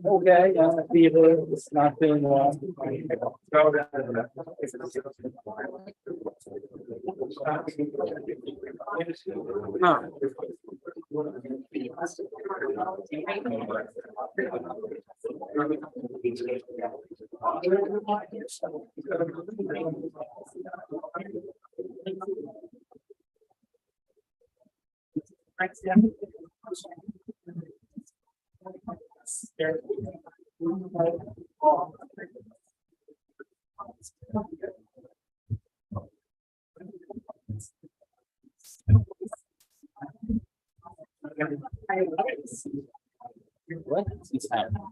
Okay, fever, it's not feeling well. What is happening?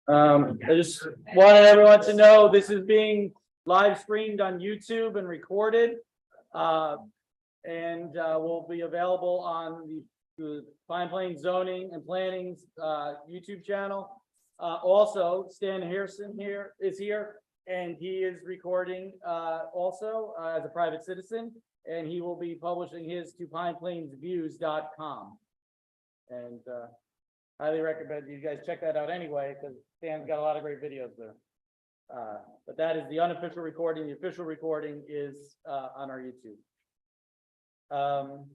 I just wanted everyone to know this is being live streamed on YouTube and recorded. And will be available on the Pine Plains Zoning and Planning's YouTube channel. Also, Stan Harrison is here, and he is recording also as a private citizen, and he will be publishing his to pineplainsviews.com. And highly recommend you guys check that out anyway, because Stan's got a lot of great videos there. But that is the unofficial recording. The official recording is on our YouTube. All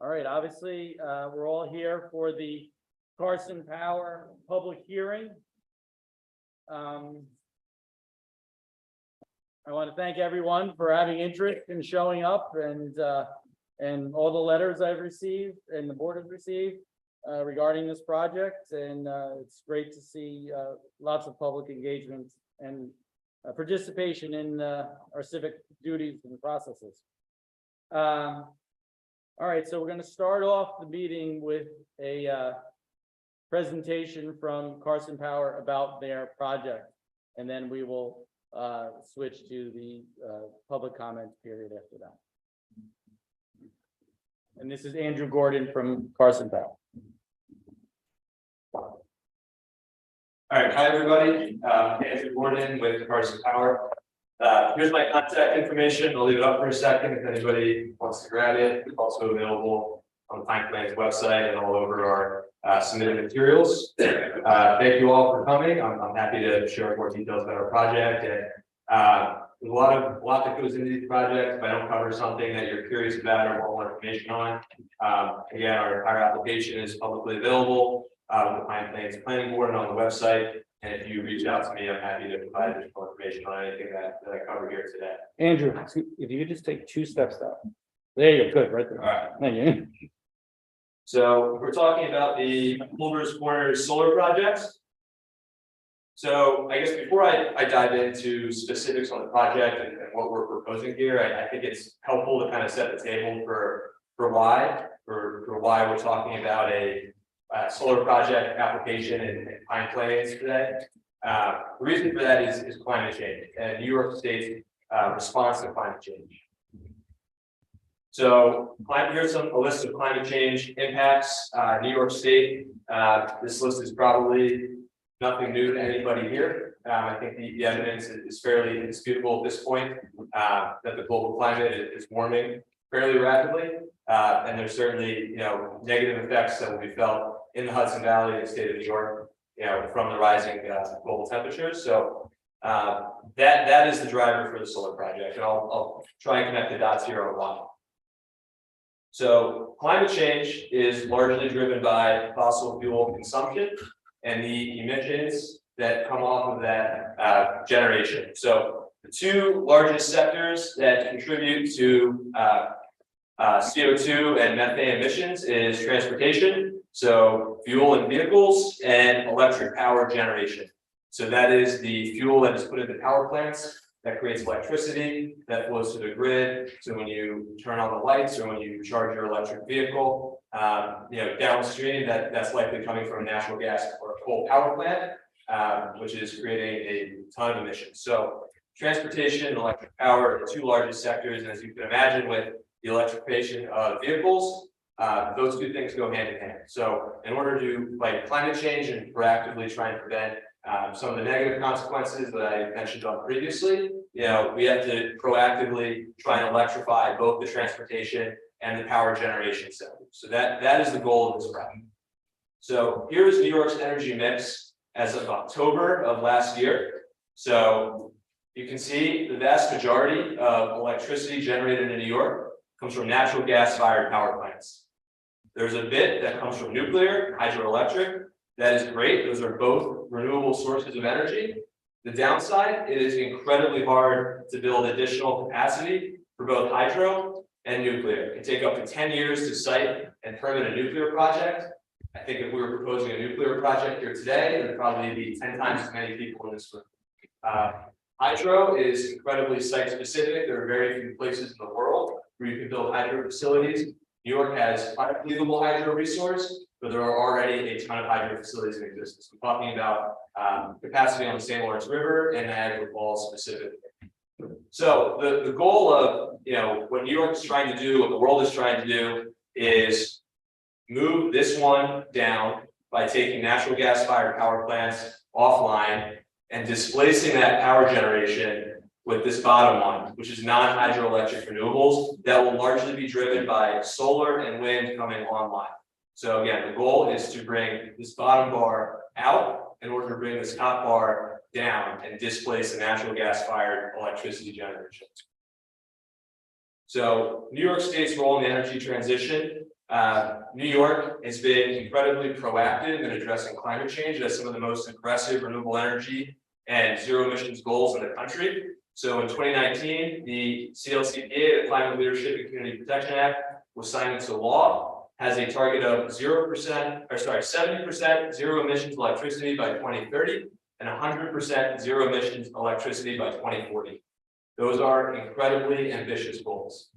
right, obviously, we're all here for the Carson-Power public hearing. I want to thank everyone for having interest in showing up, and all the letters I've received and the board has received regarding this project. And it's great to see lots of public engagement and participation in our civic duties and processes. All right, so we're going to start off the meeting with a presentation from Carson-Power about their project, and then we will switch to the public comment period after that. And this is Andrew Gordon from Carson-Power. All right, hi everybody. Andrew Gordon with Carson-Power. Here's my contact information. I'll leave it up for a second if anybody wants to grab it. It's also available on the Pine Plains website and all over our submitted materials. Thank you all for coming. I'm happy to share more details about our project. And there's a lot that goes into these projects. If I don't cover something that you're curious about or want more information on, again, our application is publicly available with the Pine Plains Planning Board and on the website. And if you reach out to me, I'm happy to provide additional information on anything that I cover here today. Andrew, if you could just take 2 steps down. There you go, good, right there. All right. Thank you. So we're talking about the Mulder's Corners solar projects. So I guess before I dive into specifics on the project and what we're proposing here, I think it's helpful to kind of set the table for why we're talking about a solar project application in Pine Plains today. The reason for that is climate change and New York State's response to climate change. So here's a list of climate change impacts. New York State, this list is probably nothing new to anybody here. I think the evidence is fairly indisputable at this point that the global climate is warming fairly rapidly. And there's certainly, negative effects that will be felt in the Hudson Valley and the state of New York, from the rising global temperatures. So that is the driver for the solar project. And I'll try and connect the dots here on why. So climate change is largely driven by fossil fuel consumption and the emissions that come off of that generation. So the 2 largest sectors that contribute to CO2 and methane emissions is transportation, so fuel and vehicles, and electric power generation. So that is the fuel that is put into power plants that creates electricity that flows to the grid. So when you turn on the lights or when you charge your electric vehicle, downstream that's likely coming from a natural gas or a coal power plant, which is creating a ton of emissions. So transportation and electric power are the 2 largest sectors, and as you can imagine, with the electrification of vehicles, those 2 things go hand in hand. So in order to fight climate change and proactively try and prevent some of the negative consequences that I mentioned on previously, we have to proactively try and electrify both the transportation and the power generation sector. So that is the goal of this project. So here's New York's energy mix as of October of last year. So you can see the vast majority of electricity generated in New York comes from natural gas-fired power plants. There's a bit that comes from nuclear, hydroelectric. That is great. Those are both renewable sources of energy. The downside, it is incredibly hard to build additional capacity for both hydro and nuclear. It can take up to 10 years to site and permit a nuclear project. I think if we were proposing a nuclear project here today, there would probably be 10 times as many people in this room. Hydro is incredibly site specific. There are very few places in the world where you can build hydro facilities. New York has unbelievable hydro resource, but there are already a ton of hydro facilities in existence. We're talking about capacity on the St. Lawrence River and Niagara Falls specifically. So the goal of, what New York is trying to do, what the world is trying to do is move this one down by taking natural gas fired power plants offline and displacing that power generation with this bottom one, which is non-hydroelectric renewables that will largely be driven by solar and wind coming online. So again, the goal is to bring this bottom bar out in order to bring this top bar down and displace the natural gas fired electricity generation. So New York State's role in the energy transition. New York has been incredibly proactive in addressing climate change. It has some of the most aggressive renewable energy and zero emissions goals in the country. So in 2019, the CLCPA, the Climate Leadership and Community Protection Act, was signed into law, has a target of 70% zero emissions electricity by 2030 and 100% zero emissions electricity by 2040. Those are incredibly ambitious goals,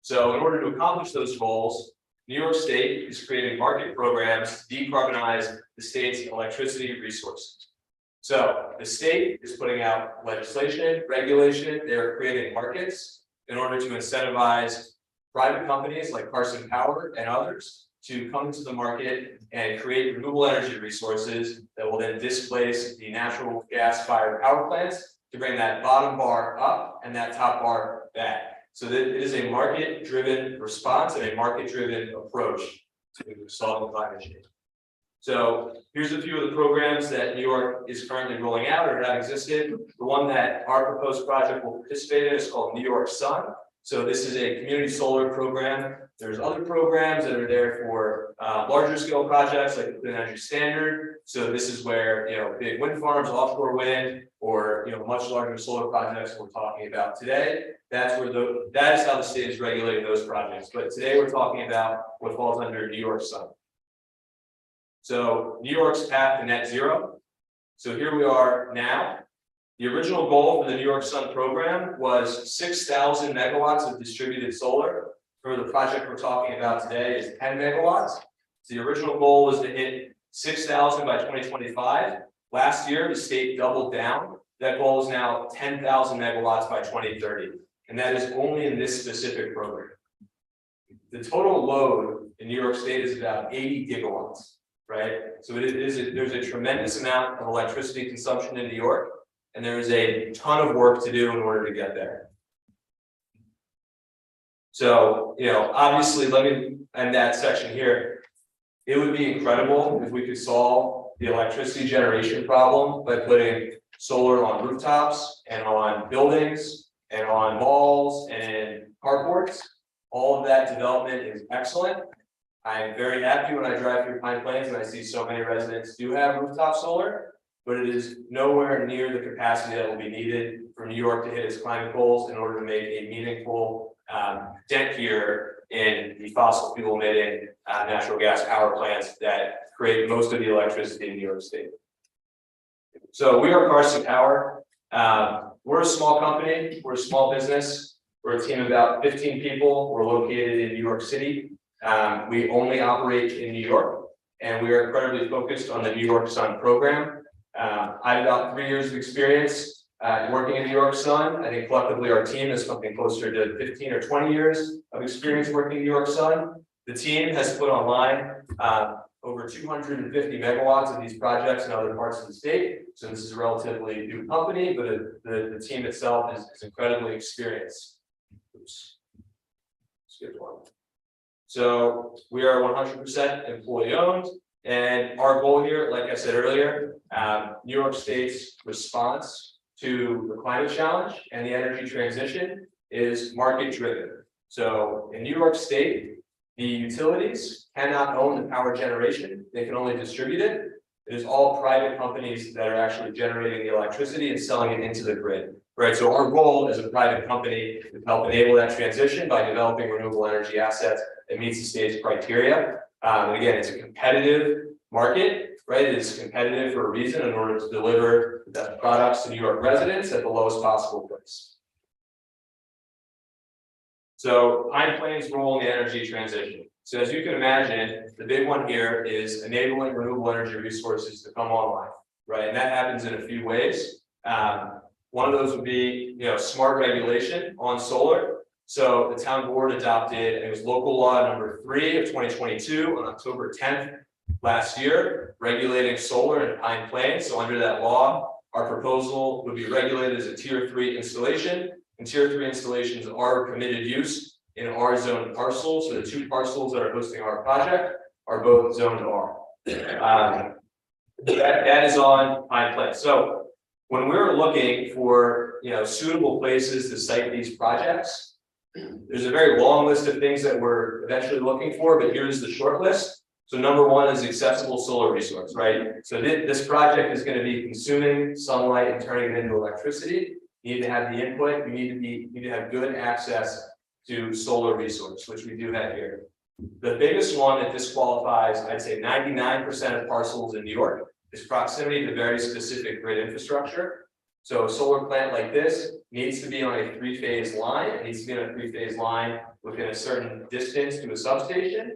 So in order to accomplish those goals, New York State is creating market programs to decarbonize the state's electricity resources. So the state is putting out legislation, regulation, they're creating markets in order to incentivize private companies like Carson-Power and others to come into the market and create renewable energy resources that will then displace the natural gas fired power plants to bring that bottom bar up and that top bar back. So that it is a market-driven response and a market-driven approach to solving climate change. So here's a few of the programs that New York is currently rolling out or have existed. The one that our proposed project will participate in is called New York Sun. So this is a community solar program. There's other programs that are there for larger scale projects like the Clean Energy Standard. So this is where big wind farms, offshore wind, or much larger solar projects we're talking about today. That is how the state is regulating those projects. But today we're talking about what falls under New York Sun. So New York's path to net zero. So here we are now. The original goal for the New York Sun program was 6,000 megawatts of distributed solar. For the project we're talking about today is 10 megawatts. So the original goal was to hit 6,000 by 2025. Last year, the state doubled down. That goal is now 10,000 megawatts by 2030. And that is only in this specific program. The total load in New York State is about 80 gigawatts, right? So there's a tremendous amount of electricity consumption in New York. And there is a ton of work to do in order to get there. So, obviously, let me end that section here. It would be incredible if we could solve the electricity generation problem by putting solar on rooftops and on buildings and on malls and in carports. All of that development is excellent. I'm very happy when I drive through Pine Plains and I see so many residents do have rooftop solar. But it is nowhere near the capacity that will be needed for New York to hit its climate goals in order to make a meaningful dent here in the fossil fuel emitting natural gas power plants that create most of the electricity in New York State. So we are Carson-Power. We're a small company, we're a small business, we're a team of about 15 people. We're located in New York City. We only operate in New York, and we are incredibly focused on the New York Sun program. I have about 3 years of experience working in New York Sun. I think collectively our team is something closer to 15 or 20 years of experience working in New York Sun. The team has put online over 250 megawatts of these projects in other parts of the state. So this is a relatively new company, but the team itself is incredibly experienced. Oops. Skip one. So we are 100% employee owned. And our goal here, like I said earlier, New York State's response to the climate challenge and the energy transition is market driven. So in New York State, the utilities cannot own the power generation. They can only distribute it. It is all private companies that are actually generating the electricity and selling it into the grid. Right. So our goal as a private company is to help enable that transition by developing renewable energy assets that meets the state's criteria. And again, it's a competitive market, right? It's competitive for a reason in order to deliver the products to New York residents at the lowest possible price. So Pine Plains' role in the energy transition. So as you can imagine, the big one here is enabling renewable energy resources to come online, right? And that happens in a few ways. One of those would be, smart regulation on solar. So the town board adopted, it was local law number 3 of 2022 on October 10th last year, regulating solar in Pine Plains. So under that law, our proposal would be regulated as a tier 3 installation, and tier 3 installations are permitted use in R zone parcels. So the 2 parcels that are hosting our project are both zoned R. That is on Pine Plains. So when we're looking for suitable places to site these projects, there's a very long list of things that we're eventually looking for, but here's the short list. So number 1 is accessible solar resource, right? So this project is going to be consuming sunlight and turning it into electricity. You need to have the input. You need to have good access to solar resource, which we do have here. The biggest one that disqualifies, I'd say 99% of parcels in New York, is proximity to very specific grid infrastructure. So a solar plant like this needs to be on a 3-phase line. It needs to be on a 3-phase line within a certain distance to a substation.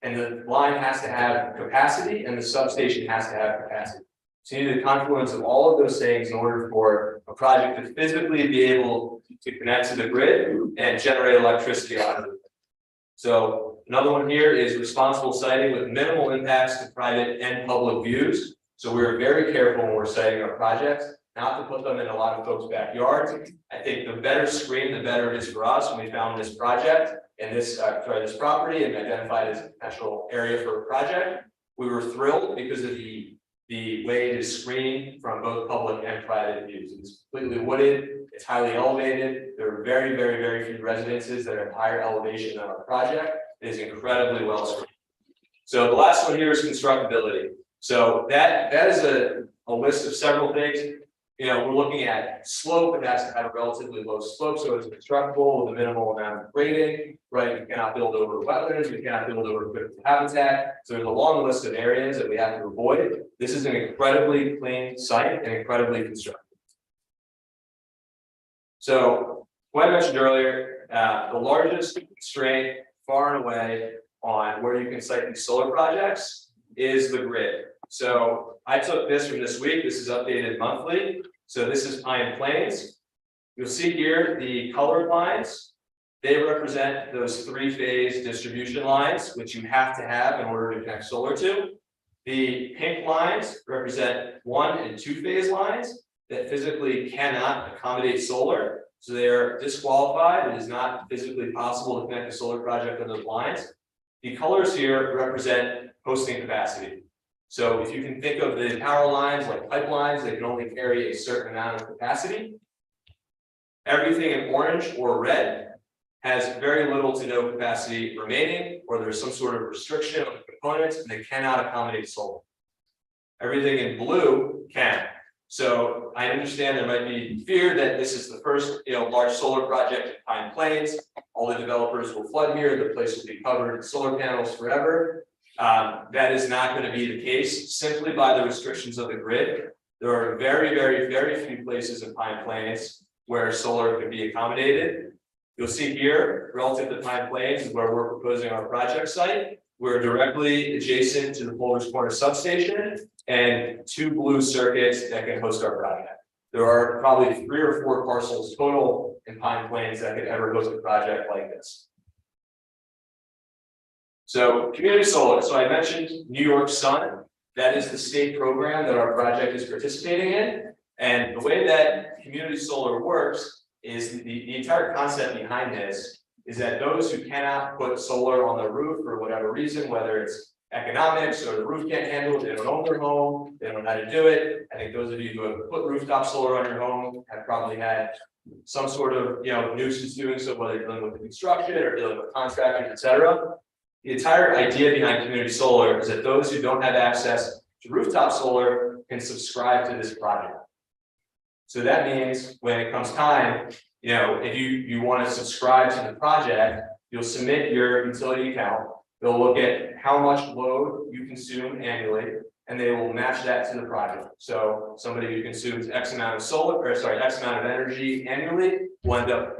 And the line has to have capacity and the substation has to have capacity. So you need the confluence of all of those things in order for a project to physically be able to connect to the grid and generate electricity out of it. So another one here is responsible siting with minimal impacts to private and public views. So we're very careful when we're siting our projects, not to put them in a lot of folks' backyards. I think the better screen, the better it is for us. When we found this project and this property and identified as a potential area for a project, we were thrilled because of the way it is screened from both public and private views. It's completely wooded, it's highly elevated. There are very, very, very few residences that are at higher elevation than our project. It is incredibly well screened. So the last one here is constructability. So that is a list of several things. We're looking at slope. It has to have a relatively low slope, so it's constructible with a minimal amount of grading, right? We cannot build over wetlands, we cannot build over critical habitat. So there's a long list of areas that we have to avoid. This is an incredibly clean site and incredibly constructed. So, what I mentioned earlier, the largest constraint far and away on where you can site these solar projects is the grid. So I took this from this week. This is updated monthly. So this is Pine Plains. You'll see here the colored lines. They represent those 3-phase distribution lines, which you have to have in order to connect solar to. The pink lines represent 1- and 2-phase lines that physically cannot accommodate solar. So they are disqualified. It is not physically possible to connect a solar project on those lines. The colors here represent hosting capacity. So if you can think of the power lines like pipelines, they can only carry a certain amount of capacity. Everything in orange or red has very little to no capacity remaining, or there's some sort of restriction on the components and they cannot accommodate solar. Everything in blue can. So I understand there might be fear that this is the first large solar project in Pine Plains. All the developers will flood here, the place will be covered in solar panels forever. That is not going to be the case simply by the restrictions of the grid. There are very, very, very few places in Pine Plains where solar can be accommodated. You'll see here, relative to Pine Plains, is where we're proposing our project site. We're directly adjacent to the Boulder's Corner substation and 2 blue circuits that can host our project. There are probably 3 or 4 parcels total in Pine Plains that could ever host a project like this. So community solar. So I mentioned New York Sun. That is the state program that our project is participating in. And the way that community solar works is the entire concept behind this is that those who cannot put solar on the roof for whatever reason, whether it's economics or the roof can't handle it, they don't own their home, they don't know how to do it. I think those of you who have put rooftop solar on your home have probably had some sort of nuisance doing so, whether you're dealing with the construction or dealing with contractors, etc. The entire idea behind community solar is that those who don't have access to rooftop solar can subscribe to this project. So that means when it comes time, if you want to subscribe to the project, you'll submit your utility account. They'll look at how much load you consume annually, and they will match that to the project. So somebody who consumes X amount of X amount of energy annually will end up,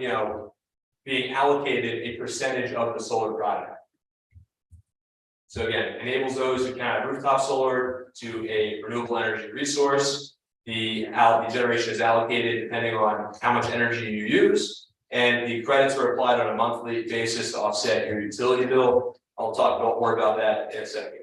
being allocated a percentage of the solar project. So again, enables those who cannot have rooftop solar to a renewable energy resource. The generation is allocated depending on how much energy you use, and the credits are applied on a monthly basis to offset your utility bill. I'll talk more about that in a second.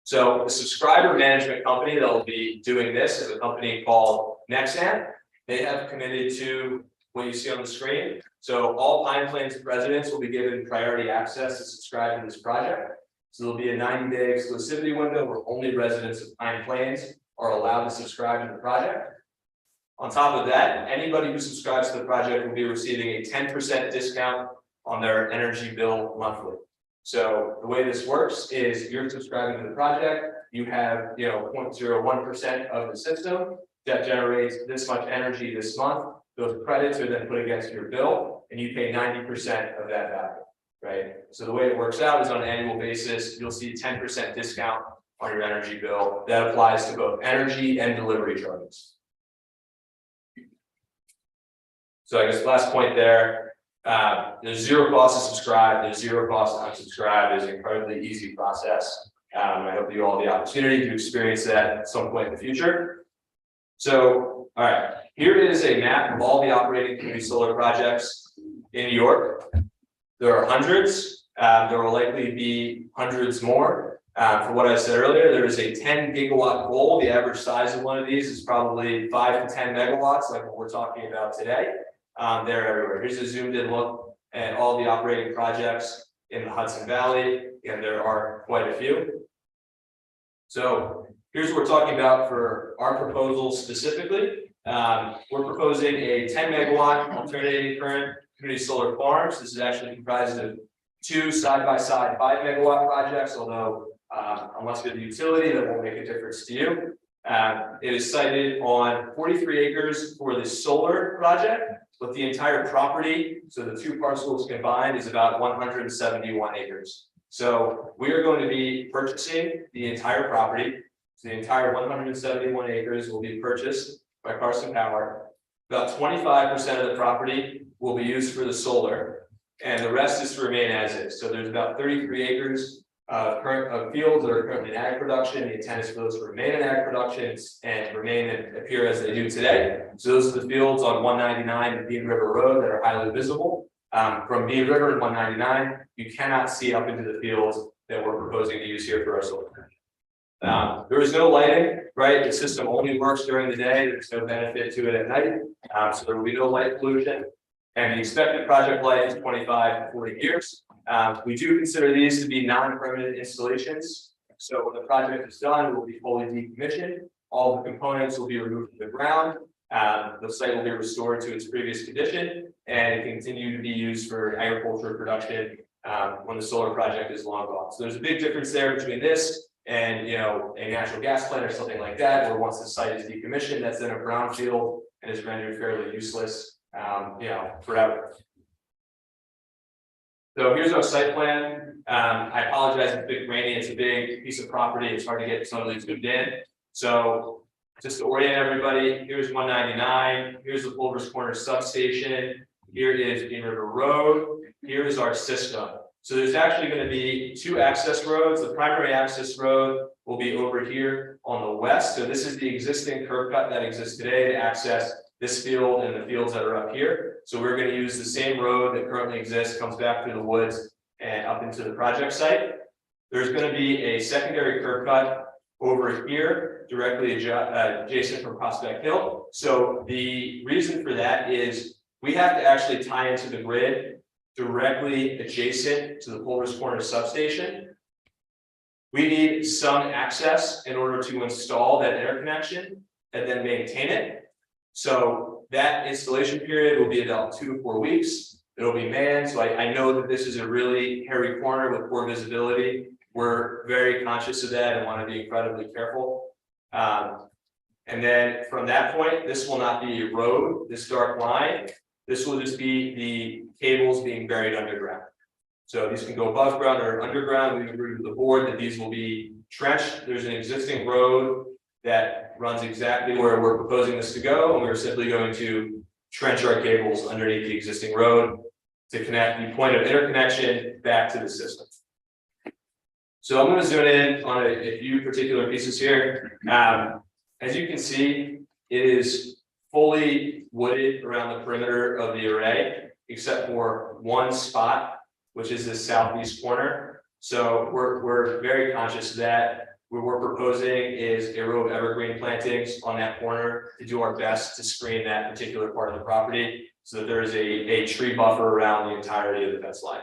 So the subscriber management company that will be doing this is a company called Nexamp. They have committed to what you see on the screen. So all Pine Plains residents will be given priority access to subscribe to this project. So there'll be a 90-day exclusivity window where only residents of Pine Plains are allowed to subscribe to the project. On top of that, anybody who subscribes to the project will be receiving a 10% discount on their energy bill monthly. So the way this works is you're subscribing to the project, you have 0.01% of the system that generates this much energy this month. Those credits are then put against your bill, and you pay 90% of that value, right? So the way it works out is on an annual basis, you'll see 10% discount on your energy bill. That applies to both energy and delivery charges. So I guess last point there, there's zero cost to subscribe, there's zero cost to unsubscribe. It's an incredibly easy process. I hope you all have the opportunity to experience that at some point in the future. So, all right, here is a map of all the operating community solar projects in New York. There are hundreds. There will likely be hundreds more. For what I said earlier, there is a 10 gigawatt goal. The average size of one of these is probably 5 to 10 megawatts, like what we're talking about today. They're everywhere. Here's a zoomed in look at all the operating projects in the Hudson Valley, and there are quite a few. So here's what we're talking about for our proposal specifically. We're proposing a 10 megawatt alternating current community solar farms. This is actually comprised of 2 side-by-side 5 megawatt projects, although unless you're the utility, that won't make a difference to you. It is sited on 43 acres for the solar project, but the entire property, so the 2 parcels combined, is about 171 acres. So we are going to be purchasing the entire property. So the entire 171 acres will be purchased by Carson-Power. About 25% of the property will be used for the solar, and the rest is to remain as is. So there's about 33 acres of fields that are currently in ag production. The intent is for those to remain in ag production and remain and appear as they do today. So those are the fields on 199 and Bean River Road that are highly visible. From Bean River and 199, you cannot see up into the fields that we're proposing to use here for our solar. There is no lighting, right? The system only works during the day. There's no benefit to it at night. So there will be no light pollution. And the expected project life is 25 to 40 years. We do consider these to be non-permanent installations. So when the project is done, it will be fully decommissioned. All the components will be removed from the ground. The site will be restored to its previous condition, and it can continue to be used for agriculture production when the solar project is long gone. So there's a big difference there between this and a natural gas plant or something like that, where once the site is decommissioned, that's in a brownfield and is rendered fairly useless, forever. So here's our site plan. I apologize, it's a bit grainy. It's a big piece of property. It's hard to get some of these zoomed in. So just to orient everybody, here's 199. Here's the Pulvers Corner substation. Here is Bean River Road. Here is our system. So there's actually going to be 2 access roads. The primary access road will be over here on the west. So this is the existing curb cut that exists today to access this field and the fields that are up here. So we're going to use the same road that currently exists, comes back through the woods and up into the project site. There's going to be a secondary curb cut over here, directly adjacent from Prospect Hill. So the reason for that is we have to actually tie into the grid directly adjacent to the Pulvers Corner substation. We need some access in order to install that interconnection and then maintain it. So that installation period will be about 2 to 4 weeks. It'll be manned. So I know that this is a really hairy corner with poor visibility. We're very conscious of that and want to be incredibly careful. And then from that point, this will not be a road, this dark line. This will just be the cables being buried underground. So these can go above ground or underground. We agree with the board that these will be trenched. There's an existing road that runs exactly where we're proposing this to go, and we're simply going to trench our cables underneath the existing road to connect the point of interconnection back to the system. So I'm going to zoom in on a few particular pieces here. As you can see, it is fully wooded around the perimeter of the array, except for one spot, which is this southeast corner. So we're very conscious of that. What we're proposing is a row of evergreen plantings on that corner to do our best to screen that particular part of the property so that there is a tree buffer around the entirety of the fence line.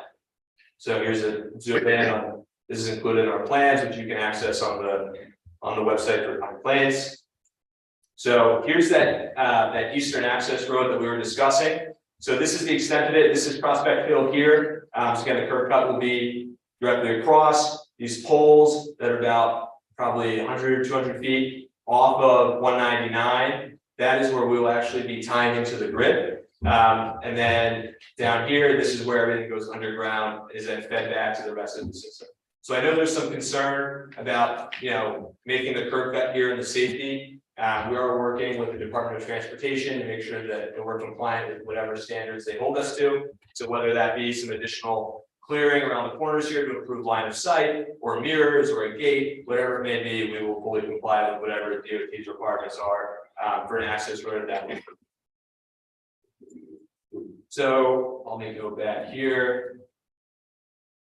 So here's a zoom in on, this is included in our plans, which you can access on the website for Pine Plains. So here's that eastern access road that we were discussing. So this is the extent of it. This is Prospect Hill here. So again, the curb cut will be directly across. These poles that are about probably 100, 200 feet off of 199. That is where we will actually be tying into the grid. And then down here, this is where everything goes underground, is then fed back to the rest of the system. So I know there's some concern about, making the curb cut here and the safety. We are working with the Department of Transportation to make sure that we're compliant with whatever standards they hold us to. So whether that be some additional clearing around the corners here to improve line of sight, or mirrors, or a gate, whatever it may be, we will fully comply with whatever DOT's requirements are for an access road at that point. So let me go back here.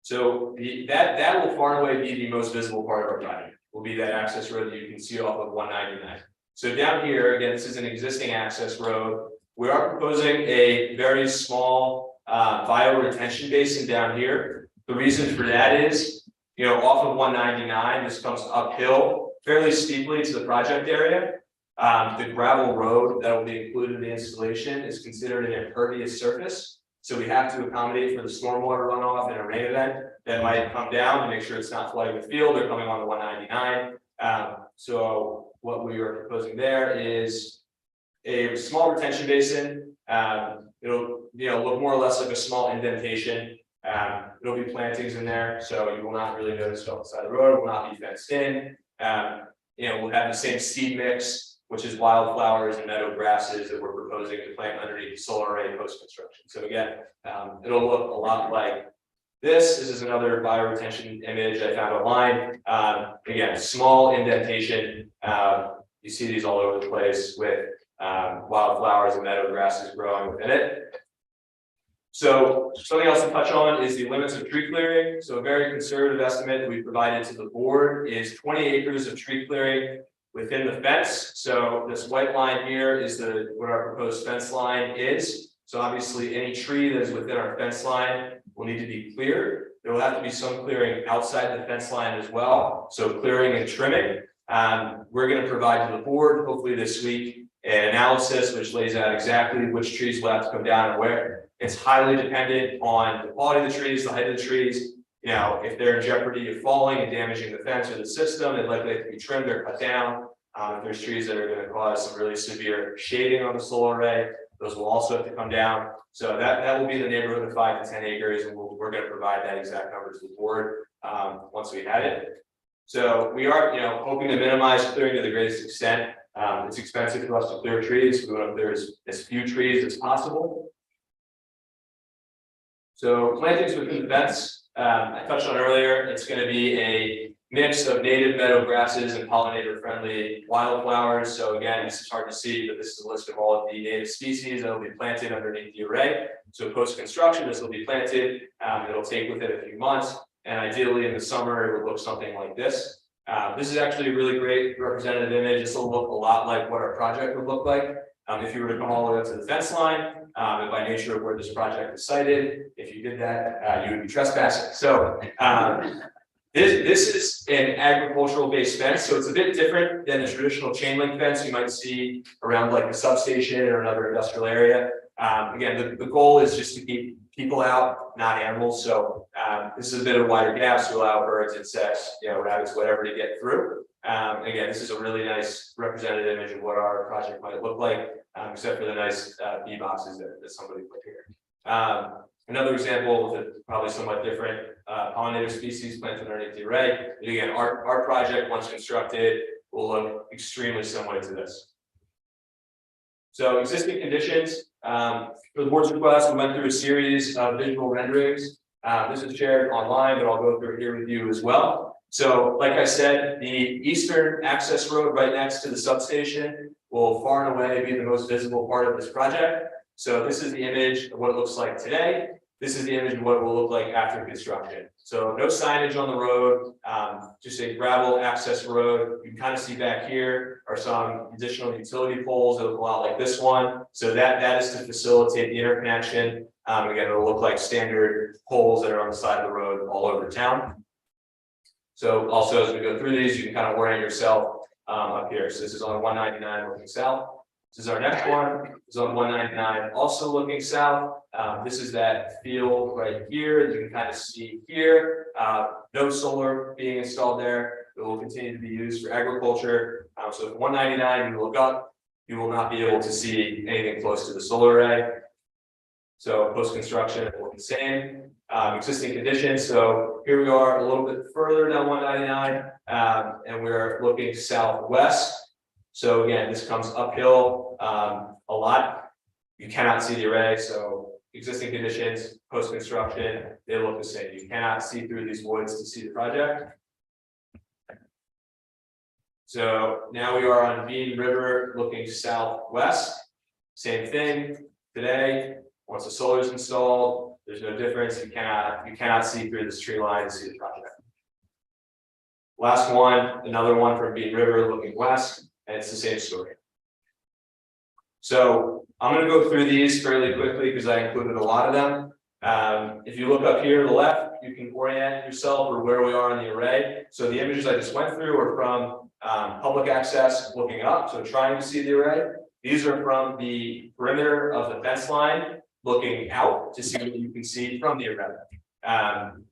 So that will far and away be the most visible part of our project. Will be that access road that you can see off of 199. So down here, again, this is an existing access road. We are proposing a very small bio retention basin down here. The reason for that is, off of 199, this comes uphill fairly steeply to the project area. The gravel road that will be included in the installation is considered an impervious surface. So we have to accommodate for the stormwater runoff in a rain event that might come down to make sure it's not flooding the field or coming on the 199. So what we are proposing there is a small retention basin. It'll look more or less like a small indentation. There'll be plantings in there, so you will not really notice it off the side of the road. It will not be fenced in. We'll have the same seed mix, which is wildflowers and meadow grasses that we're proposing to plant underneath the solar array post-construction. So again, it'll look a lot like this. This is another bioretention image I found online. Again, small indentation. You see these all over the place with wildflowers and meadow grasses growing within it. So something else to touch on is the limits of tree clearing. So a very conservative estimate that we provided to the board is 20 acres of tree clearing within the fence. So this white line here is what our proposed fence line is. So obviously any tree that is within our fence line will need to be cleared. There will have to be some clearing outside the fence line as well. So clearing and trimming. We're going to provide to the board, hopefully this week, an analysis which lays out exactly which trees will have to come down and where. It's highly dependent on the quality of the trees, the height of the trees. If they're in jeopardy of falling and damaging the fence or the system, they're likely to be trimmed or cut down. If there's trees that are going to cause some really severe shading on the solar array, those will also have to come down. So that will be in the neighborhood of 5 to 10 acres, and we're going to provide that exact number to the board once we have it. So we are, hoping to minimize clearing to the greatest extent. It's expensive for us to clear trees. We want to clear as few trees as possible. So plantings within the fence, I touched on earlier, it's going to be a mix of native meadow grasses and pollinator-friendly wildflowers. So again, this is hard to see, but this is a list of all of the native species that will be planted underneath the array. So post-construction, this will be planted. It'll take within a few months, and ideally in the summer, it would look something like this. This is actually a really great representative image. This will look a lot like what our project would look like. If you were to come all the way up to the fence line, and by nature of where this project is sited, if you did that, you would be trespassing. So this is an agricultural based fence, so it's a bit different than the traditional chain link fence you might see around like a substation or another industrial area. Again, the goal is just to keep people out, not animals. So this is a bit of wider gaps to allow birds, insects, rabbits, whatever to get through. Again, this is a really nice representative image of what our project might look like, except for the nice bee boxes that somebody put here. Another example that's probably somewhat different, pollinator species planted underneath the array. And again, our project, once constructed, will look extremely similar to this. So existing conditions, for the board's request, we went through a series of visual renderings. This is shared online, but I'll go through it here with you as well. So like I said, the eastern access road right next to the substation will far and away be the most visible part of this project. So this is the image of what it looks like today. This is the image of what it will look like after construction. So no signage on the road, just a gravel access road. You can kind of see back here are some additional utility poles that look a lot like this one. So that is to facilitate the interconnection. Again, it'll look like standard poles that are on the side of the road all over town. So also as we go through these, you can kind of orient yourself up here. So this is on 199 looking south. This is our next one. It's on 199, also looking south. This is that field right here that you can kind of see here. No solar being installed there. It will continue to be used for agriculture. So if 199, you look up, you will not be able to see anything close to the solar array. So post-construction, it will be the same. Existing conditions. So here we are a little bit further down 199, and we're looking southwest. So again, this comes uphill a lot. You cannot see the array. So existing conditions, post-construction, they look the same. You cannot see through these woods to see the project. So now we are on Bean River looking southwest. Same thing today. Once the solar is installed, there's no difference. You cannot see through this tree line to see the project. Last one, another one from Bean River looking west. And it's the same story. So I'm going to go through these fairly quickly because I included a lot of them. If you look up here to the left, you can orient yourself or where we are in the array. So the images I just went through are from public access looking up, so trying to see the array. These are from the perimeter of the fence line looking out to see what you can see from the array.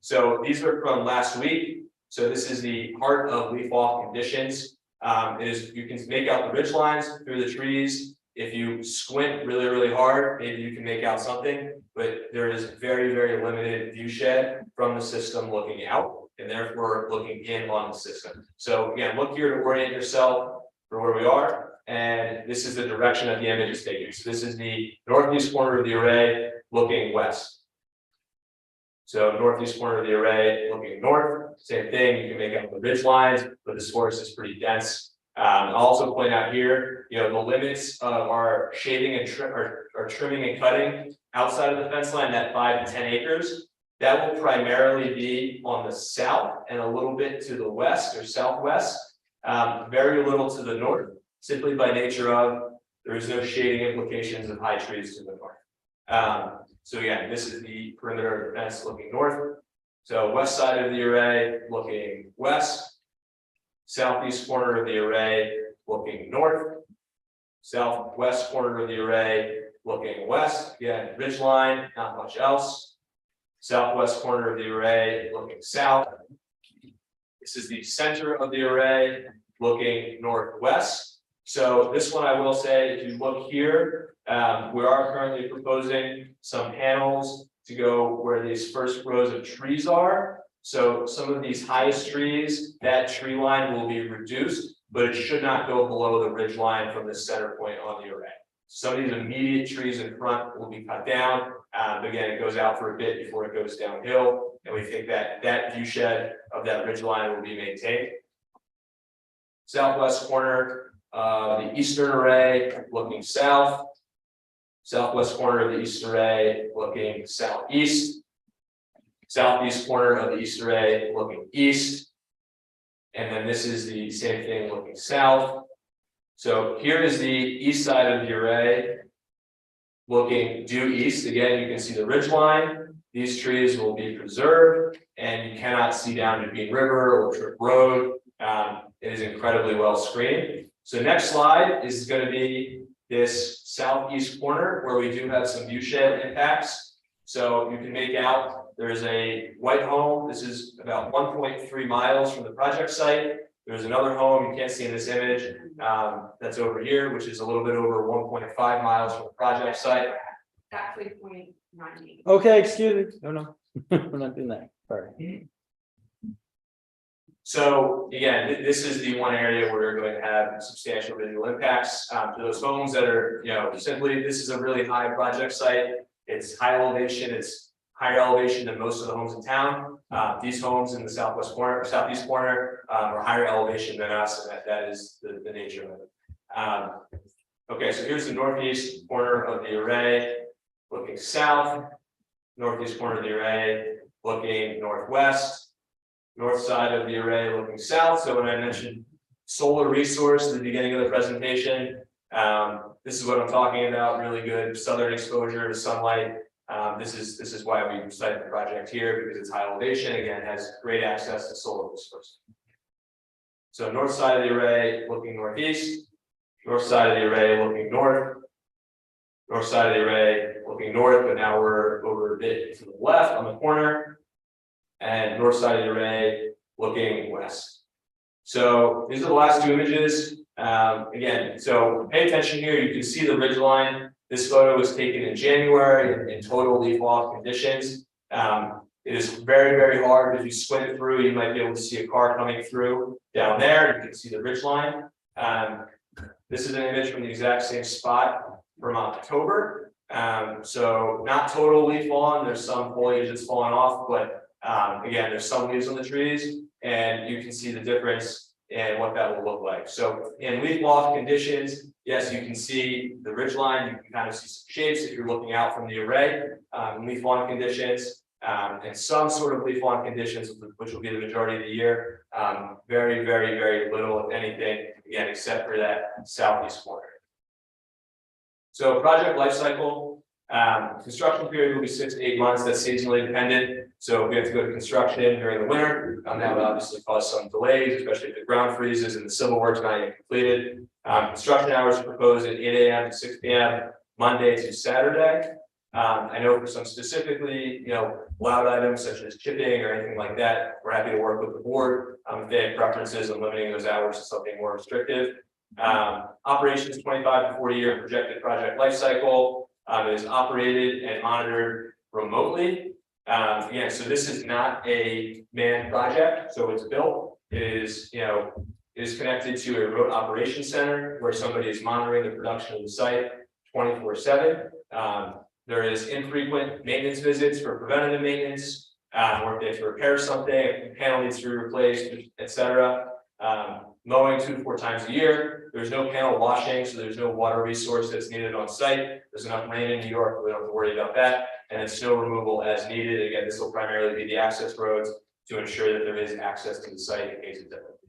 So these are from last week. So this is the heart of leaf off conditions. You can make out the ridge lines through the trees. If you squint really, really hard, maybe you can make out something, but there is very, very limited view shed from the system looking out and therefore looking in on the system. So again, look here to orient yourself for where we are. And this is the direction that the image is taking. So this is the northeast corner of the array looking west. So northeast corner of the array looking north, same thing. You can make out the ridge lines, but this forest is pretty dense. I'll also point out here, the limits of our shading and trimming and cutting outside of the fence line, that 5 to 10 acres, that will primarily be on the south and a little bit to the west or southwest, very little to the north, simply by nature of there is no shading implications of high trees to the north. So again, this is the perimeter of the fence looking north. So west side of the array looking west. Southeast corner of the array looking north. Southwest corner of the array looking west. Again, ridge line, not much else. Southwest corner of the array looking south. This is the center of the array looking northwest. So this one I will say, if you look here, we are currently proposing some panels to go where these first rows of trees are. So some of these highest trees, that tree line will be reduced, but it should not go below the ridge line from the center point on the array. Some of these immediate trees in front will be cut down. Again, it goes out for a bit before it goes downhill. And we think that that view shed of that ridge line will be maintained. Southwest corner of the eastern array looking south. Southwest corner of the east array looking southeast. Southeast corner of the east array looking east. And then this is the same thing looking south. So here is the east side of the array looking due east. Again, you can see the ridge line. These trees will be preserved and you cannot see down to Bean River or Tripp Road. It is incredibly well screened. So next slide is going to be this southeast corner where we do have some view shed impacts. So you can make out there's a white home. This is about 1.3 miles from the project site. There's another home you can't see in this image that's over here, which is a little bit over 1.5 miles from the project site. That 3.98. Okay, excuse me. No, we're not doing that. Sorry. So again, this is the one area where we're going to have substantial visual impacts to those homes that are, simply, this is a really high project site. It's high elevation. It's higher elevation than most of the homes in town. These homes in the southwest corner, southeast corner, are higher elevation than us, and that is the nature of it. Okay, so here's the northeast corner of the array, looking south, northeast corner of the array, looking northwest, north side of the array looking south. So when I mentioned solar resource at the beginning of the presentation, this is what I'm talking about, really good southern exposure to sunlight. This is why we decided the project here, because it's high elevation, again, has great access to solar resource. So north side of the array looking northeast, north side of the array looking north, north side of the array looking north, but now we're over a bit to the left on the corner, and north side of the array looking west. So these are the last two images. Again, so pay attention here. You can see the ridge line. This photo was taken in January in total leaf off conditions. It is very, very hard. If you squint it through, you might be able to see a car coming through down there. You can see the ridge line. This is an image from the exact same spot from October. So not total leaf on. There's some foliage that's fallen off, but again, there's some leaves on the trees, and you can see the difference in what that will look like. So in leaf loft conditions, yes, you can see the ridge line. You can kind of see some shapes if you're looking out from the array. In leaf on conditions, and some sort of leaf on conditions, which will be the majority of the year. Very, very, very little, if anything, again, except for that southeast corner. So project life cycle, construction period will be 6 to 8 months. That's seasonally dependent. So if we have to go to construction during the winter, that would obviously cause some delays, especially if the ground freezes and the civil work's not yet completed. Construction hours are proposed at 8 a.m. to 6 p.m. Monday to Saturday. I know for some specifically, loud items such as chipping or anything like that, we're happy to work with the board if they have preferences on limiting those hours to something more restrictive. Operations 25 to 40 year projected project life cycle. It is operated and monitored remotely. Again, so this is not a manned project, so it's built. It is, it is connected to a remote operations center where somebody is monitoring the production of the site 24/7. There is infrequent maintenance visits for preventative maintenance, or if they have to repair something, if the panel needs to be replaced, etc. Mowing 2 to 4 times a year. There's no panel washing, so there's no water resource that's needed on site. There's enough rain in New York, we don't have to worry about that. And then snow removal as needed. Again, this will primarily be the access roads to ensure that there is access to the site in case of difficulty.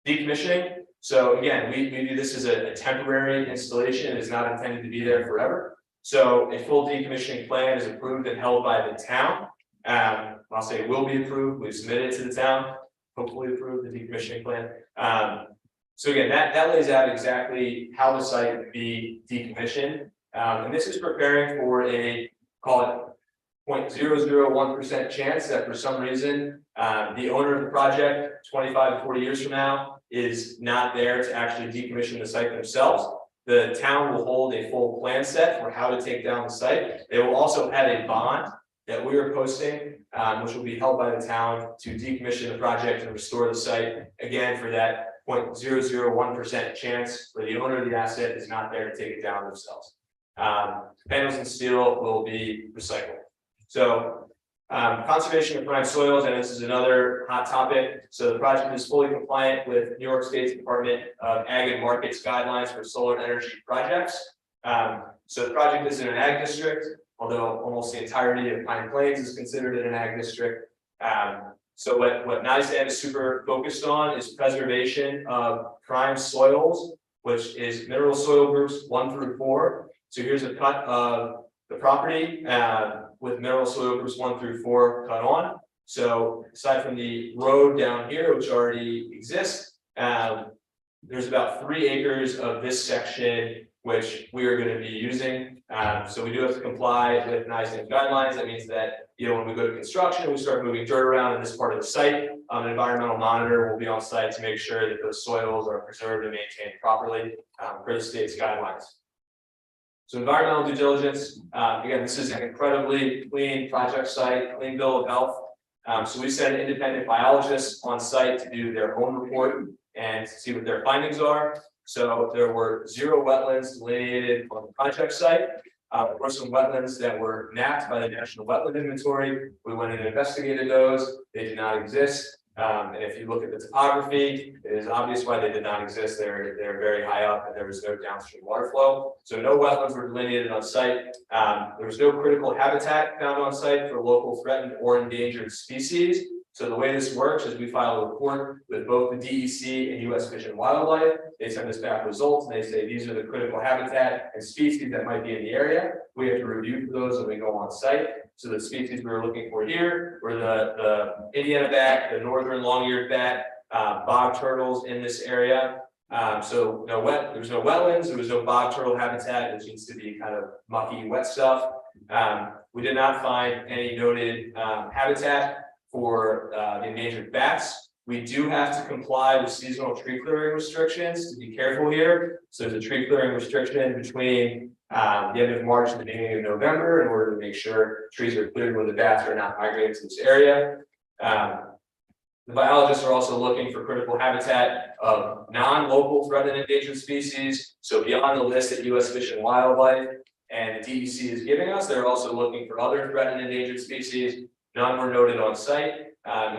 Decommissioning. So again, we view this as a temporary installation. It is not intended to be there forever. So a full decommissioning plan is approved and held by the town. I'll say it will be approved. We've submitted it to the town. Hopefully approved the decommissioning plan. So again, that lays out exactly how the site would be decommissioned. And this is preparing for a, call it 0.001% chance that for some reason, the owner of the project 25 to 40 years from now is not there to actually decommission the site themselves. The town will hold a full plan set for how to take down the site. They will also have a bond that we are posting, which will be held by the town to decommission the project and restore the site, again, for that 0.001% chance where the owner of the asset is not there to take it down themselves. Panels and steel will be recycled. So conservation of prime soils, and this is another hot topic. So the project is fully compliant with New York State's Department of Ag and Markets guidelines for solar energy projects. So the project is in an ag district, although almost the entirety of Pine Plains is considered in an ag district. So what NISDAM is super focused on is preservation of prime soils, which is mineral soil groups 1 through 4. So here's a cut of the property with mineral soil groups 1 through 4 cut on. So aside from the road down here, which already exists, there's about 3 acres of this section which we are going to be using. So we do have to comply with NISDAM guidelines. That means that when we go to construction, we start moving dirt around in this part of the site. An environmental monitor will be on site to make sure that those soils are preserved and maintained properly per the state's guidelines. So environmental due diligence, again, this is an incredibly clean project site, clean bill of health. So we sent independent biologists on site to do their own report and see what their findings are. So there were 0 wetlands delineated on the project site. There were some wetlands that were mapped by the National Wetland Inventory. We went and investigated those. They did not exist. And if you look at the topography, it is obvious why they did not exist. They're very high up and there was no downstream water flow. So no wetlands were delineated on site. There was no critical habitat found on site for local threatened or endangered species. So the way this works is we file a report with both the DEC and U.S. Fish and Wildlife. They send us back results and they say these are the critical habitat and species that might be in the area. We have to review for those when we go on site. So the species we were looking for here were the Indiana bat, the northern long-eared bat, bog turtles in this area. So there was no wetlands, there was no bog turtle habitat, which needs to be kind of mucky, wet stuff. We did not find any noted habitat for the endangered bats. We do have to comply with seasonal tree clearing restrictions to be careful here. So there's a tree clearing restriction between the end of March and the beginning of November in order to make sure trees are cleared when the bats are not migrating to this area. The biologists are also looking for critical habitat of non-local threatened and endangered species. So beyond the list that U.S. Fish and Wildlife and the DEC is giving us, they're also looking for other threatened and endangered species. None were noted on site.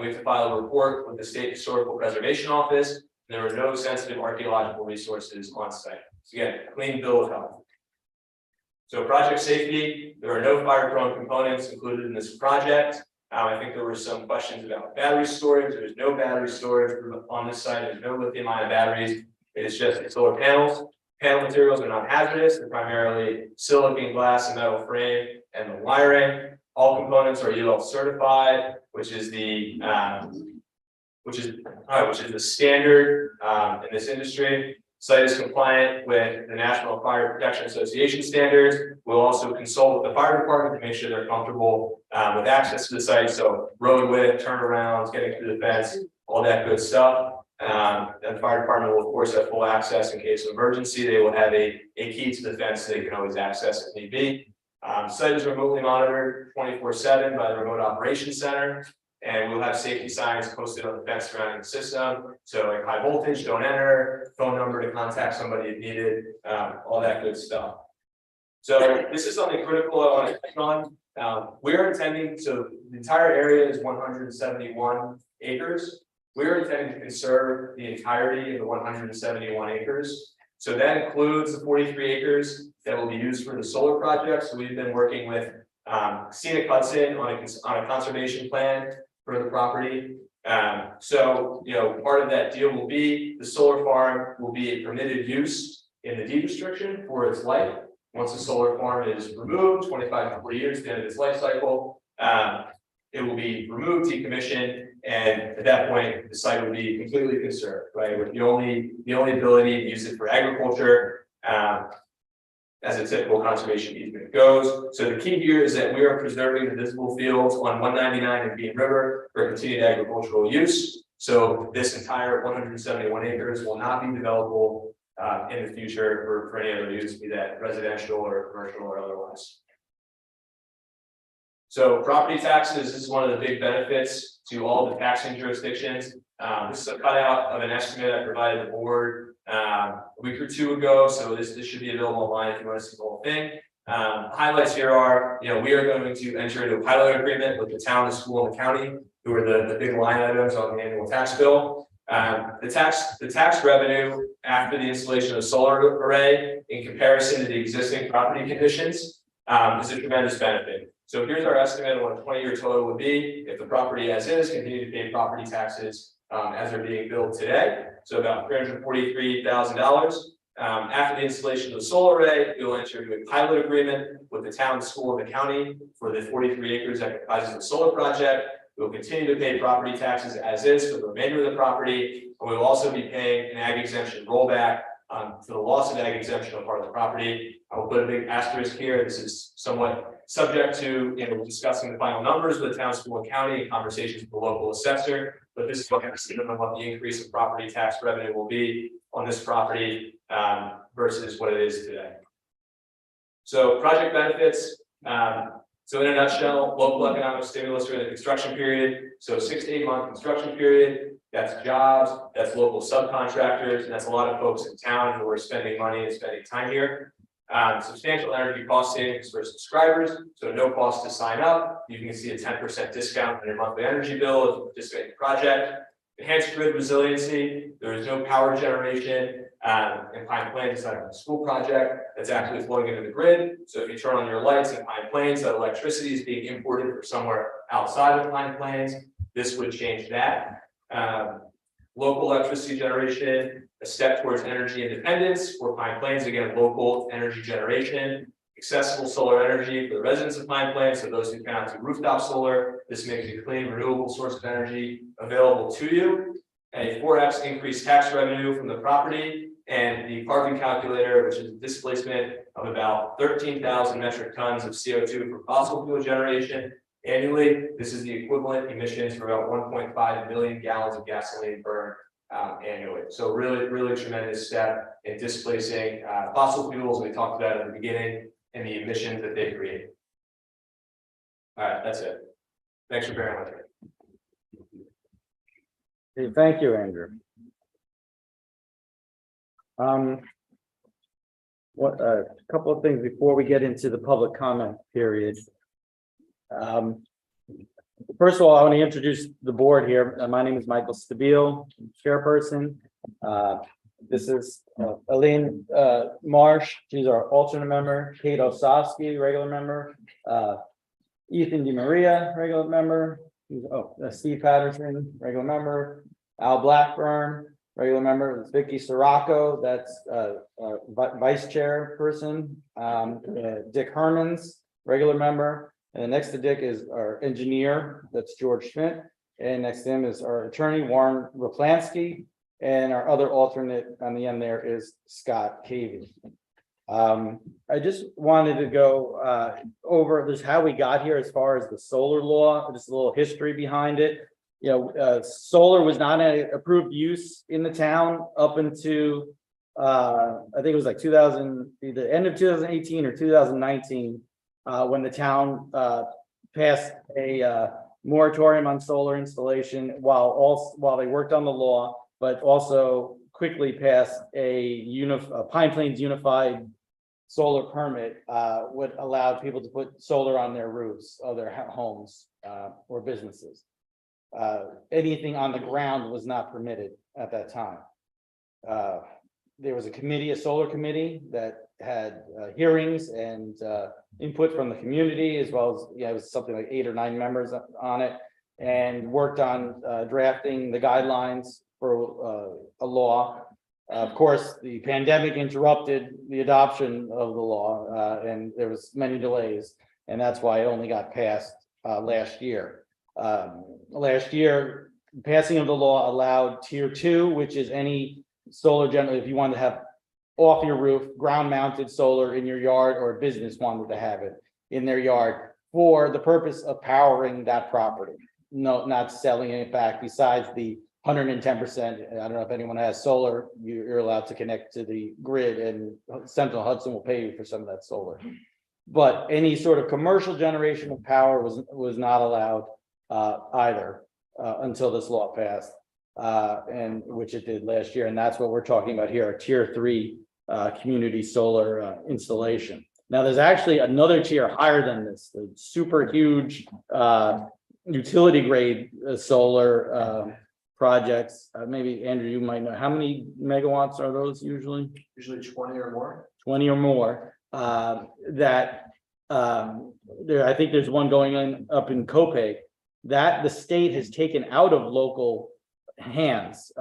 We have to file a report with the State Historical Preservation Office. There were no sensitive archaeological resources on site. So again, clean bill of health. So project safety, there are no fire-prone components included in this project. I think there were some questions about battery storage. There's no battery storage on this site. There's no lithium-ion batteries. It is just solar panels. Panel materials are non-hazardous. They're primarily silicon, glass, and metal frame, and the wiring. All components are UL certified, which is the standard in this industry. Site is compliant with the National Fire Protection Association standards. We'll also consult with the fire department to make sure they're comfortable with access to the site. So road width, turnarounds, getting through the fence, all that good stuff. The fire department will of course have full access in case of emergency. They will have a key to the fence so they can always access if need be. Site is remotely monitored 24/7 by the Remote Operations Center, and we'll have safety signs posted on the fence surrounding the system. So like high voltage, don't enter, phone number to contact somebody if needed, all that good stuff. So this is something critical I want to touch on. We're intending, so the entire area is 171 acres. We're intending to conserve the entirety of the 171 acres. So that includes the 43 acres that will be used for the solar project. So we've been working with Scenic Hudson on a conservation plan for the property. So, part of that deal will be the solar farm will be a permitted use in the deed restriction for its life. Once the solar farm is removed, 25 to 40 years at the end of its life cycle, it will be removed, decommissioned, and at that point, the site will be completely conserved, right? With the only ability to use it for agriculture, as a typical conservation easement goes. So the key here is that we are preserving the visible fields on 199 and Bean River for continued agricultural use. So this entire 171 acres will not be developable in the future for any other use, be that residential or commercial or otherwise. So property taxes, this is one of the big benefits to all the taxing jurisdictions. This is a cutout of an estimate I provided the board a week or two ago. So this should be available online if you want to see the whole thing. Highlights here are, we are going to enter into a pilot agreement with the town, the school, and the county, who are the big line items on the annual tax bill. The tax revenue after the installation of the solar array in comparison to the existing property conditions is a tremendous benefit. So here's our estimate of what a 20-year total would be if the property as is continue to pay property taxes as they're being billed today. So about $343,000. After the installation of the solar array, we will enter into a pilot agreement with the town, the school, and the county for the 43 acres that comprises the solar project. We will continue to pay property taxes as is for the remainder of the property, and we will also be paying an ag exemption rollback for the loss of ag exemption on part of the property. I will put a big asterisk here. This is somewhat subject to discussing the final numbers with the town, school, and county in conversations with the local assessor. But this is what the increase in property tax revenue will be on this property versus what it is today. So project benefits. So in a nutshell, local economic stimulus during the construction period. So 6 to 8 month construction period. That's jobs, that's local subcontractors, and that's a lot of folks in town who are spending money and spending time here. Substantial energy cost savings for subscribers, so no cost to sign up. You can see a 10% discount on your monthly energy bill if you participate in the project. Enhanced grid resiliency, there is no power generation in Pine Plains aside from the school project that's actually flowing into the grid. So if you turn on your lights in Pine Plains, that electricity is being imported from somewhere outside of Pine Plains. This would change that. Local electricity generation, a step towards energy independence for Pine Plains, again, local energy generation, accessible solar energy for the residents of Pine Plains, so those who cannot do rooftop solar. This makes a clean, renewable source of energy available to you. A 4x increased tax revenue from the property, and the carbon calculator, which is a displacement of about 13,000 metric tons of CO2 from fossil fuel generation annually. This is the equivalent emissions for about 1.5 million gallons of gasoline burned annually. So really, really tremendous step in displacing fossil fuels we talked about at the beginning and the emissions that they create. All right, that's it. Thanks for bearing with me. Okay, thank you, Andrew. What a couple of things before we get into the public comment period. First of all, I want to introduce the board here. My name is Michael Stabile, chairperson. This is Elaine Marsh, she's our alternate member. Kate Osofsky, regular member. Ethan DiMaria, regular member. Steve Patterson, regular member. Al Blackburn, regular member. Vicky Sirocco, that's vice chairperson. Dick Hermans, regular member. And next to Dick is our engineer, that's George Schmidt. And next to him is our attorney, Warren Raplansky. And our other alternate on the end there is Scott Cavey. I just wanted to go over this how we got here as far as the solar law, just a little history behind it. You know, solar was not an approved use in the town up into I think it was like the end of 2018 or 2019. When the town passed a moratorium on solar installation while they worked on the law, but also quickly passed a Pine Plains Unified Solar Permit, would allow people to put solar on their roofs of their homes or businesses. Anything on the ground was not permitted at that time. There was a solar committee that had hearings and input from the community, as well as, it was something like 8 or 9 members on it, and worked on drafting the guidelines for a law. Of course, the pandemic interrupted the adoption of the law, and there was many delays, and that's why it only got passed last year. Last year, passing of the law allowed tier 2, which is any solar generator, if you want to have off your roof, ground mounted solar in your yard, or a business wanted to have it in their yard for the purpose of powering that property. No, not selling it back. Besides the 110%, I don't know if anyone has solar, you're allowed to connect to the grid, and Central Hudson will pay you for some of that solar. But any sort of commercial generation of power was not allowed either until this law passed, and which it did last year. And that's what we're talking about here, a tier 3 community solar installation. Now, there's actually another tier higher than this, the super huge utility grade solar projects. Maybe Andrew, you might know, how many megawatts are those usually? Usually 20 or more. 20 or more. I think there's one going on up in Copay that the state has taken out of local hands.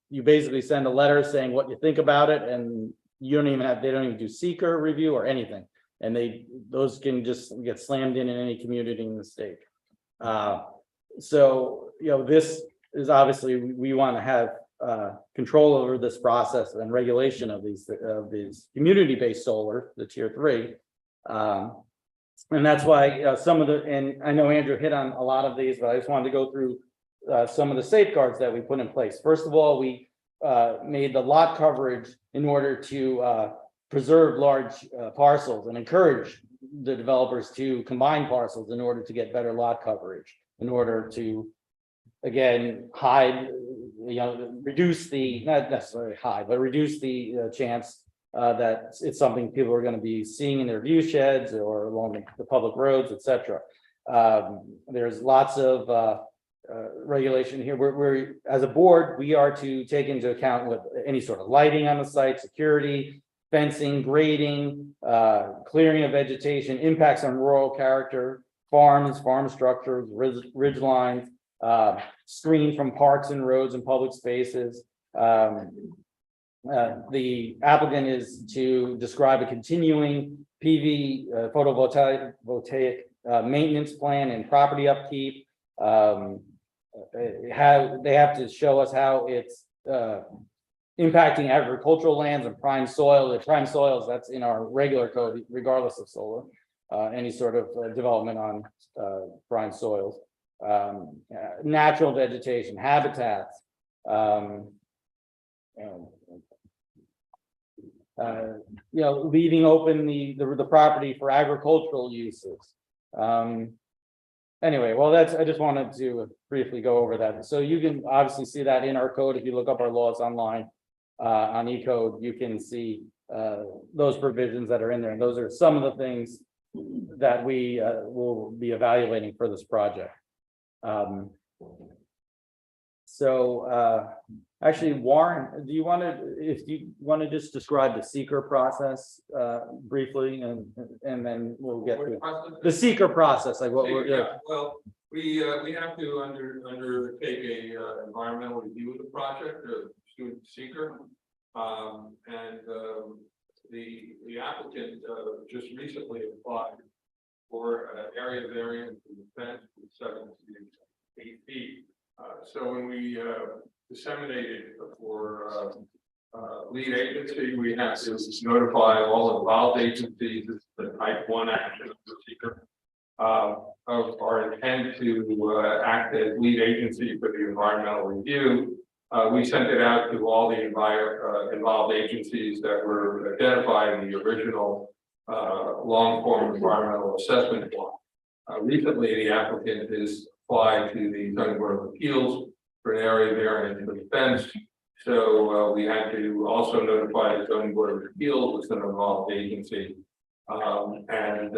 You basically send a letter saying what you think about it, and they don't even do seeker review or anything, and those can just get slammed in any community in the state. So this is obviously, we want to have control over this process and regulation of these community-based solar, the tier 3. And that's why some of and I know Andrew hit on a lot of these, but I just wanted to go through some of the safeguards that we put in place. First of all, we made the lot coverage in order to preserve large parcels and encourage the developers to combine parcels in order to get better lot coverage, in order to, again, reduce the, not necessarily hide, but reduce the chance that it's something people are going to be seeing in their view sheds or along the public roads, et cetera. There's lots of regulation here. We're as a board, we are to take into account with any sort of lighting on the site, security, fencing, grading, clearing of vegetation, impacts on rural character, farms, farm structures, ridge lines, screened from parks and roads and public spaces. The applicant is to describe a continuing PV photovoltaic maintenance plan and property upkeep. They have to show us how it's impacting agricultural lands and prime soil. The prime soils, that's in our regular code, regardless of solar, any sort of development on prime soils. Natural vegetation, habitats, leaving open the property for agricultural uses. Anyway, well, I just wanted to briefly go over that. So you can obviously see that in our code. If you look up our laws online on eCode, you can see those provisions that are in there. And those are some of the things that we will be evaluating for this project. Actually, Warren, do you want to just describe the seeker process briefly, and then we'll get to the seeker process, like what we're doing. Well, we have to undertake a environmental review of the project, student seeker, and the applicant just recently applied for an area variance in the fence from 7 to 8 feet. So when we disseminated for lead agency, we have to notify all involved agencies. This is the type 1 action of the seeker of our intent to act as lead agency for the environmental review. We sent it out to all the involved agencies that were identified in the original long form environmental assessment form. Recently, the applicant has applied to the zoning board of appeals for an area variance for the fence. So we had to also notify the zoning board of appeals, as an involved agency, and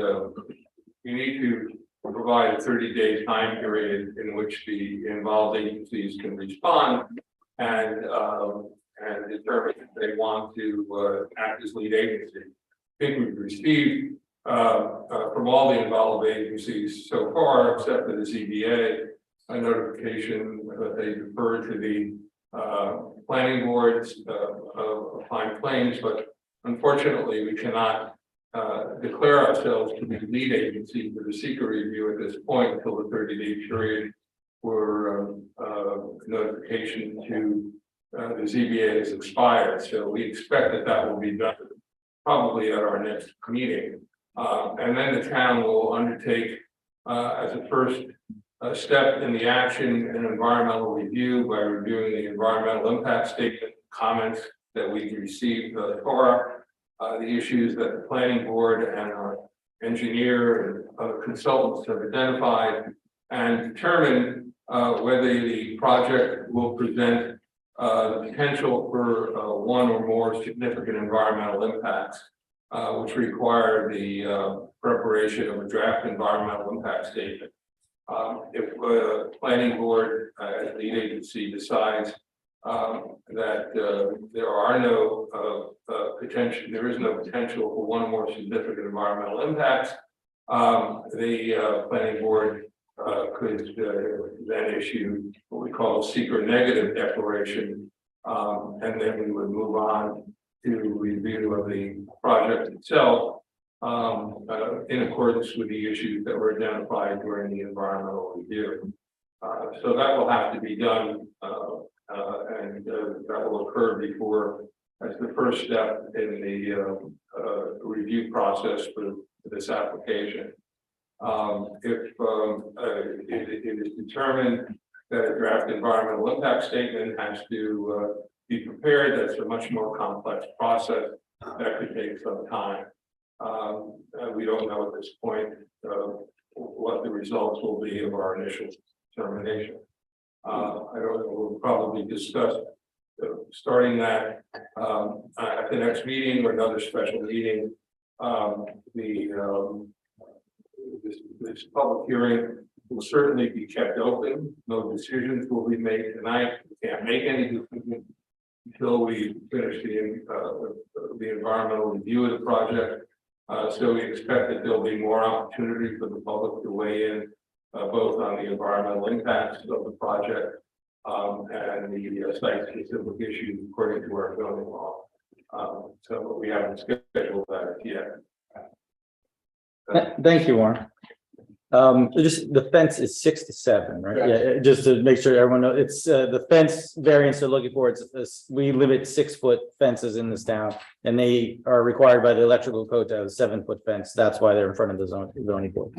you need to provide a 30-day time period in which the involved agencies can respond and determine if they want to act as lead agency. I think we've received from all the involved agencies so far, except for the ZBA, a notification that they defer to the planning boards of Pine Plains, but unfortunately we cannot declare ourselves to be lead agency for the seeker review at this point until the 30-day period for notification to the ZBA has expired. So we expect that will be done probably at our next meeting. And then the town will undertake as a first step in the action an environmental review by reviewing the environmental impact statement comments that we've received thus far, the issues that the planning board and our engineer and other consultants have identified, and determine whether the project will present the potential for one or more significant environmental impacts, which require the preparation of a draft environmental impact statement. If the planning board as lead agency decides that there is no potential for one or more significant environmental impacts, the planning board could then issue what we call a seeker negative declaration, and then we would move on to review of the project itself in accordance with the issues that were identified during the environmental review. So that will have to be done, and that will occur before, as the first step in the review process for this application. If it is determined that a draft environmental impact statement has to be prepared, that's a much more complex process that could take some time. We don't know at this point what the results will be of our initial determination. I don't know, we'll probably discuss starting that at the next meeting or another special meeting. This public hearing will certainly be kept open. No decisions will be made tonight. We can't make any decisions until we finish the environmental review of the project. So we expect that there'll be more opportunity for the public to weigh in, both on the environmental impacts of the project and the site-specific issues according to our zoning law. So we haven't scheduled that yet. Thank you, Warren. Just the fence is 6 to 7, right? Yeah, just to make sure everyone knows, it's the fence variance they're looking for. We limit 6-foot fences in this town, and they are required by the electrical code to have a 7-foot fence. That's why they're in front of the zoning board.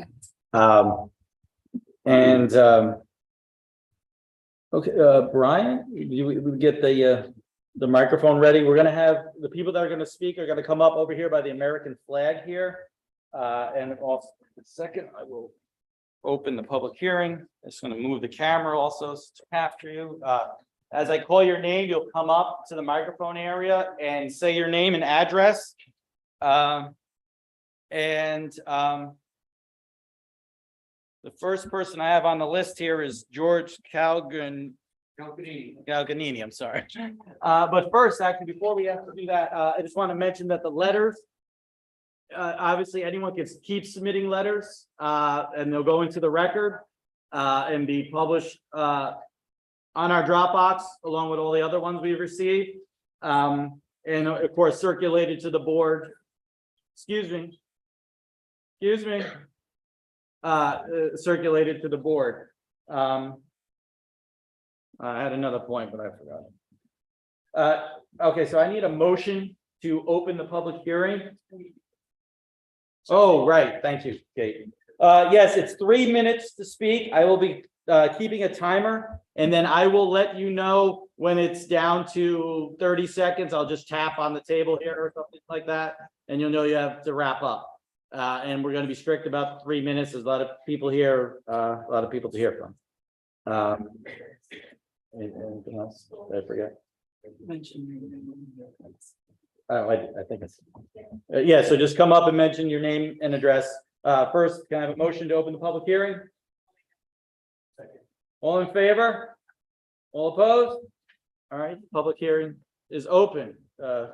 Okay, Brian, we get the microphone ready. We're gonna have the people that are gonna speak are gonna come up over here by the American flag here. And also, a second, I will open the public hearing. It's going to move the camera also to capture you. As I call your name, you'll come up to the microphone area and say your name and address. The first person I have on the list here is George Galganini, I'm sorry. But first, actually, before we have to do that, I just want to mention that the letters, obviously anyone can keep submitting letters, and they'll go into the record, and be published, on our Dropbox, along with all the other ones we've received. And of course, circulated to the board. Excuse me. Circulated to the board. I had another point, but I forgot. Okay, so I need a motion to open the public hearing. Oh, right. Thank you, Kate. Yes, it's 3 minutes to speak. I will be keeping a timer, and then I will let you know when it's down to 30 seconds. I'll just tap on the table here or something like that, and you'll know you have to wrap up. And we're going to be strict about 3 minutes. There's a lot of people here, a lot of people to hear from. Anything else? Did I forget? Oh, I think it's, yeah, so just come up and mention your name and address. First, can I have a motion to open the public hearing? All in favor? All opposed? All right, public hearing is open. Sorry.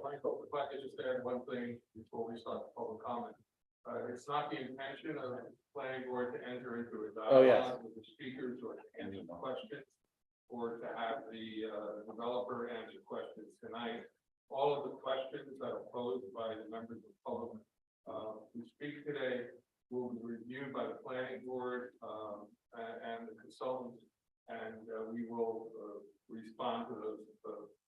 Michael, if I could just add one thing before we start the public comment. It's not the intention of the planning board to enter into a dialogue with the speakers or to answer questions, or to have the developer answer questions tonight. All of the questions that are posed by the members of the public who speak today will be reviewed by the planning board and the consultants, and we will respond to those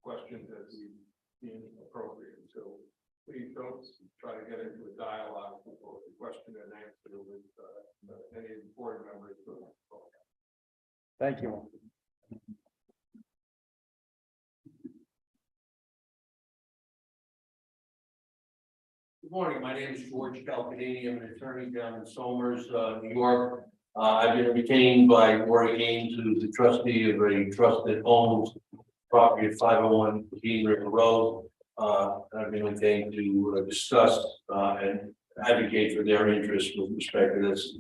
questions as we deem appropriate. So please don't try to get into a dialogue or question and answer with any board members. Thank you. Good morning. My name is George Galganini. I'm an attorney down in Somers, New York. I've been retained by Rory Gaines, who's the trustee of a trust that owns property at 501 Dean River Road. I've been retained to discuss and advocate for their interests with respect to this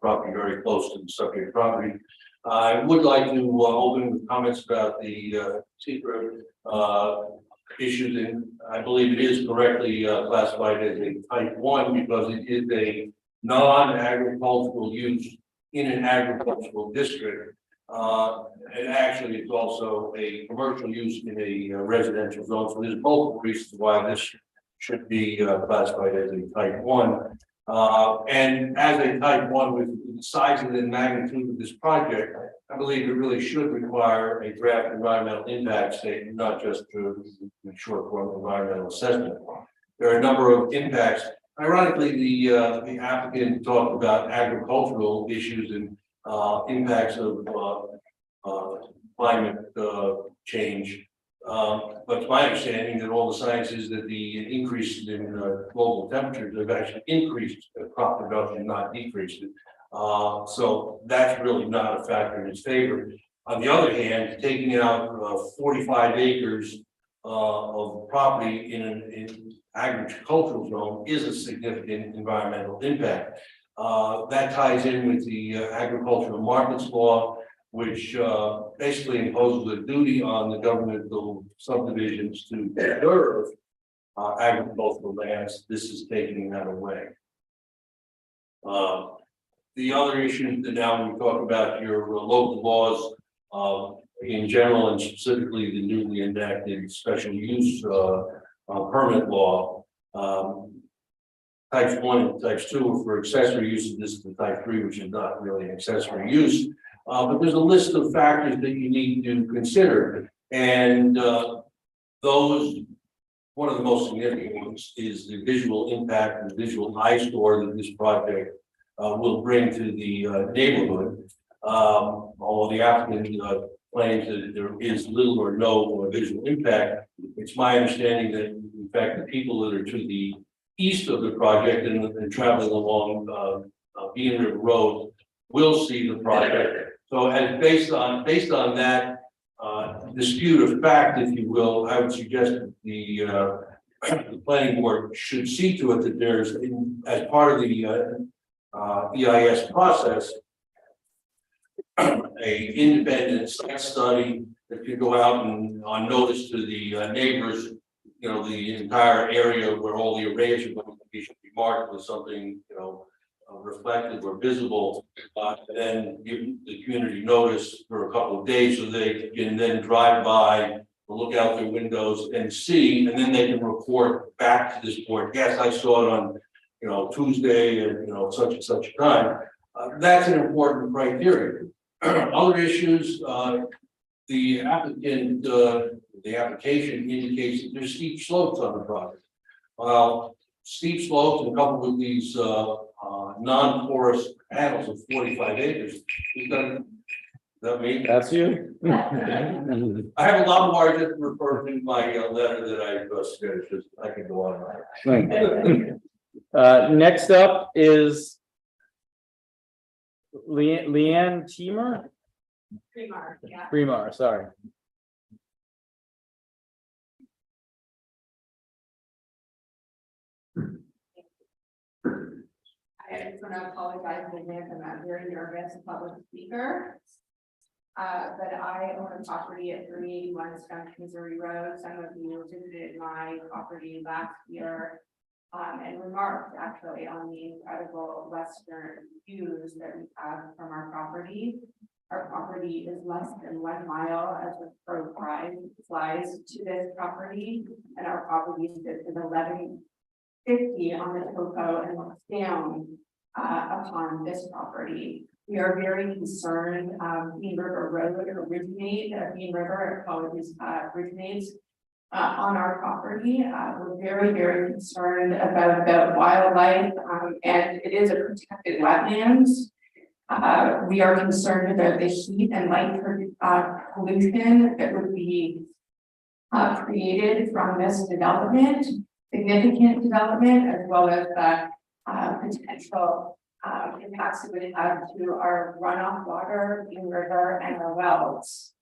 property very close to the subject property. I would like to open with comments about the secret issues, and I believe it is correctly classified as a type 1 because it is a non-agricultural use in an agricultural district. And actually it's also a commercial use in a residential zone. So there's multiple reasons why this should be classified as a type 1. And as a type 1 with the size and the magnitude of this project, I believe it really should require a draft environmental impact statement, not just a short form environmental assessment. There are a number of impacts. Ironically, the applicant talked about agricultural issues and impacts of climate change. But it's my understanding that all the science is that the increases in global temperatures have actually increased crop production, not decreased it. So that's really not a factor in its favor. On the other hand, taking out 45 acres of property in an agricultural zone is a significant environmental impact. That ties in with the agricultural markets law, which basically imposes a duty on the governmental subdivisions to preserve agricultural lands. This is taking that away. The other issue that now when we talk about your local laws in general and specifically the newly enacted special use permit law, types 1 and types 2 are for accessory use, and this is the type 3, which is not really an accessory use. But there's a list of factors that you need to consider, and those, one of the most significant ones is the visual impact and visual eyesore that this project will bring to the neighborhood. Although the applicant claims that there is little or no visual impact, it's my understanding that in fact the people that are to the east of the project and traveling along Bean River Road will see the project. So, and based on that dispute of fact, if you will, I would suggest that the planning board should see to it that there's, as part of the EIS process, a independent site study that could go out and on notice to the neighbors, you know, the entire area where all the arrays are going to be should be marked with something, you know, reflective or visible, and then give the community notice for a couple of days so they can then drive by, look out their windows and see, and then they can report back to this board. Yes, I saw it on, you know, Tuesday and, you know, such and such a time. That's an important criteria. Other issues, the applicant, the application indicates that there's steep slopes on the project. Well, steep slopes and coupled with these non-porous panels of 45 acres, is that me? That's you. I have a lot more. I just refer to my letter that I submitted. I can go on. Next up is Leanne Teamer? Fremar, sorry. I just want to apologize in advance. I'm not very nervous public speaker. But I own a property at 381 Skunk Missouri Road. Some of you visited my property last year and remarked actually on the incredible western views that we have from our property. Our property is less than 1 mile as the crow flies to this property, and our property sits at 1150 on the topo and looks down upon this property. We are very concerned. Bean River Road Bean River originates on our property. We're very, very concerned about the wildlife, and it is a protected wetlands. We are concerned about the heat and light pollution that would be created from this development, significant development, as well as the potential impacts it would have to our runoff water, Bean River, and our wells.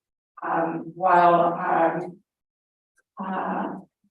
While I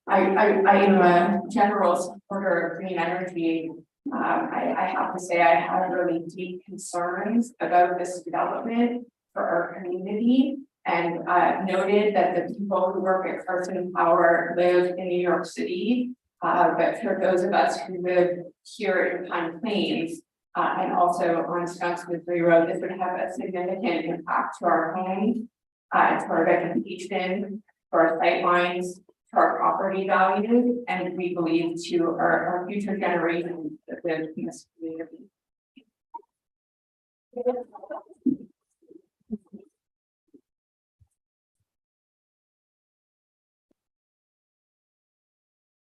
am a general supporter of green energy, I have to say I have really deep concerns about this development for our community, and noted that the people who work at Carson-Power live in New York City, but for those of us who live here in Pine Plains and also on Skunk Missouri Road, this would have a significant impact to our homes, to our vegetation, to our sightlines, to our property values, and we believe to our future generations that live in this community.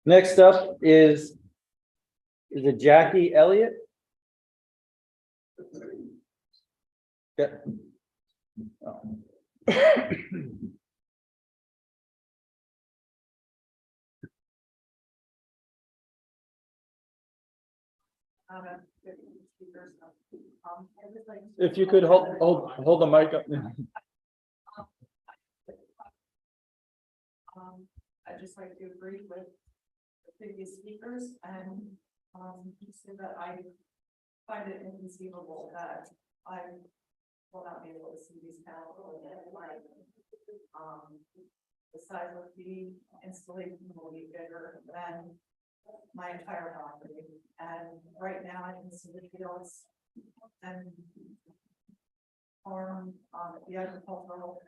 Next up is it Jackie Elliott? Yeah. Oh. If you could hold the mic up. I'd just like to agree with the previous speakers and, say that I find it inconceivable that I will not be able to see these panels. The size of the installation will be bigger than my entire property, and right now I can see the fields and farm, the agricultural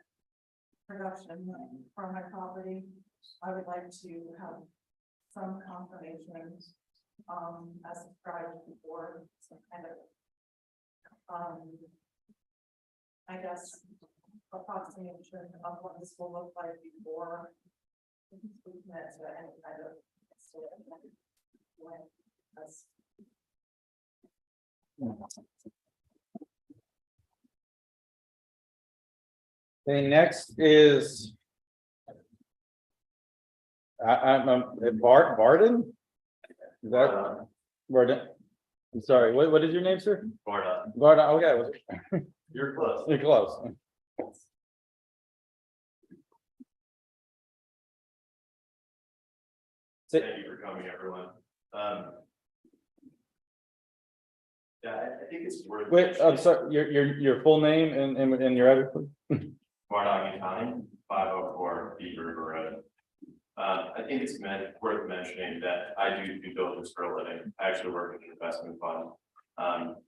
production from my property. I would like to have some confirmation, as described before, some kind of, I guess, approximation of what this will look like before we commit to any kind of. That's Okay, next is. I'm Barden? Is that Barden? I'm sorry, what is your name, sir? Florida, Barden, okay, you're close. you're close. Thank you for coming, everyone. Yeah, I think it's worth. Wait, I'm sorry, your full name and your address, please? Martin County, 504 Beaver River Road. I think it's worth mentioning that I do due diligence for a living. I actually work with an investment fund.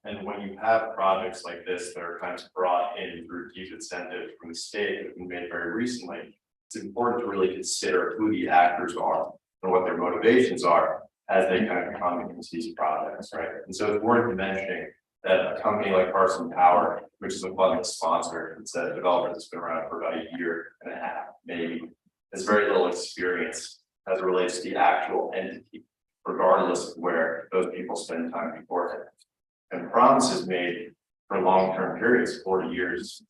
And when you have projects like this that are kind of brought in through deep incentive from the state that have been made very recently, it's important to really consider who the actors are and what their motivations are as they kind of come into these projects, right? And so it's worth mentioning that a company like Carson-Power, which is a fund that's sponsored, it's a developer that's been around for about 1.5 years, maybe, has very little experience as it relates to the actual entity, regardless of where those people spend time beforehand. And promises made for long-term periods, 40 years,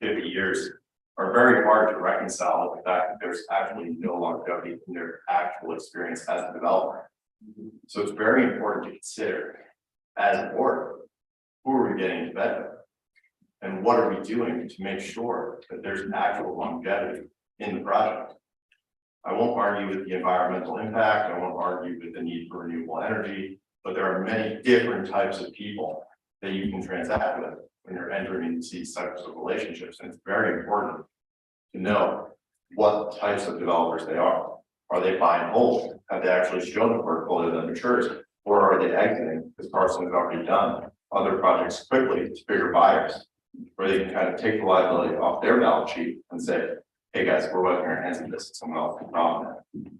50 years, are very hard to reconcile with the fact that there's actually no longevity in their actual experience as a developer. So it's very important to consider as a board, who are we getting to bed with? And what are we doing to make sure that there's actual longevity in the project? I won't argue with the environmental impact. I won't argue with the need for renewable energy, but there are many different types of people that you can transact with when you're entering into these types of relationships. And it's very important to know what types of developers they are. Are they buying whole? Have they actually shown a portfolio that matures? Or are they exiting, as Carson has already done, other projects quickly to bigger buyers, where they can kind of take the liability off their balance sheet and say, hey guys, we're wiping our hands of this, someone else can problem it.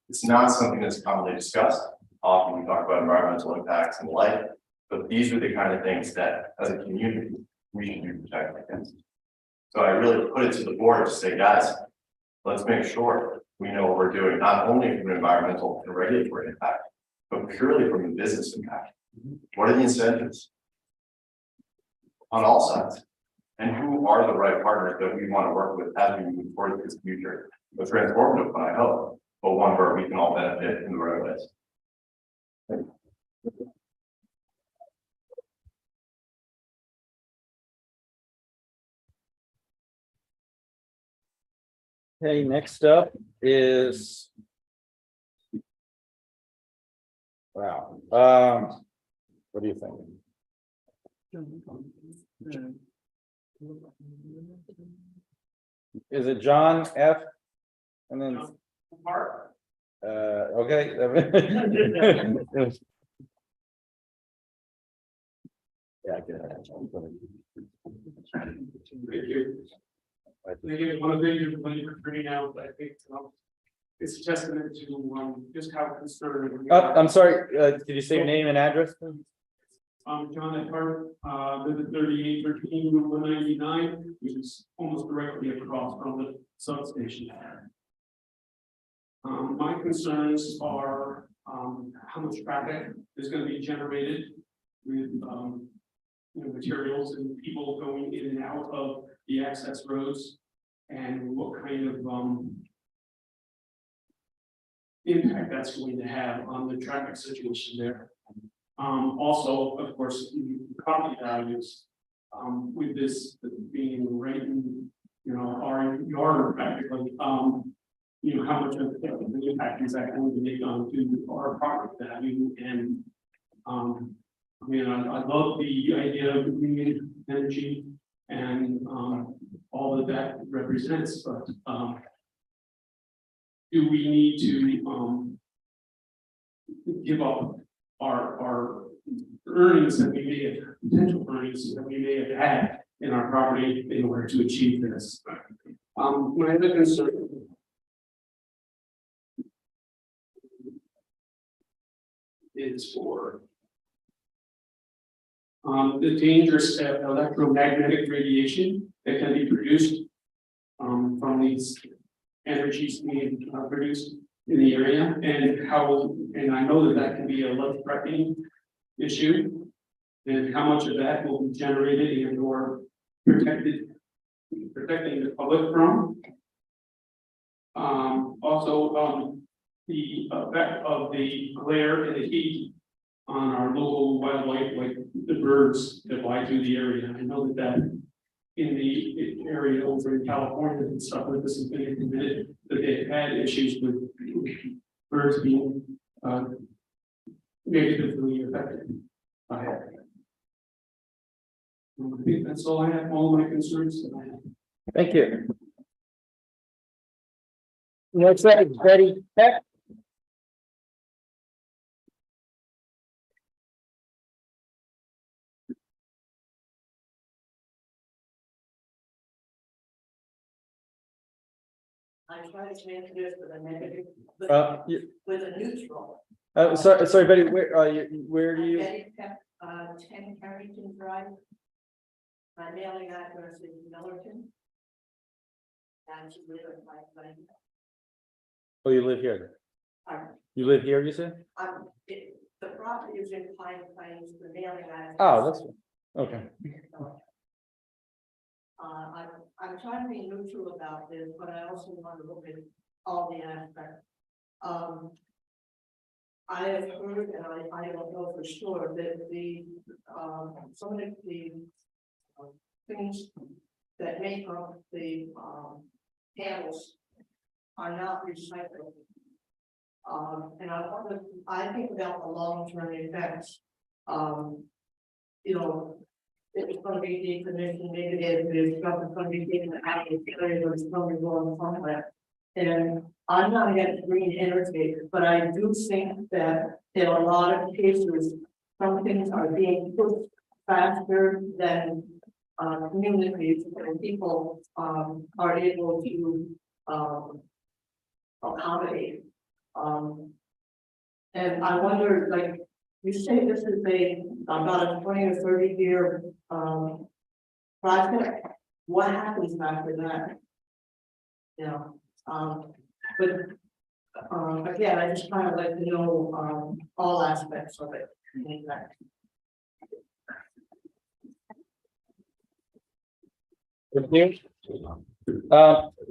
It's not something that's commonly discussed. Often we talk about environmental impacts and the like, but these are the kind of things that as a community, we should be protected against. So I really put it to the board to say, guys, let's make sure we know what we're doing, not only from an environmental and regulatory impact, but purely from a business impact. What are the incentives on all sides? And who are the right partners that we want to work with as we move towards this future? A transformative one, I hope, but one where we can all benefit in the right ways. Thank you. Okay, next up is. Wow, what do you think? Is it John F? And then. Okay. Yeah, I get it. Thank you. One of the money for bringing out, I think, it's a testament to, just how concerned. we are. I'm sorry, did you say your name and address? Please? John Eckhart, live at 3813 Route 199, which is almost directly across from the substation. My concerns are, how much traffic is going to be generated with, materials and people going in and out of the access roads, and what kind of, impact that's going to have on the traffic situation there. Also, of course, the property values, with this being right in, our yard practically, you know, how much of the impact is that going to make on to our property value and, I mean, I love the idea of green energy and, all that that represents, but, do we need to, give up our earnings that we may have, potential earnings that we may have had in our property in order to achieve this? My other concern is for the dangerous electromagnetic radiation that can be produced from these energies being produced in the area, and how, and I know that that can be a life-threatening issue, and how much of that will be generated and or protecting the public from. Also, the effect of the glare and the heat on our local wildlife, like the birds that fly through the area. I know that in the area over in California and stuff like this has been admitted that they've had issues with birds being negatively affected by it. I think that's all I have, all my concerns that I have. Thank you. Next up is Betty Peck. I try to change this with a negative, with a neutral. Sorry, Betty, where do you? Betty Peck, 10 Carrington Drive. My mailing address is Millerton. And she lives in my place. Oh, you live here? Pardon? You live here, you said? The property is in Pine Plains, the mailing address. Oh, that's, okay. I'm trying to be neutral about this, but I also want to look at all the aspects. I have heard, and I don't know for sure, that the some of the things that make up the panels are not recyclable. And I think about the long-term effects. You know, it's going to be decommissioned, maybe there's stuff that's going to be taken out of the area, but it's going to go on somewhere. And I'm not against green energy, but I do think that in a lot of cases, some things are being pushed faster than communities and people are able to accommodate. And I wonder, like, you say this is about a 20 or 30 year project. What happens after that? You know, but again, I just kind of like to know all aspects of it.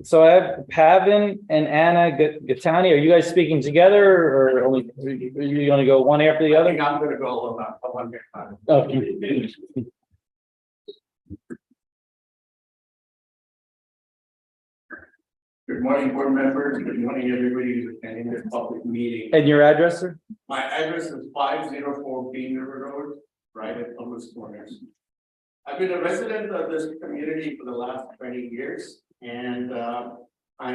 So I have Pavan and Anna Gattani. Are you guys speaking together, or only are you going to go one after the other? I'm going to go one bit time. Okay. Good morning, board members. Good morning, everybody who's attending this public meeting. And your address, sir? My address is 504 Bean River Road, right at Thomas Corners. I've been a resident of this community for the last 20 years, and I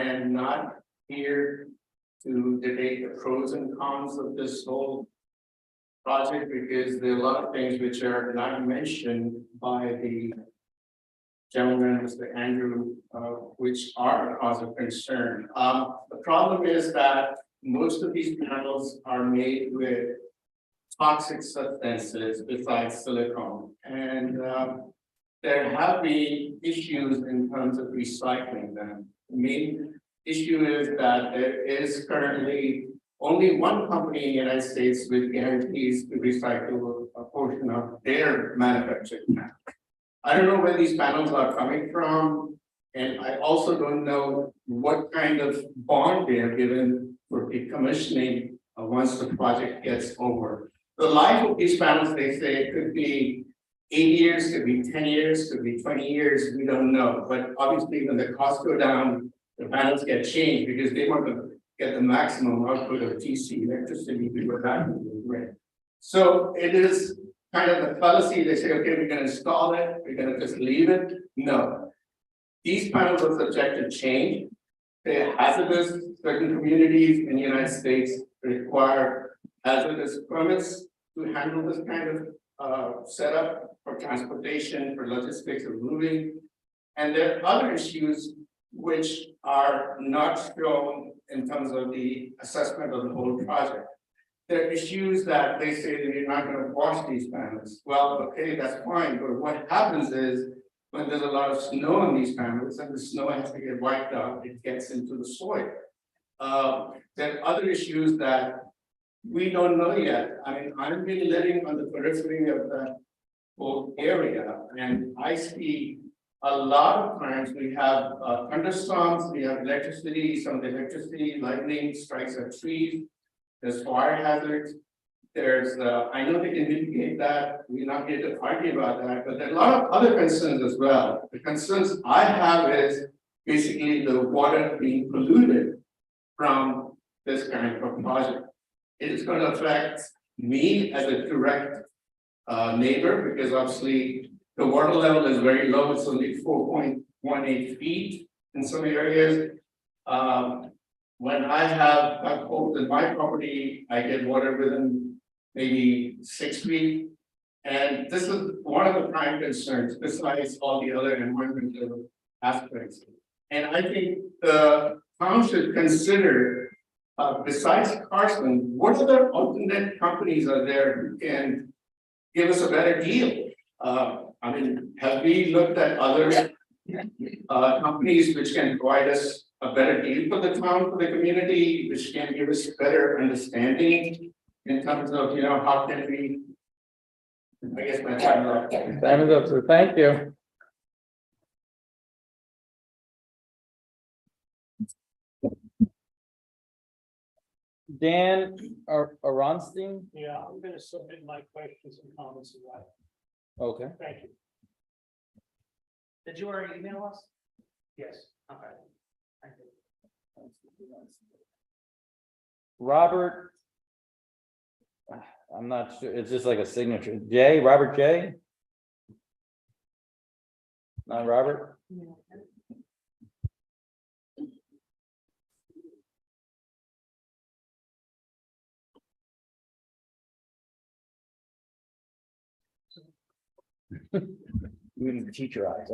am not here to debate the pros and cons of this whole project, because there are a lot of things which are not mentioned by the gentleman, Mr. Andrew, which are a cause of concern. The problem is that most of these panels are made with toxic substances besides silicone, and there have been issues in terms of recycling them. The main issue is that there is currently only one company in the United States which guarantees to recycle a portion of their manufactured panels. I don't know where these panels are coming from, and I also don't know what kind of bond they are given for decommissioning once the project gets over. The life of these panels, they say, could be 8 years, could be 10 years, could be 20 years, we don't know. But obviously, when the costs go down, the panels get changed because they want to get the maximum output of DC electricity to go back into the grid. So it is kind of the policy, they say, okay, we're gonna install it, we're gonna just leave it. No. These panels are subject to change. They're hazardous. Certain communities in the United States require hazardous permits to handle this kind of setup for transportation, for logistics of moving. And there are other issues which are not shown in terms of the assessment of the whole project. There are issues that they say that you're not going to wash these panels. Well, okay, that's fine, but what happens is when there's a lot of snow on these panels and the snow has to get wiped out, it gets into the soil. There are other issues that we don't know yet. I mean, I've been living on the periphery of that whole area, and I see a lot of times we have thunderstorms, we have electricity, some of the electricity, lightning strikes at trees, there's fire hazards. There's, I know they can mitigate that, we're not here to argue about that, but there are a lot of other concerns as well. The concerns I have is basically the water being polluted from this kind of project. It is going to affect me as a direct neighbor, because obviously the water level is very low, it's only 4.18 feet in some areas. When I have holes in my property, I get water within maybe 6 feet. And this is one of the prime concerns, besides all the other environmental aspects. And I think the town should consider, besides Carson, what other alternate companies are there who can give us a better deal? I mean, have we looked at other companies which can provide us a better deal for the town, for the community, which can give us better understanding in terms of, how can we, I guess my time is up. Time is up, sir. Thank you. Dan Aronstein? Yeah, I'm gonna submit my questions and comments in writing. Okay. Thank you. Did you already email us? Yes. Okay. Robert. I'm not sure, it's just like a signature. J, Robert J? Not Robert? You didn't teach your eyes,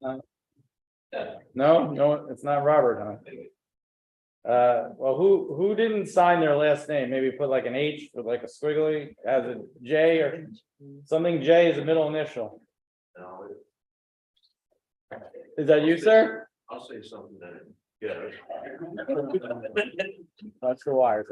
huh? No, it's not Robert, huh? Well, who didn't sign their last name? Maybe put like an H with like a squiggly, as a J or something. J is a middle initial. No, Is that you, sir? I'll say something that, yeah. That's the wires.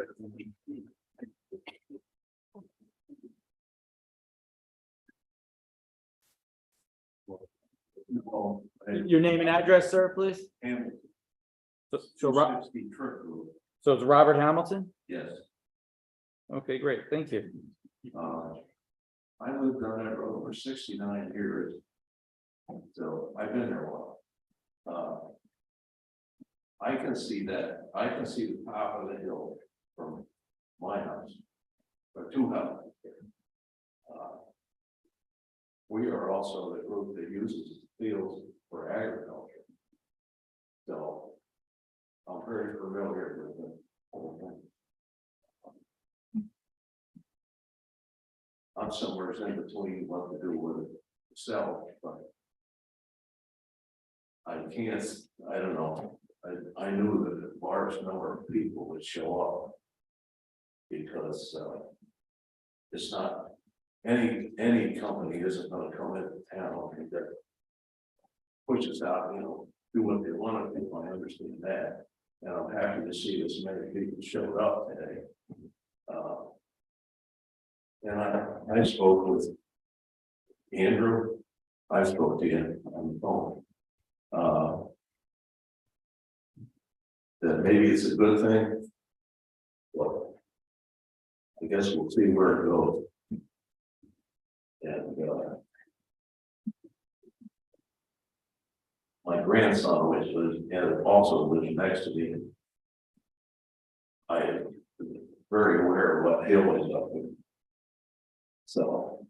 No, Your name and address, sir, please? Hamilton, So, 260 Trent Road. so it's Robert Hamilton? Yes. Okay, great, thank you. I lived on that road for 69 years. So I've been there a while. I can see that, I can see the top of the hill from my house, or two houses. We are also the group that uses fields for agriculture. So I'm very familiar with the whole thing. I'm somewhere in between what to do with it, sell, but I can't, I don't know. I knew that a large number of people would show up because it's not any company isn't going to come into town and push us out, do what they want to do. I understand that, and I'm happy to see as many people showed up today. And I spoke with Andrew. I spoke to him on the phone. That maybe it's a good thing. Well, I guess we'll see where it goes. And my grandson, which was, and also lives next to me. I am very aware of what hill is up there. So.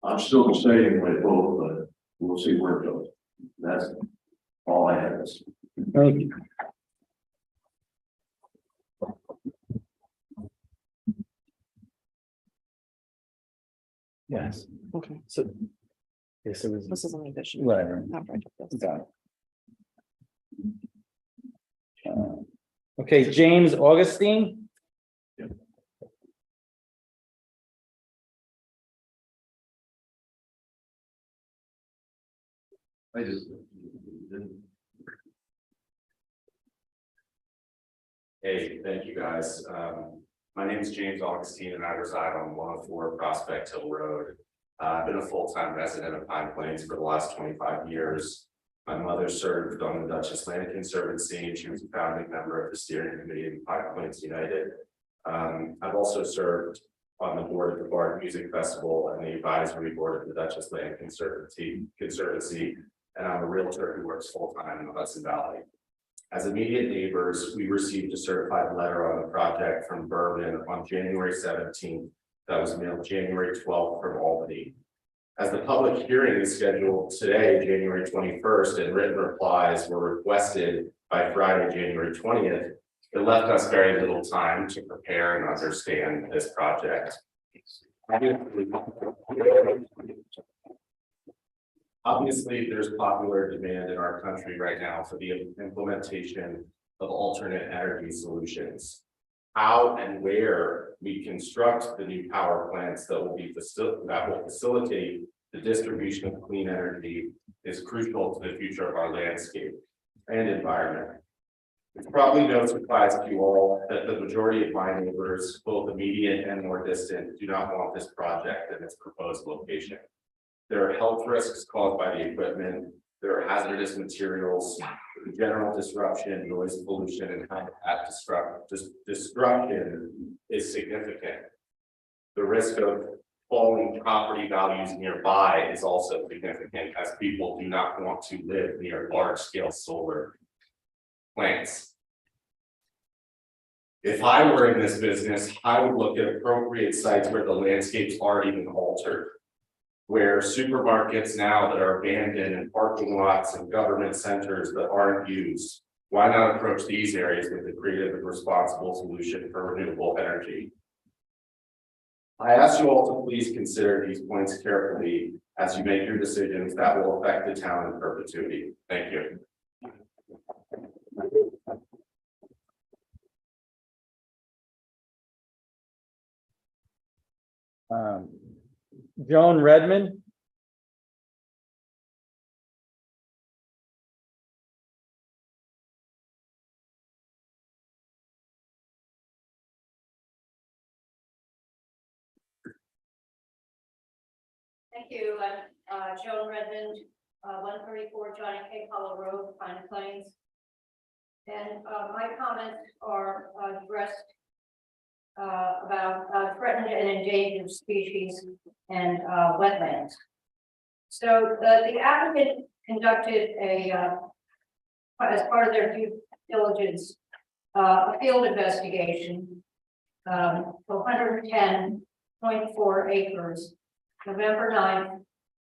I'm still deciding my vote, but we'll see where it goes. That's all I have to say. Thank you. Yes, Okay, so. Yes, it was. this is an addition. Whatever. Not right, yes. Got it. Okay, James Augustine. I just. Hey, thank you guys. My name is James Augustine and I reside on 104 Prospect Hill Road. I've been a full-time resident of Pine Plains for the last 25 years. My mother served on the Dutchess Land Conservancy and she was a founding member of the steering committee of Pine Plains United. I've also served on the board of the Bard Music Festival and the advisory board of the Dutchess Land Conservancy, and I'm a realtor who works full-time in the Hudson Valley. As immediate neighbors, we received a certified letter on the project from Berman on January 17th. That was mailed January 12th from Albany. As the public hearing is scheduled today, January 21st, and written replies were requested by Friday, January 20th, it left us very little time to prepare and understand this project. Obviously, there's popular demand in our country right now for the implementation of alternate energy solutions. How and where we construct the new power plants that will facilitate the distribution of clean energy is crucial to the future of our landscape and environment. It's probably no surprise to you all that the majority of my neighbors, both immediate and more distant, do not want this project and its proposed location. There are health risks caused by the equipment. There are hazardous materials, general disruption, noise pollution, and habitat destruction is significant. The risk of falling property values nearby is also significant, as people do not want to live near large-scale solar plants. If I were in this business, I would look at appropriate sites where the landscape's already been altered, where supermarkets now that are abandoned and parking lots and government centers that aren't used. Why not approach these areas with a creative and responsible solution for renewable energy? I ask you all to please consider these points carefully as you make your decisions that will affect the town in perpetuity. Thank you. Joan Redmond. Thank you. I'm Joan Redmond, 134 Johnny K. Hollow Road, Pine Plains. And my comments are addressed about threatened and endangered species and wetlands. So the applicant conducted as part of their due diligence, a field investigation for 110.4 acres, November 9th,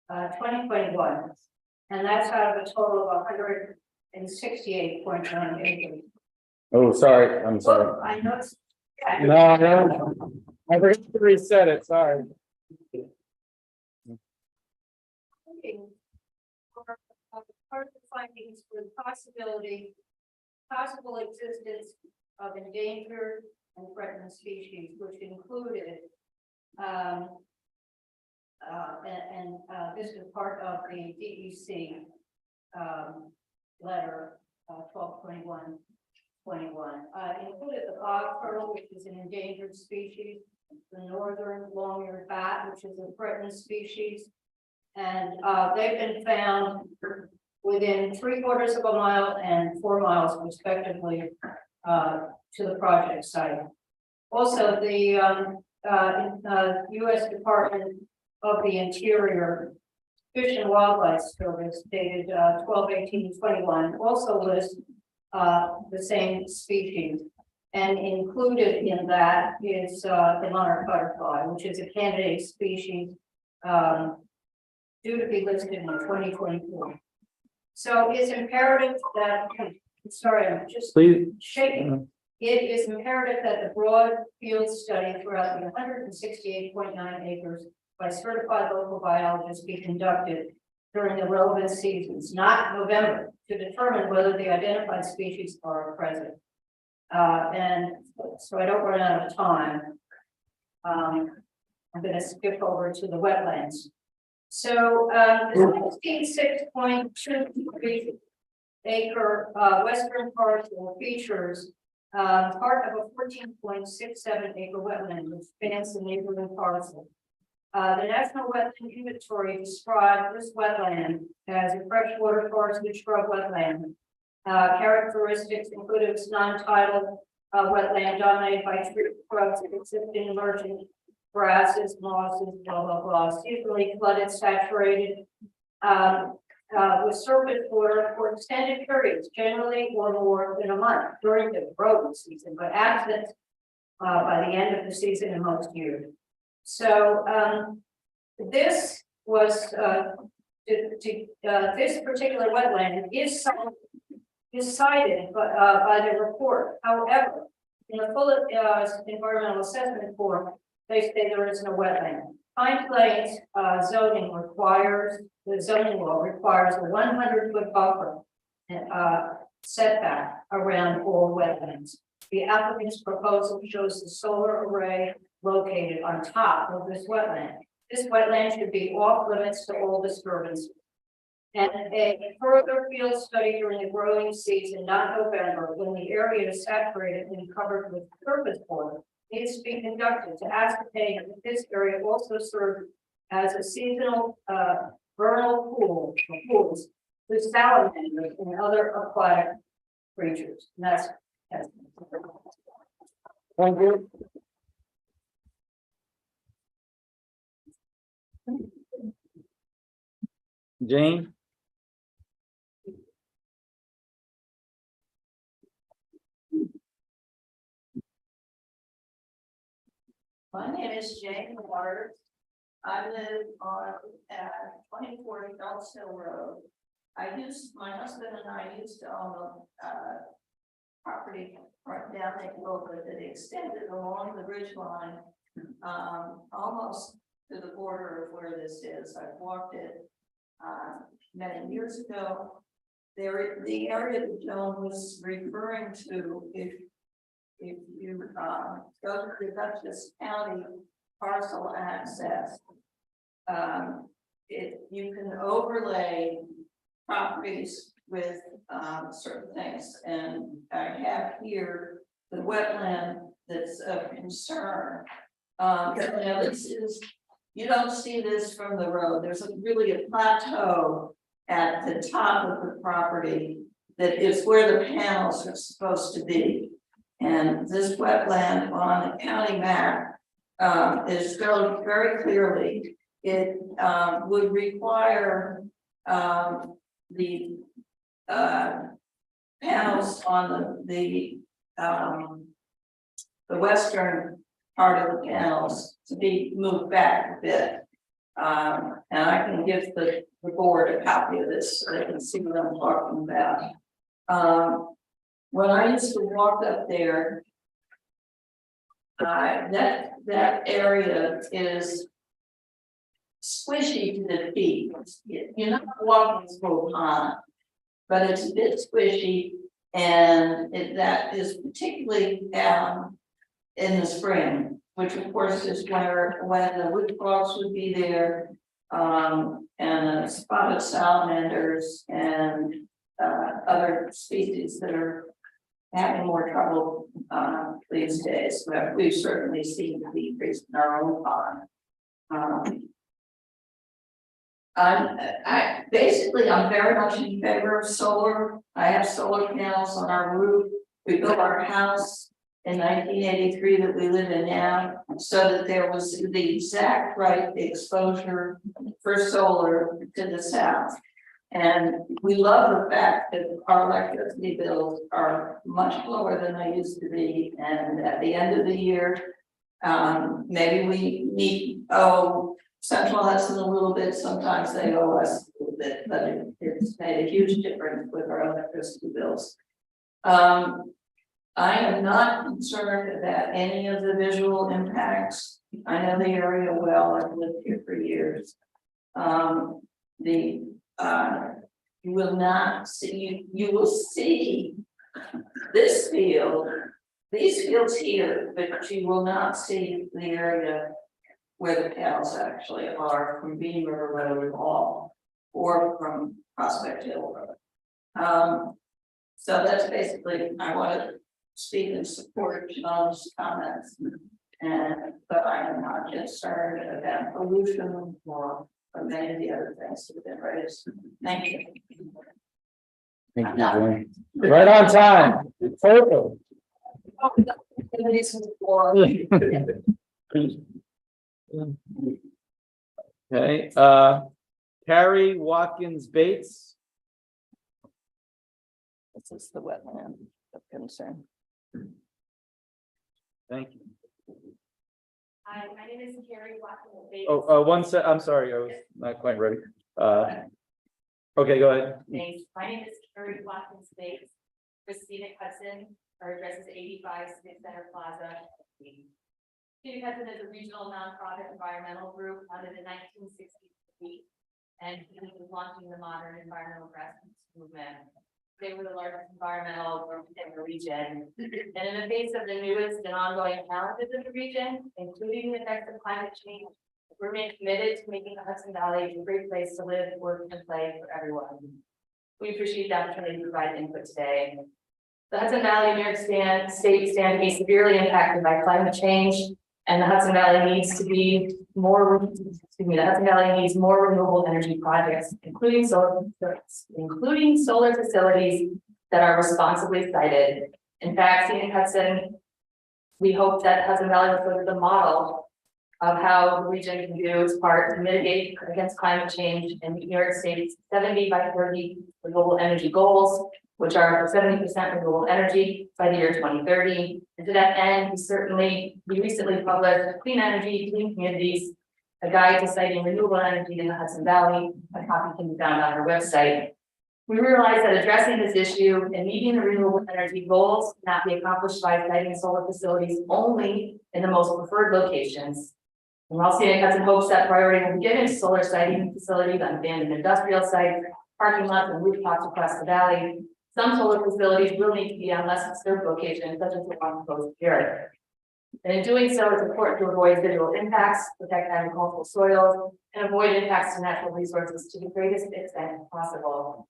2021. And that's out of a total of 168.9 acres. Oh, sorry, I'm sorry. Well, I noticed. No, I forgot to reset it, sorry. Part of the findings were the possible existence of endangered and threatened species, which included, this is part of the DEC letter 12/21/21. Included the bog turtle, which is an endangered species, the northern long-eared bat, which is a threatened species, and they've been found within 3/4 of a mile and 4 miles respectively to the project site. Also, the U.S. Department of the Interior Fish and Wildlife Service dated 12/18/21 also lists the same species. And included in that is the monarch butterfly, which is a candidate species due to be listed in 2024. So it's imperative that, sorry, I'm just Please. shaking. It is imperative that the broad field study throughout the 168.9 acres by certified local biologists be conducted during the relevant seasons, not November, to determine whether the identified species are present. And so I don't run out of time. I'm going to skip over to the wetlands. So the 66.23 acre western parcel features part of a 14.67 acre wetland which spans the neighboring parcel. The National Wetland Inventory described this wetland as a freshwater forested shrub wetland. Characteristics include its non-tidal wetland dominated by tree shrubs existing emergent grasses, mosses, blah, blah, blah, seasonally flooded, saturated, with surface water for extended periods, generally or more than a month during the growing season, but absent by the end of the season in most years. So this was this particular wetland is cited by the report. However, in the full environmental assessment form, they say there is no wetland. Pine Plains zoning requires, the zoning law requires a 100-foot buffer setback around all wetlands. The applicant's proposal shows the solar array located on top of this wetland. This wetland should be off limits to all disturbances. And a further field study during the growing season, not November, when the area is saturated and covered with surface water, needs to be conducted to ascertain if this area also serves as a seasonal vernal pool for pools with salamanders and other aquatic creatures. And that's Thank you. Jane? My name is Jane Waters. I live on 24 Dulles Hill Road. My husband and I used to own the property right down that road, but it extended along the ridge line, almost to the border of where this is. I walked it many years ago. The area that Joan was referring to, if you go to the Dutchess County parcel access, you can overlay properties with certain things, and I have here the wetland that's of concern. Now this is, you don't see this from the road. There's really a plateau at the top of the property that is where the panels are supposed to be. And this wetland on the county map is shown very clearly. It would require the panels on the western part of the panels to be moved back a bit. And I can give the board a copy of this so they can see what I'm talking about. When I used to walk up there, that area is squishy to the feet. You're not walking through a pond, but it's a bit squishy, and that is particularly in the spring, which of course is when the wood frogs would be there, and the spotted salamanders and other species that are having more trouble these days. But we've certainly seen the decrease in our own pond. I'm very much in favor of solar. I have solar panels on our roof. We built our house in 1983 that we live in now, so that there was the exact right exposure for solar to the south. And we love the fact that our electricity bills are much lower than they used to be, and at the end of the year, maybe we need, Central Hudson a little bit, sometimes they owe us a little bit, but it's made a huge difference with our electricity bills. I am not concerned about any of the visual impacts. I know the area well, I've lived here for years. You will not see, you will see this field, these fields here, but you will not see the area where the cows actually are from Bean River Road at all, or from Prospect Hill Road. So that's basically, I want to speak in support of John's comments. But I am not concerned about pollution or many of the other things that have been raised. Thank you. Thank you, Joy. Right on time. Perfect. Okay, Carrie Watkins Bates. This is the wetland of concern. Thank you. Hi, my name is Carrie Watkins. One sec, I'm sorry, I was not quite ready. Okay, go ahead. Thanks. My name is Carrie Watkins Bates, with Scenic Hudson. Our address is 85 Civic Center Plaza. Scenic Hudson is a regional nonprofit environmental group founded in 1963, and we was launching the modern environmental grassroots movement. They were the largest environmental group in the region, and in the face of the newest and ongoing challenges in the region, including the effects of climate change, we remain committed to making the Hudson Valley a great place to live, work, and play for everyone. We appreciate the opportunity to provide input today. The Hudson Valley and New York State stand to be severely impacted by climate change, and the Hudson Valley needs to be more. The Hudson Valley needs more renewable energy projects, including solar facilities that are responsibly sited. In fact, Scenic Hudson, we hope that Hudson Valley will serve as a model of how the region can do its part to mitigate against climate change and New York State's 70 by 30 renewable energy goals, which are 70% renewable energy by the year 2030. And to that end, we recently published Clean Energy, Clean Communities, a guide to citing renewable energy in the Hudson Valley. A copy can be found on our website. We realize that addressing this issue and meeting the renewable energy goals cannot be accomplished by siting solar facilities only in the most preferred locations. And while Scenic Hudson hopes that priority will be given to solar siting facilities on abandoned industrial sites, parking lots, and rooftops across the valley, some solar facilities will need to be on less disturbed locations, such as the one proposed here. And in doing so, it's important to avoid visual impacts, protect agricultural soils, and avoid impacts to natural resources to the greatest extent possible.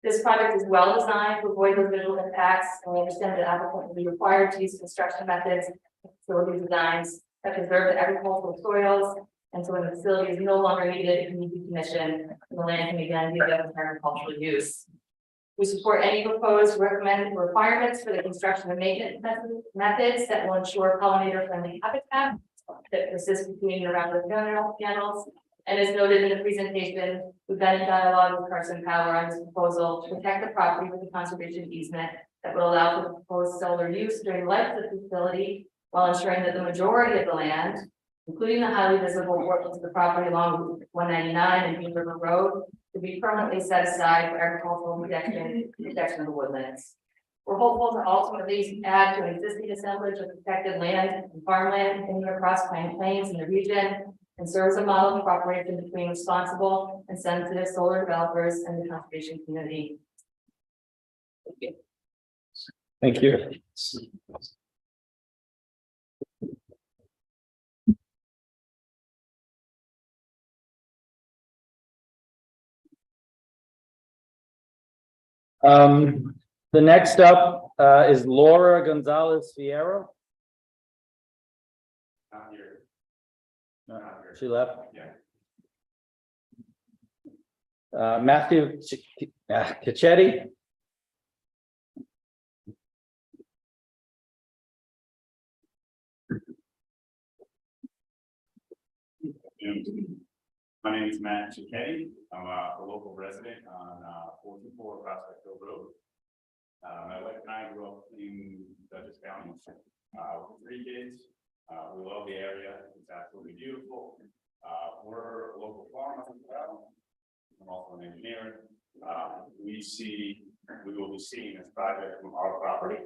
This project is well designed to avoid those visual impacts, and we understand that the applicant will be required to use construction methods and facility designs that preserve the agricultural soils, and so when the facility is no longer needed, it can be decommissioned, and the land can again be given for agricultural use. We support any proposed recommended requirements for the construction and maintenance methods that will ensure pollinator-friendly habitat that persists between and around the panels. And as noted in the presentation, we've been in dialogue with Carson-Power on this proposal to protect the property with a conservation easement that will allow for the proposed solar use during the life of the facility, while ensuring that the majority of the land, including the highly visible portions of the property along Route 199 and Bean River Road, to be permanently set aside for agricultural protection of the woodlands. We're hopeful to ultimately add to an existing assemblage of protected land and farmland in the across plains in the region, and serve as a model of cooperation between responsible and sensitive solar developers and the conservation community. Thank you. The next up is Laura Gonzalez Fierro. Not here. No, Not here. she left. Yeah. Matthew Cacchetti. afternoon. My name is Matt Chicketty. I'm a local resident on 44 Prospect Hill Road. My wife and I grew up in Dutchess County. With 3 kids. We love the area. It's absolutely beautiful. We're a local farmer as well. I'm also an engineer. We will be seeing this project from our property.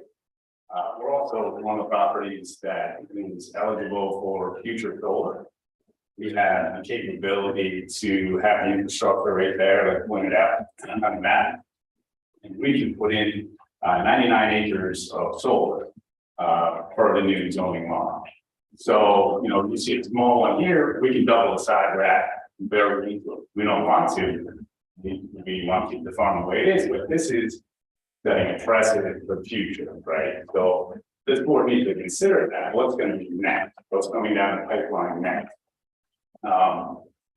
We're also one of the properties that is eligible for future solar. We have the capability to have the infrastructure right there, like pointed out on the map. And we can put in 99 acres of solar for the new zoning law. So, you know, you see a small one here, we can double the size of that. We don't want to. We want to keep the farm the way it is, but this is setting a precedent for the future, right? So this board needs to consider that. What's going to be next? What's coming down the pipeline next?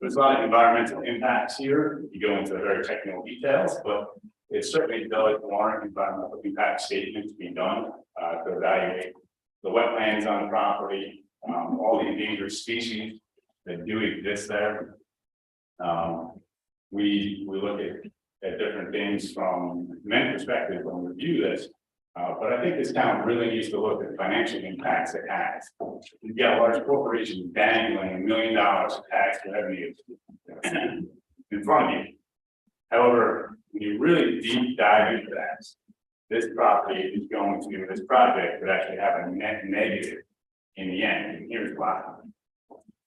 There's a lot of environmental impacts here. You go into the very technical details, but it certainly does warrant environmental impact statements to be done to evaluate the wetlands on the property, all the endangered species that do exist there. We look at different things from many perspectives when we review this, but I think this town really needs to look at the financial impacts it has. You've got a large corporation dangling $1 million of tax revenue in front of you. However, when you really deep dive into that, this property is going to, this project could actually have a net negative in the end, and here's why.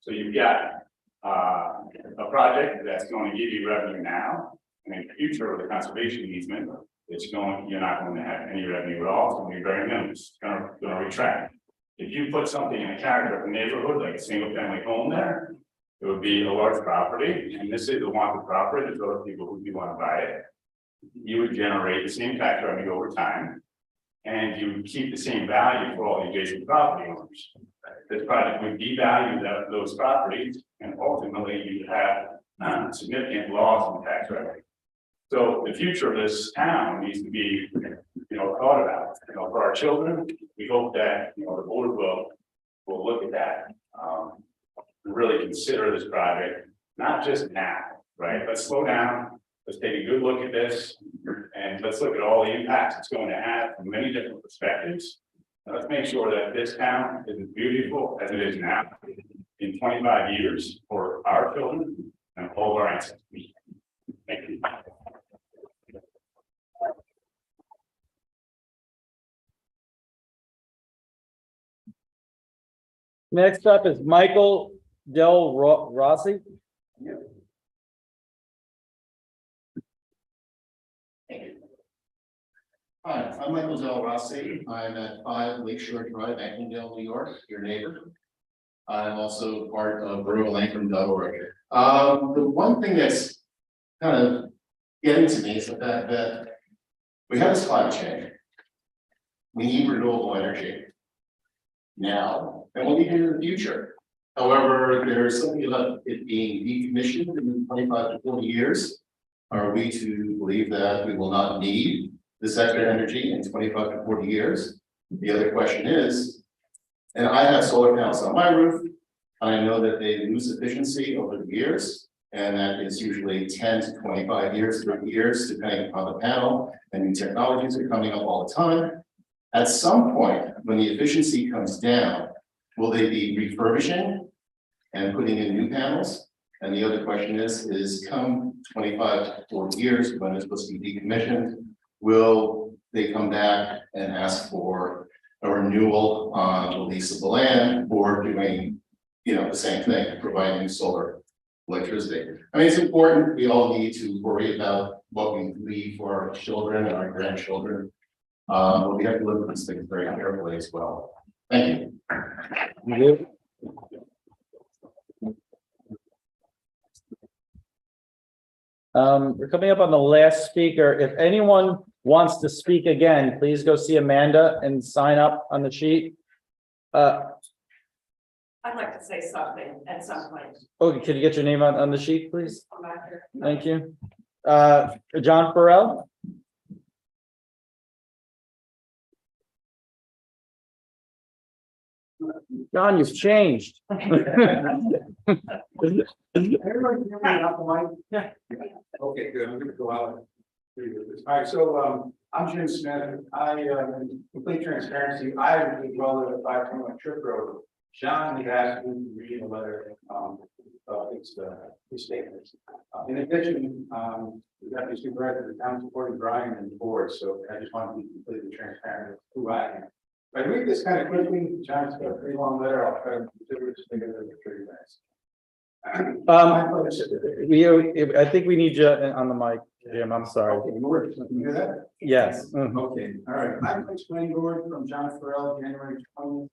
So you've got a project that's going to give you revenue now, and in the future with the conservation easement, you're not going to have any revenue at all. It's going to be very minimal. It's going to retract. If you put something in the character of a neighborhood, like a single family home there, it would be a large property, and this is a wanted property. There's other people who do want to buy it. You would generate the same tax revenue over time, and you would keep the same value for all the adjacent property owners. This project would devalue those properties, and ultimately you have significant loss in tax revenue. So the future of this town needs to be, thought about. For our children, we hope that the board will look at that, and really consider this project, not just now, right? Let's slow down. Let's take a good look at this, and let's look at all the impacts it's going to have from many different perspectives. And let's make sure that this town is as beautiful as it is now in 25 years for our children and all of our ancestors. Thank you. Next up is Michael Del Rossi. Hi, I'm Michael Del Rossi. I'm at 5 Lakeshore Drive, Ackendale, New York, your neighbor. I'm also part of ruralancrum.org. The one thing that's kind of getting to me is the fact that we have this climate change. We need renewable energy now, and we'll need it in the future. However, there's something about it being decommissioned in 25 to 40 years. Are we to believe that we will not need this extra energy in 25 to 40 years? The other question is, and I have solar panels on my roof, I know that they lose efficiency over the years, and that is usually 10 to 25 years, 30 years, depending upon the panel, and new technologies are coming up all the time. At some point, when the efficiency comes down, will they be refurbishing and putting in new panels? And the other question is come 25 to 40 years, when it's supposed to be decommissioned, will they come back and ask for a renewal on the lease of the land, or doing, the same thing, providing solar electricity? I mean, it's important. We all need to worry about what we leave for our children and our grandchildren. But we have to look at these things very carefully as well. Thank you. We're coming up on the last speaker. If anyone wants to speak again, please go see Amanda and sign up on the sheet. I'd like to say something at some point. Okay, can you get your name on the sheet, please? I'm back here. Thank you. John Farrell? John, you've changed. Everybody hear me off the mic? Okay, good, I'm gonna go out. All right, so, I'm Jim Smith, complete transparency, I really well at a 521 Trip Road. John had asked me to read a letter, his statements. In addition, the deputy supervisor of the town supported Brian and the board, so I just want to be completely transparent with who I am. If I read this kind of quickly, John's got a pretty long letter, I'll try to consider this thing in 30 minutes. I think we need you on the mic, Jim, I'm sorry. Okay, Lord, can you hear that? Yes. Mhm. Okay, all right. I'm explaining board from John Farrell, January 20th,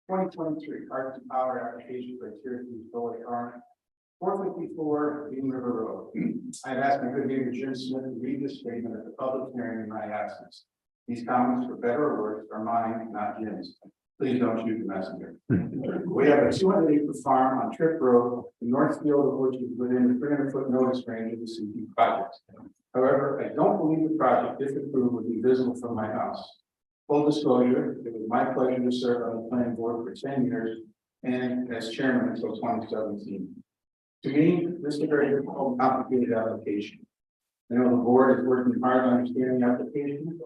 2023, Carson-Power application for a tier 3 solar farm. 454 Green River Road. I have asked my good neighbor Jim Smith to read this statement at the public hearing in my absence. These comments, for better or worse, are mine, not Jim's. Please don't shoot the messenger. We have a 200-acre farm on Trip Road, the north field of which is within the 300-foot notice range of the CP project. However, I don't believe the project, if approved, would be visible from my house. Full disclosure, it was my pleasure to serve on the planning board for 10 years and as chairman until 2017. To me, this is a very difficult and complicated application. I know the board is working hard on understanding the application,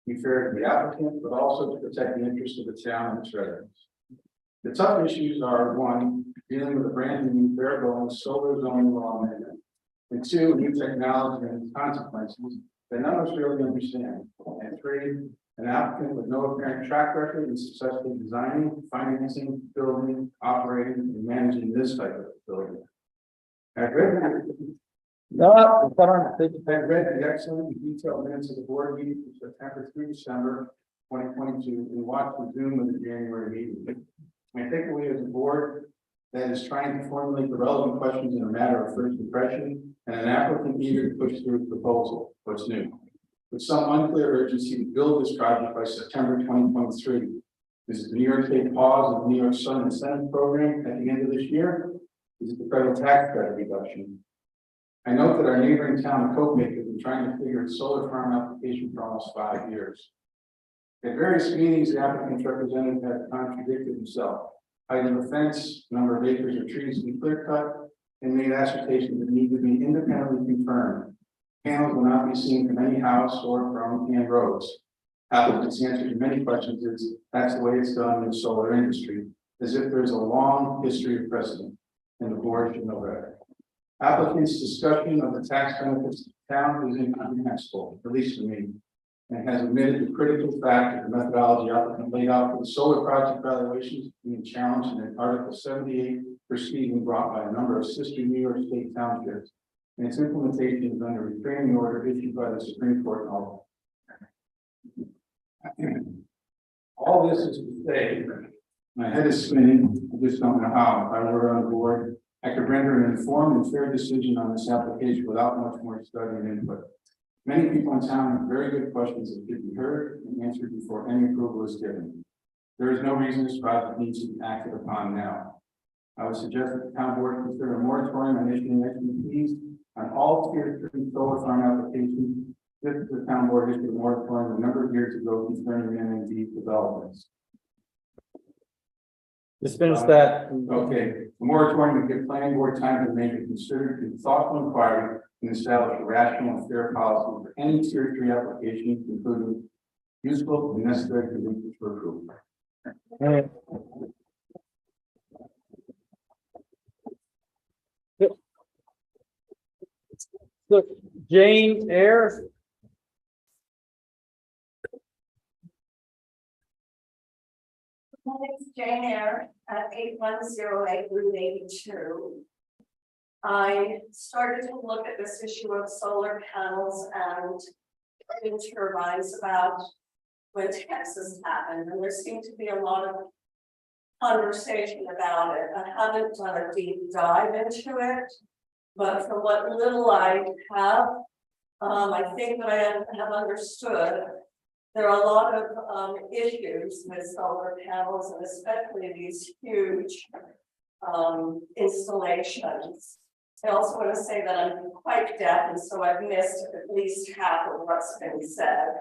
be fair to the applicant, but also to protect the interests of the town and its residents. The tough issues are: one, dealing with a brand new bare bones solar zoning law amendment, and two, new technology and its consequences that none of us really understand, and three, an applicant with no apparent track record in successfully designing, financing, building, operating, and managing this type of facility. I've read the excellent and detailed minutes of the board meeting from September through December 2022 and watched the Zoom of the January meeting. My takeaway as a board that is trying to formulate the relevant questions in a matter of first impression and an applicant eager to push through a proposal. What's new? With some unclear urgency to build this project by September 2023. Is it the New York State pause of the New York Sun Incentive Program at the end of this year? Is it the federal tax credit reduction? I note that our neighboring town of Copiague has been trying to figure its solar farm application for almost 5 years. At various meetings, the applicant's representative has contradicted himself. Height of the fence, number of acres of trees to be clear cut, and made assertions that need to be independently confirmed. Panels will not be seen from any house or from hand roads. Applicant's answer to many questions is that's the way it's done in the solar industry, as if there's a long history of precedent, and the board should know better. Applicant's discussion of the tax benefits to the town is incomprehensible, at least to me, and has omitted the critical fact that the methodology applicant laid out for the solar project valuations being challenged in an Article 78 proceeding brought by a number of sister New York State townships, and its implementation is under a restraining order issued by the Supreme Court in Albany. All this is to say, my head is spinning, I just don't know how. If I were on board, I could render an informed and fair decision on this application without much more study and input. Many people in town have very good questions that should be heard and answered before any approval is given. There is no reason this project needs to be acted upon now. I would suggest that the town board consider a moratorium on issuing expertise on all tier 3 solar farm applications. If the town board issued a moratorium a number of years ago concerning NMD developments. Just finish that. Okay, the moratorium would give planning board time to make a considered and thoughtful inquiry and establish a rational and fair policy for any tier 3 application, including useful and necessary conditions for approval. Look, Jane Eyre. My name is Jane Eyre at 8108 Route 82. I started to look at this issue of solar panels and wind turbines about when Texas happened, and there seemed to be a lot of conversation about it. I haven't done a deep dive into it, but from what little I have, I think that I have understood there are a lot of issues with solar panels, and especially these huge installations. I also want to say that I'm quite deaf, and so I've missed at least half of what's been said.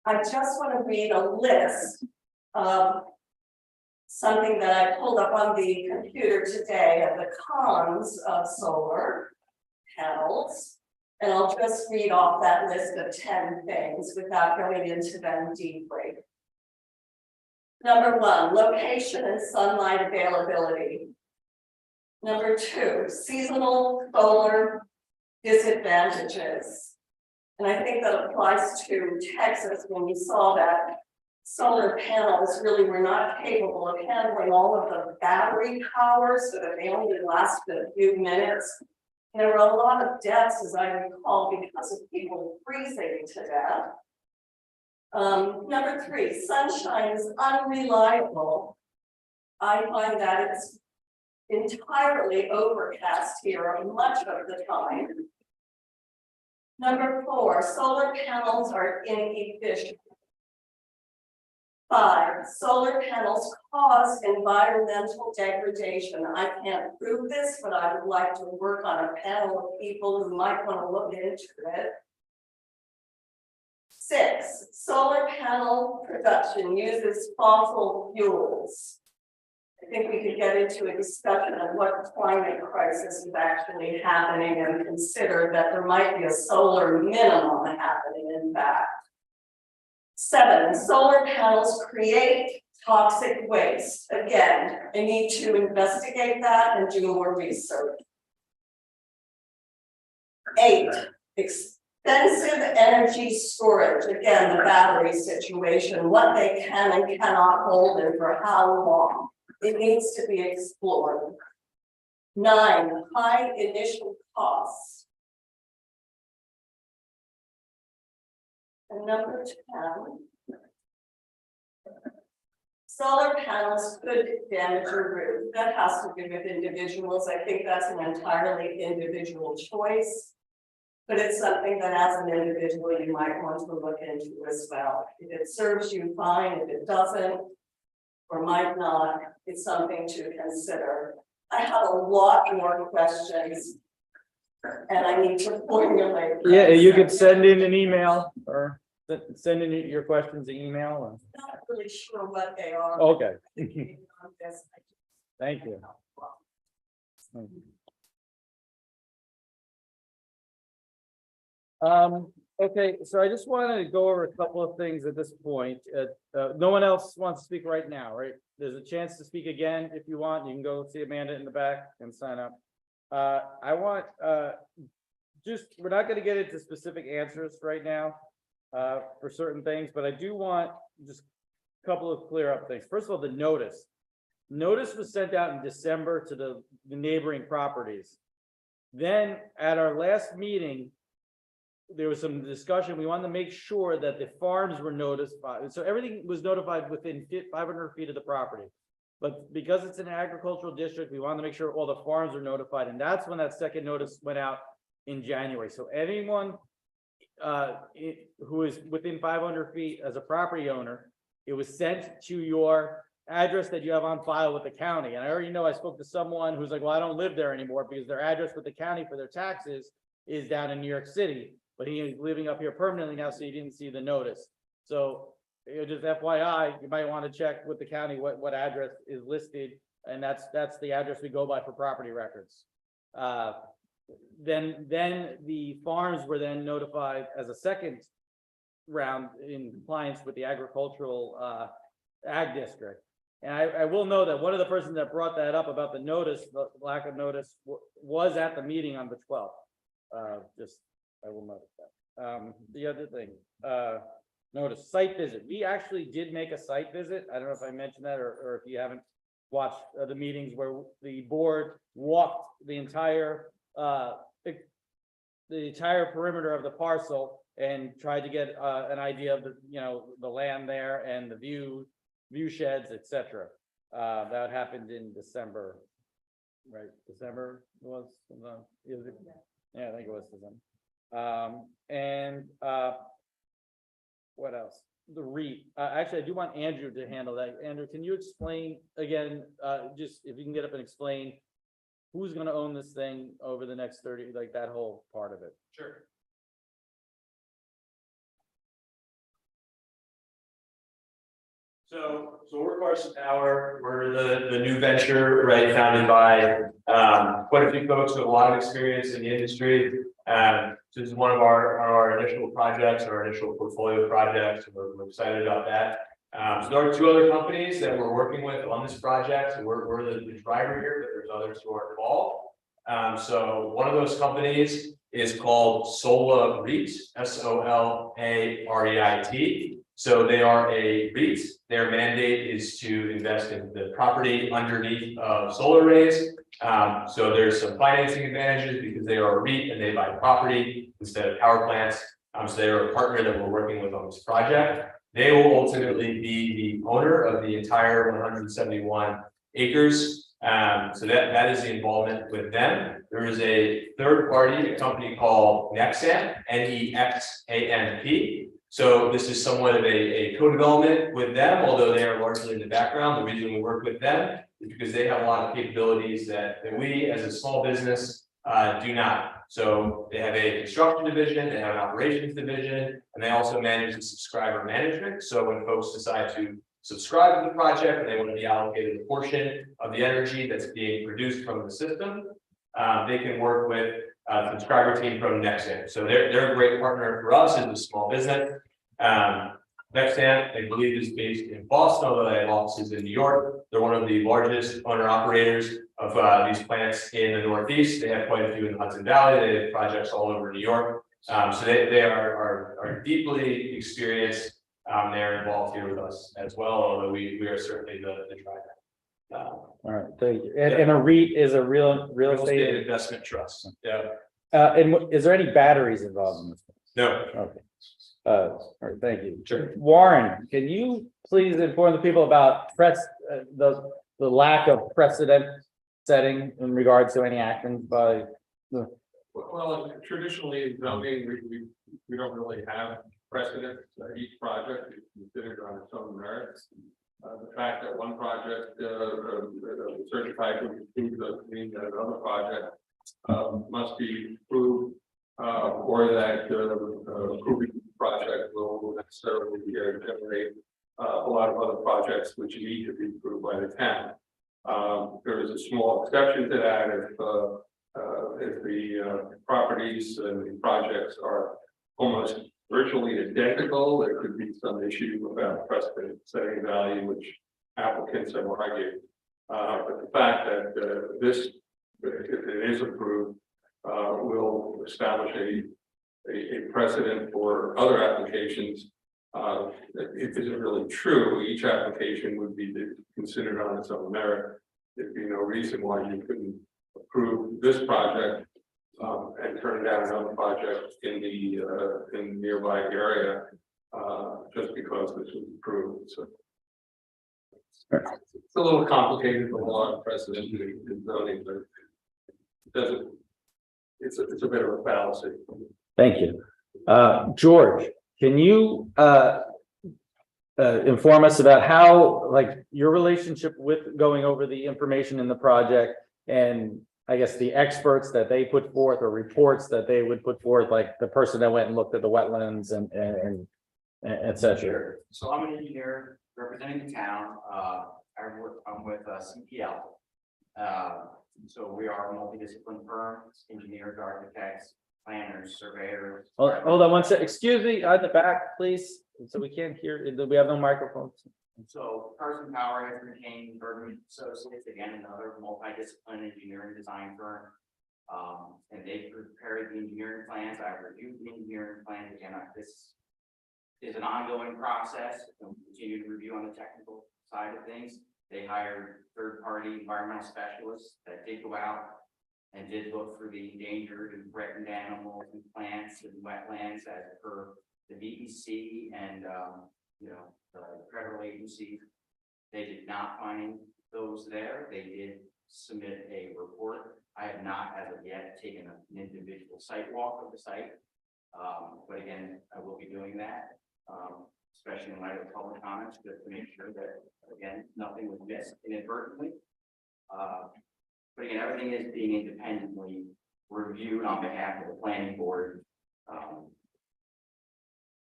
I just want to read a list of something that I pulled up on the computer today of the cons of solar panels. And I'll just read off that list of 10 things without going into them deeply. Number 1, location and sunlight availability. Number 2, seasonal solar disadvantages. And I think that applies to Texas when we saw that solar panels really were not capable of handling all of the battery power, so that they only lasted a few minutes. There were a lot of deaths, as I recall, because of people freezing to death. Number 3, sunshine is unreliable. I find that it's entirely overcast here much of the time. Number 4, solar panels are inefficient. 5, solar panels cause environmental degradation. I can't prove this, but I would like to work on a panel of people who might want to look into it. 6, solar panel production uses fossil fuels. I think we could get into a discussion of what climate crisis is actually happening and consider that there might be a solar minimum happening in fact. 7, solar panels create toxic waste. Again, I need to investigate that and do more research. 8, expensive energy storage. Again, the battery situation, what they can and cannot hold and for how long. It needs to be explored. 9, high initial costs. And number 10, solar panels could damage your roof. That has to do with individuals. I think that's an entirely individual choice. But it's something that as an individual, you might want to look into as well. If it serves you, fine. If it doesn't, or might not, it's something to consider. I have a lot more questions. And I need to formulate. Yeah, you could send in an email or send in your questions in email. Or... Not really sure what they are. Okay. Thank you. Okay, so I just wanted to go over a couple of things at this point. No one else wants to speak right now, right? There's a chance to speak again if you want. You can go see Amanda in the back and sign up. I want we're not going to get into specific answers right now for certain things, but I do want just a couple of clear up things. First of all, the notice. Notice was sent out in December to the neighboring properties. Then at our last meeting, there was some discussion. We wanted to make sure that the farms were notified. So everything was notified within 500 feet of the property. But because it's an agricultural district, we wanted to make sure all the farms are notified. And that's when that second notice went out in January. So anyone who is within 500 feet as a property owner, it was sent to your address that you have on file with the county. And I already know I spoke to someone who's like, well, I don't live there anymore because their address with the county for their taxes is down in New York City. But he is living up here permanently now, so you didn't see the notice. So just FYI, you might want to check with the county what address is listed, and that's the address we go by for property records. Then the farms were then notified as a second round in compliance with the agricultural ag district. And I will know that one of the persons that brought that up about the notice, the lack of notice, was at the meeting on the 12th. I will notice that. The other thing, notice site visit. We actually did make a site visit. I don't know if I mentioned that or if you haven't watched the meetings where the board walked the entire perimeter of the parcel and tried to get an idea of the land there and the view sheds, etc. That happened in December, right? December was yeah, I think it was December. What else? The REIT. Actually, I do want Andrew to handle that. Andrew, can you explain again, just if you can get up and explain who's going to own this thing over the next 30, like that whole part of it? Sure. So we're Carson-Power, we're the new venture, right, founded by quite a few folks with a lot of experience in the industry. So this is one of our initial projects, our initial portfolio projects, and we're excited about that. So there are two other companies that we're working with on this project, and we're the driver here, but there's others who are involved. So one of those companies is called Sola REIT, SOLAREIT. So they are a REIT. Their mandate is to invest in the property underneath solar arrays. So there's some financing advantages because they are a REIT and they buy property instead of power plants. So they are a partner that we're working with on this project. They will ultimately be the owner of the entire 171 acres. So that is the involvement with them. There is a third party, a company called Nexamp, NEXAMP. So this is somewhat of a co-development with them, although they are largely in the background. The reason we work with them is because they have a lot of capabilities that we as a small business do not. So they have a construction division, they have an operations division, and they also manage the subscriber management. So when folks decide to subscribe to the project and they want to be allocated a portion of the energy that's being produced from the system, they can work with a subscriber team from Nexamp. So they're a great partner for us as a small business. Nexamp, I believe, is based in Boston, although they have offices in New York. They're one of the largest owner-operators of these plants in the Northeast. They have quite a few in the Hudson Valley. They have projects all over New York. So they are deeply experienced. They're involved here with us as well, although we are certainly the driver. All right, thank you. And a REIT is a real estate investment trust. Yeah. And is there any batteries involved in this? No. Okay. All right, thank you. Sure. Warren, can you please inform the people about the lack of precedent setting in regards to any actions by the. Well, traditionally in zoning, we don't really have precedent. Each project is considered on its own merits. The fact that one project certified to improve doesn't mean that another project must be approved, or that approving project will necessarily generate a lot of other projects which need to be approved by the town. There is a small exception to that if the properties and the projects are almost virtually identical. There could be some issue about precedent setting value, which applicants have argued. But the fact that this, if it is approved, will establish a precedent for other applications. It isn't really true. Each application would be considered on its own merit. There'd be no reason why you couldn't approve this project and turn down another project in the nearby area just because this was approved. So it's a little complicated with a lot of precedent in zoning, but it doesn't. It's a bit of a fallacy. Thank you. George, can you inform us about how, like, your relationship with going over the information in the project and I guess the experts that they put forth or reports that they would put forth, like the person that went and looked at the wetlands and et cetera? Sure. So I'm an engineer representing the town. I'm with CPL. So we are a multidisciplinary firm, engineers, architects, planners, surveyors. Hold on one second. Excuse me, on the back, please. So we can't hear. We have no microphones. So Carson-Power has retained Bergman Associates, again, another multidisciplinary engineering design firm. And they prepared the engineering plans. I reviewed the engineering plans. Again, this is an ongoing process. We'll continue to review on the technical side of things. They hired third-party environmental specialists that did go out and did look for the endangered and threatened animals and plants and wetlands as per the DEC and the federal agency. They did not find those there. They did submit a report. I have not, as of yet, taken an individual site walk of the site. But again, I will be doing that, especially in light of public comments, just to make sure that, again, nothing was missed inadvertently. But again, everything is being independently reviewed on behalf of the planning board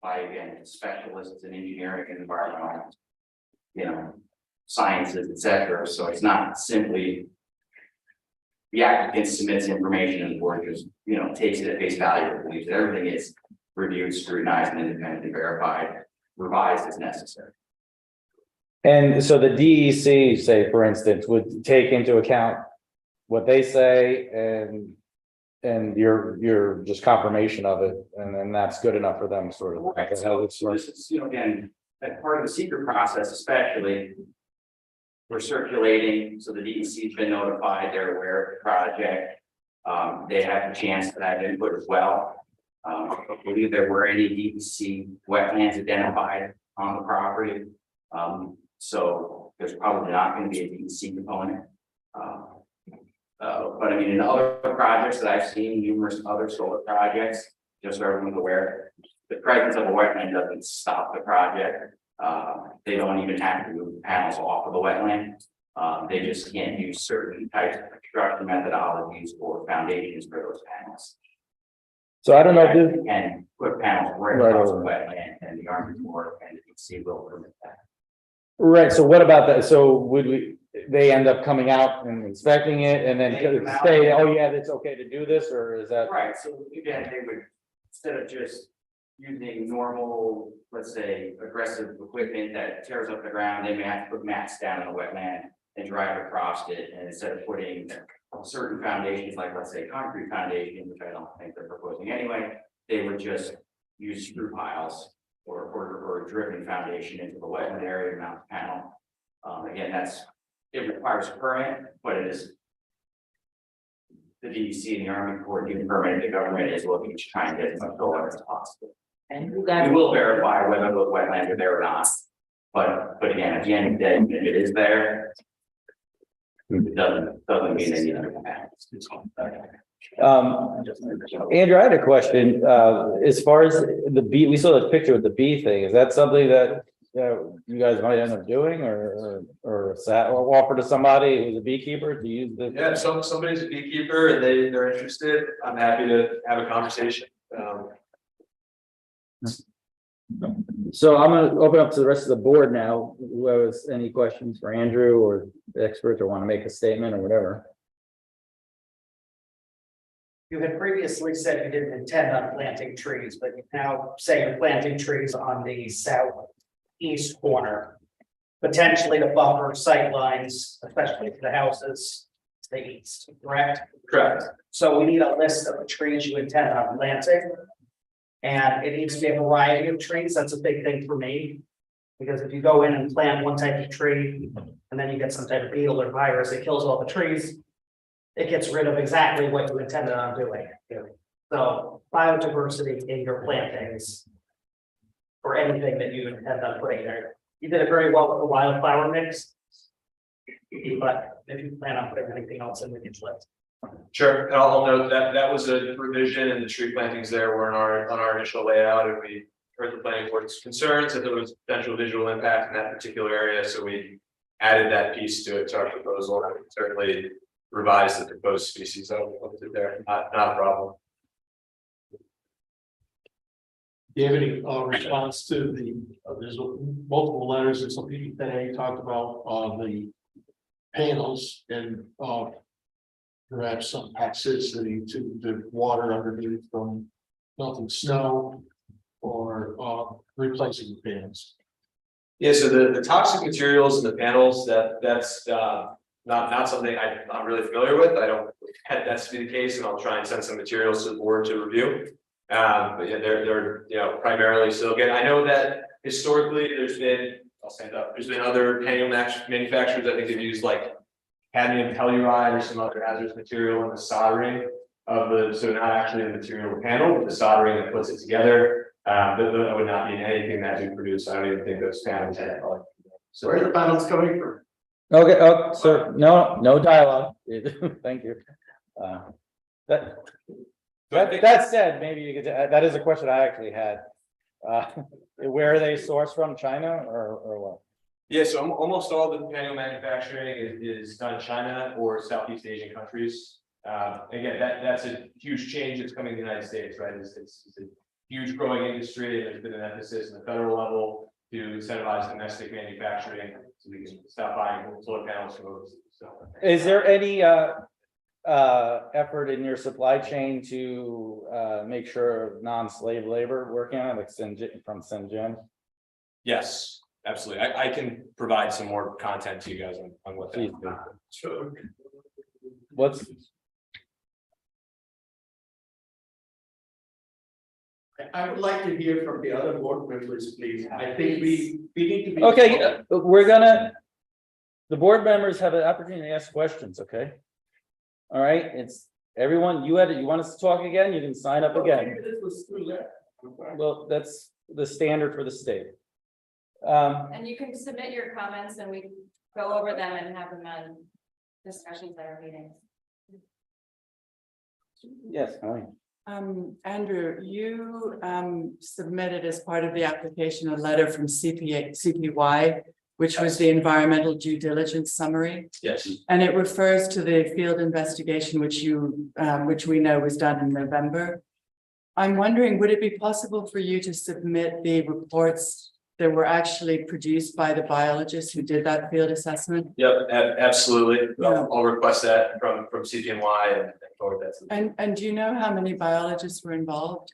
by, again, specialists in engineering and environmental. you know, sciences, et cetera. So it's not simply the applicant submits information and the board just, you know, takes it at face value or believes that everything is reviewed, scrutinized, and independently verified, revised as necessary. And so the DEC, say, for instance, would take into account what they say and your just confirmation of it, and then that's good enough for them, sort of. Right, so this is, you know, again, as part of the secret process especially, we're circulating, so the DEC's been notified, they're aware of the project. They have the chance to have input as well. I believe there were any DEC wetlands identified on the property. So there's probably not going to be a DEC component. But I mean, in other projects that I've seen, numerous other solar projects, just so everyone's aware, the presence of a wetland doesn't stop the project. They don't even have to move the panels off of the wetland. They just can't use certain types of construction methodologies or foundations for those panels. So I don't know if this, And put panels right across the wetland, and the Army Corps and the DEC will permit that. right, so what about that? So would they end up coming out and inspecting it and then They come out. say, oh yeah, it's okay to do this, or is that? Right, so again, they would, instead of just using normal, let's say, aggressive equipment that tears up the ground, they may have to put mats down in the wetland and drive across it, and instead of putting certain foundations, like let's say concrete foundation, which I don't think they're proposing anyway, they would just use screw piles or a driven foundation into the wetland area and mount the panel. Again, it requires a permit, but it is the DEC and the Army Corps giving permit, the government is looking to try and get as much solar as possible. And you guys. We will verify whether those wetlands are there or not. But again, at the end of the day, if it is there, it doesn't mean they need to pass. Andrew, I had a question, as far as the bee, we saw the picture with the bee thing, is that something that you guys might end up doing or offer to somebody who's a beekeeper to use the? Yeah, somebody's a beekeeper and they're interested, I'm happy to have a conversation. So I'm gonna open up to the rest of the board now, who has any questions for Andrew or the experts, or want to make a statement or whatever. You had previously said you didn't intend on planting trees, but you now say you're planting trees on the southeast corner. Potentially to buffer sight lines, especially for the houses to the east, correct? Correct. So we need a list of the trees you intend on planting. And it needs to be a variety of trees. That's a big thing for me. Because if you go in and plant one type of tree and then you get some type of beetle or virus, it kills all the trees. It gets rid of exactly what you intended on doing. So biodiversity in your plantings. Or anything that you intend on putting there. You did it very well with the wildflower mix. But if you plan on putting anything else in, we can list. Sure, and I'll note that was a revision, and the tree plantings there were on our initial layout, and we heard the planning board's concerns that there was potential visual impact in that particular area, so we added that piece to our proposal, and we certainly revised the proposed species. So I'll put it there, not a problem. Do you have any response to there's multiple letters and some people today talked about the panels and perhaps some toxicity to the water underneath from melting snow or replacing the panels? Yeah, so the toxic materials in the panels, that's not something I'm not really familiar with. I don't had that to be the case, and I'll try and send some materials to the board to review. But yeah, they're primarily silicon. I know that historically there's been other panel manufacturers. I think they've used like cadmium telluride or some other hazardous material in the soldering of so not actually the material of the panel, but the soldering that puts it together. That would not be anything that we produce. I don't even think those panels have. So where are the panels coming from? Okay, oh, sir, no dialogue. Thank you. That said, maybe you could, that is a question I actually had. Where are they sourced from, China or what? Yeah, so almost all the panel manufacturing is done in China or Southeast Asian countries. Again, that's a huge change that's coming to the United States, right? It's a huge growing industry, and there's been an emphasis in the federal level to incentivize domestic manufacturing, so we can stop buying solar panels from overseas, so. Is there any effort in your supply chain to make sure non-slave labor working on it, like from Shenzhen? Yes, absolutely. I can provide some more content to you guys on what Please that. do. What's, I would like to hear from the other board members, please. I think we need to be. okay, the board members have an opportunity to ask questions, okay? All right, it's everyone, you want us to talk again, you can sign up again. This was too late. Well, that's the standard for the state. And you can submit your comments and we go over them and have them on discussions at our meetings. Yes, fine. Andrew, you submitted as part of the application a letter from CPY, which was the environmental due diligence summary. Yes. And it refers to the field investigation, which we know was done in November. I'm wondering, would it be possible for you to submit the reports that were actually produced by the biologists who did that field assessment? Yep, absolutely. Yeah. I'll request that from CPNY and forward that to them. And do you know how many biologists were involved?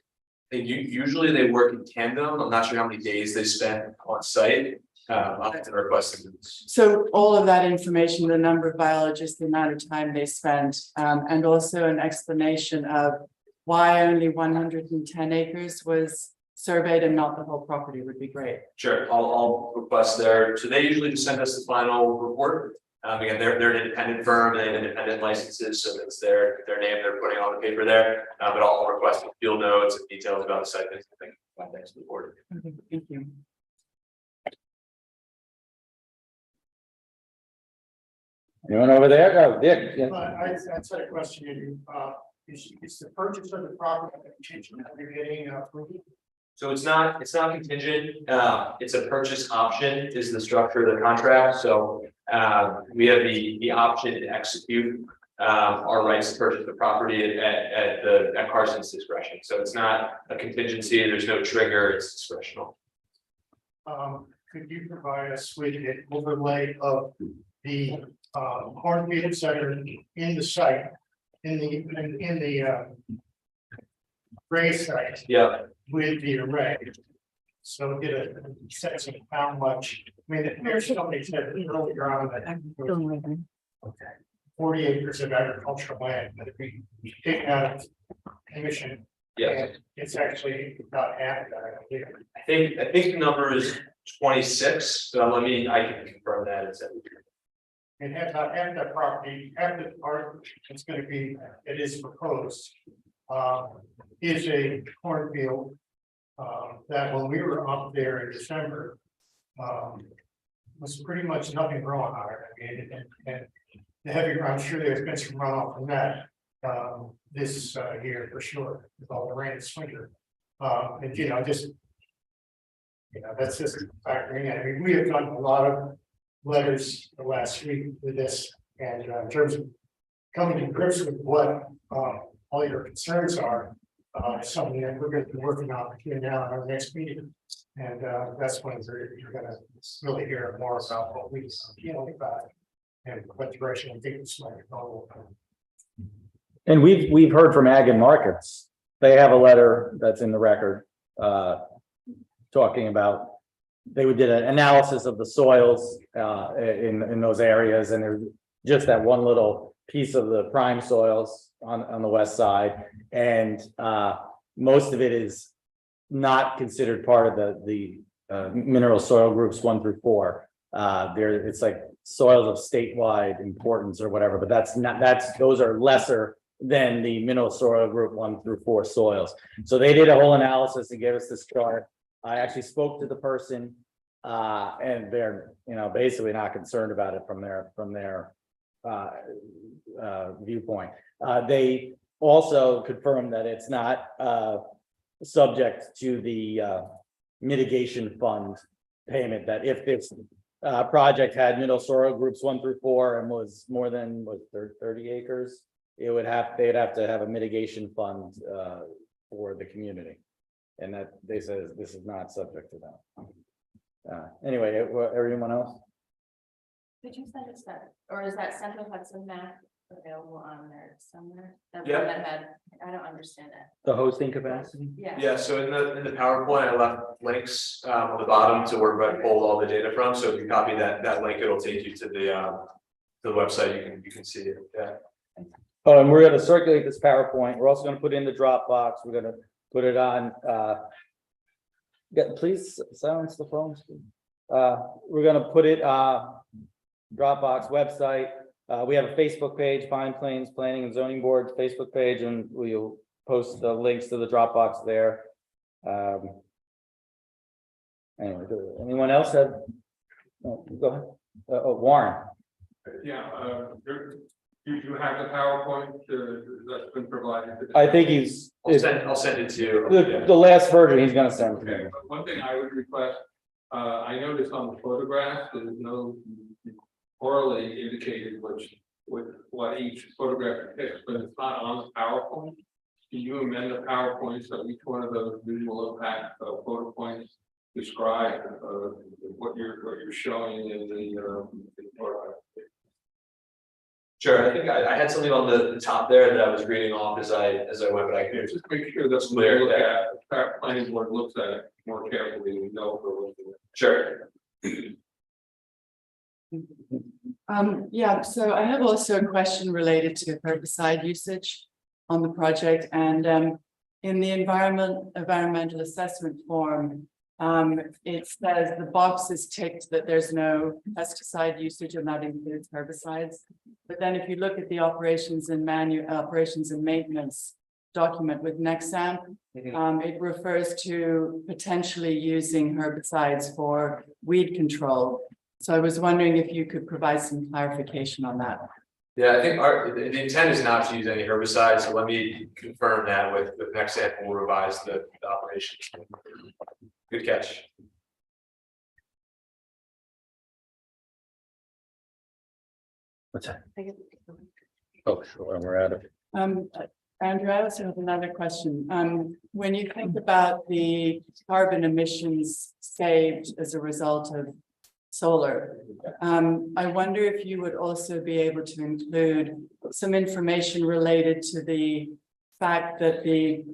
Usually they work in tandem. I'm not sure how many days they spent on site. I'll have to request them. So all of that information, the number of biologists, the amount of time they spent, and also an explanation of why only 110 acres was surveyed and not the whole property would be great. Sure, I'll request there. So they usually just send us the final report. Again, they're an independent firm, they have independent licenses, so it's their name they're putting on the paper there. But I'll request field notes and details about the site. I think next to the board. Okay, thank you. Anyone over there? Oh, Dick. Yeah. That's a question. Is the purchase of the property contingent on you getting approval? So it's not contingent, it's a purchase option is the structure of the contract, so. We have the option to execute our rights to purchase the property at Carson's discretion, so it's not a contingency, there's no trigger, it's discretional. Could you provide us with an overlay of the cornfields that are in the site, in the gray site? Yeah. With the array. So get a sense of how much, I mean, there's somebody said earlier on that. 40 acres of agricultural land that we taken out of commission. Yeah. And it's actually about half of that, I believe. I think the number is 26, so I can confirm that. And about half that property, half the part it's gonna be, it is proposed. Is a cornfield. That when we were up there in December. Was pretty much nothing growing on it. I mean, and the heavy, I'm sure there's been some runoff from that. This year for sure, with all the rain this winter. And just. That's just factoring in. I mean, we have done a lot of letters the last week with this, and in terms of coming to grips with what all your concerns are. Something that we're going to be working on between now and our next meeting. And that's when you're going to really hear more about what we about and what direction we think it's like. And we've heard from Ag and Markets. They have a letter that's in the record talking about they did an analysis of the soils in those areas, and there's just that one little piece of the prime soils on the west side, and most of it is not considered part of the mineral soil groups 1 through 4. It's like soils of statewide importance or whatever, but those are lesser than the mineral soil group 1 through 4 soils. So they did a whole analysis and gave us this chart. I actually spoke to the person, and they're basically not concerned about it from their viewpoint. They also confirmed that it's not subject to the mitigation fund payment, that if this project had middle soil groups 1 through 4 and was more than 30 acres, they'd have to have a mitigation fund for the community. And that they said this is not subject to that. Anyway, everyone else? Did you send us that, or is that Central Hudson map available on there somewhere? That Yeah. one that had, I don't understand that. The hosting capacity? Yeah. Yeah, so in the PowerPoint, I left links on the bottom to where I pulled all the data from, so if you copy that link, it'll take you to the website, you can see it, yeah. Oh, and we're gonna circulate this PowerPoint. We're also gonna put it in the Dropbox. We're gonna put it on, please silence the phones. We're gonna put it, Dropbox website. We have a Facebook page, Pine Plains Planning and Zoning Board Facebook page, and we'll post the links to the Dropbox there. Anyway, anyone else have? Oh, go ahead. Warren. Yeah, do you have the PowerPoint that's been provided? I think he's, I'll send it to you. the last version he's gonna send. Okay, but one thing I would request, I noticed on the photograph, there's no orally indicated what each photograph depicts, but it's not on the PowerPoint. Can you amend the PowerPoint so each one of those visual impact photo points describe what you're showing in the photograph? Sure, I think I had something on the top there that I was reading off as I went, but I can Just make sure that's clear, clear. yeah. That planning board looks at it more carefully, we know for what. Sure. Yeah, so I have also a question related to herbicide usage on the project, and in the environmental assessment form, it says the box is ticked that there's no pesticide usage, and that includes herbicides. But then if you look at the operations and maintenance document with Nexamp, it refers to potentially using herbicides for weed control. So I was wondering if you could provide some clarification on that. Yeah, I think the intent is not to use any herbicides, so let me confirm that with next sample, we'll revise the operations. Good catch. What's that? Oh, sure, we're out of it. Andrew, I also have another question. When you think about the carbon emissions saved as a result of solar, I wonder if you would also be able to include some information related to the fact that the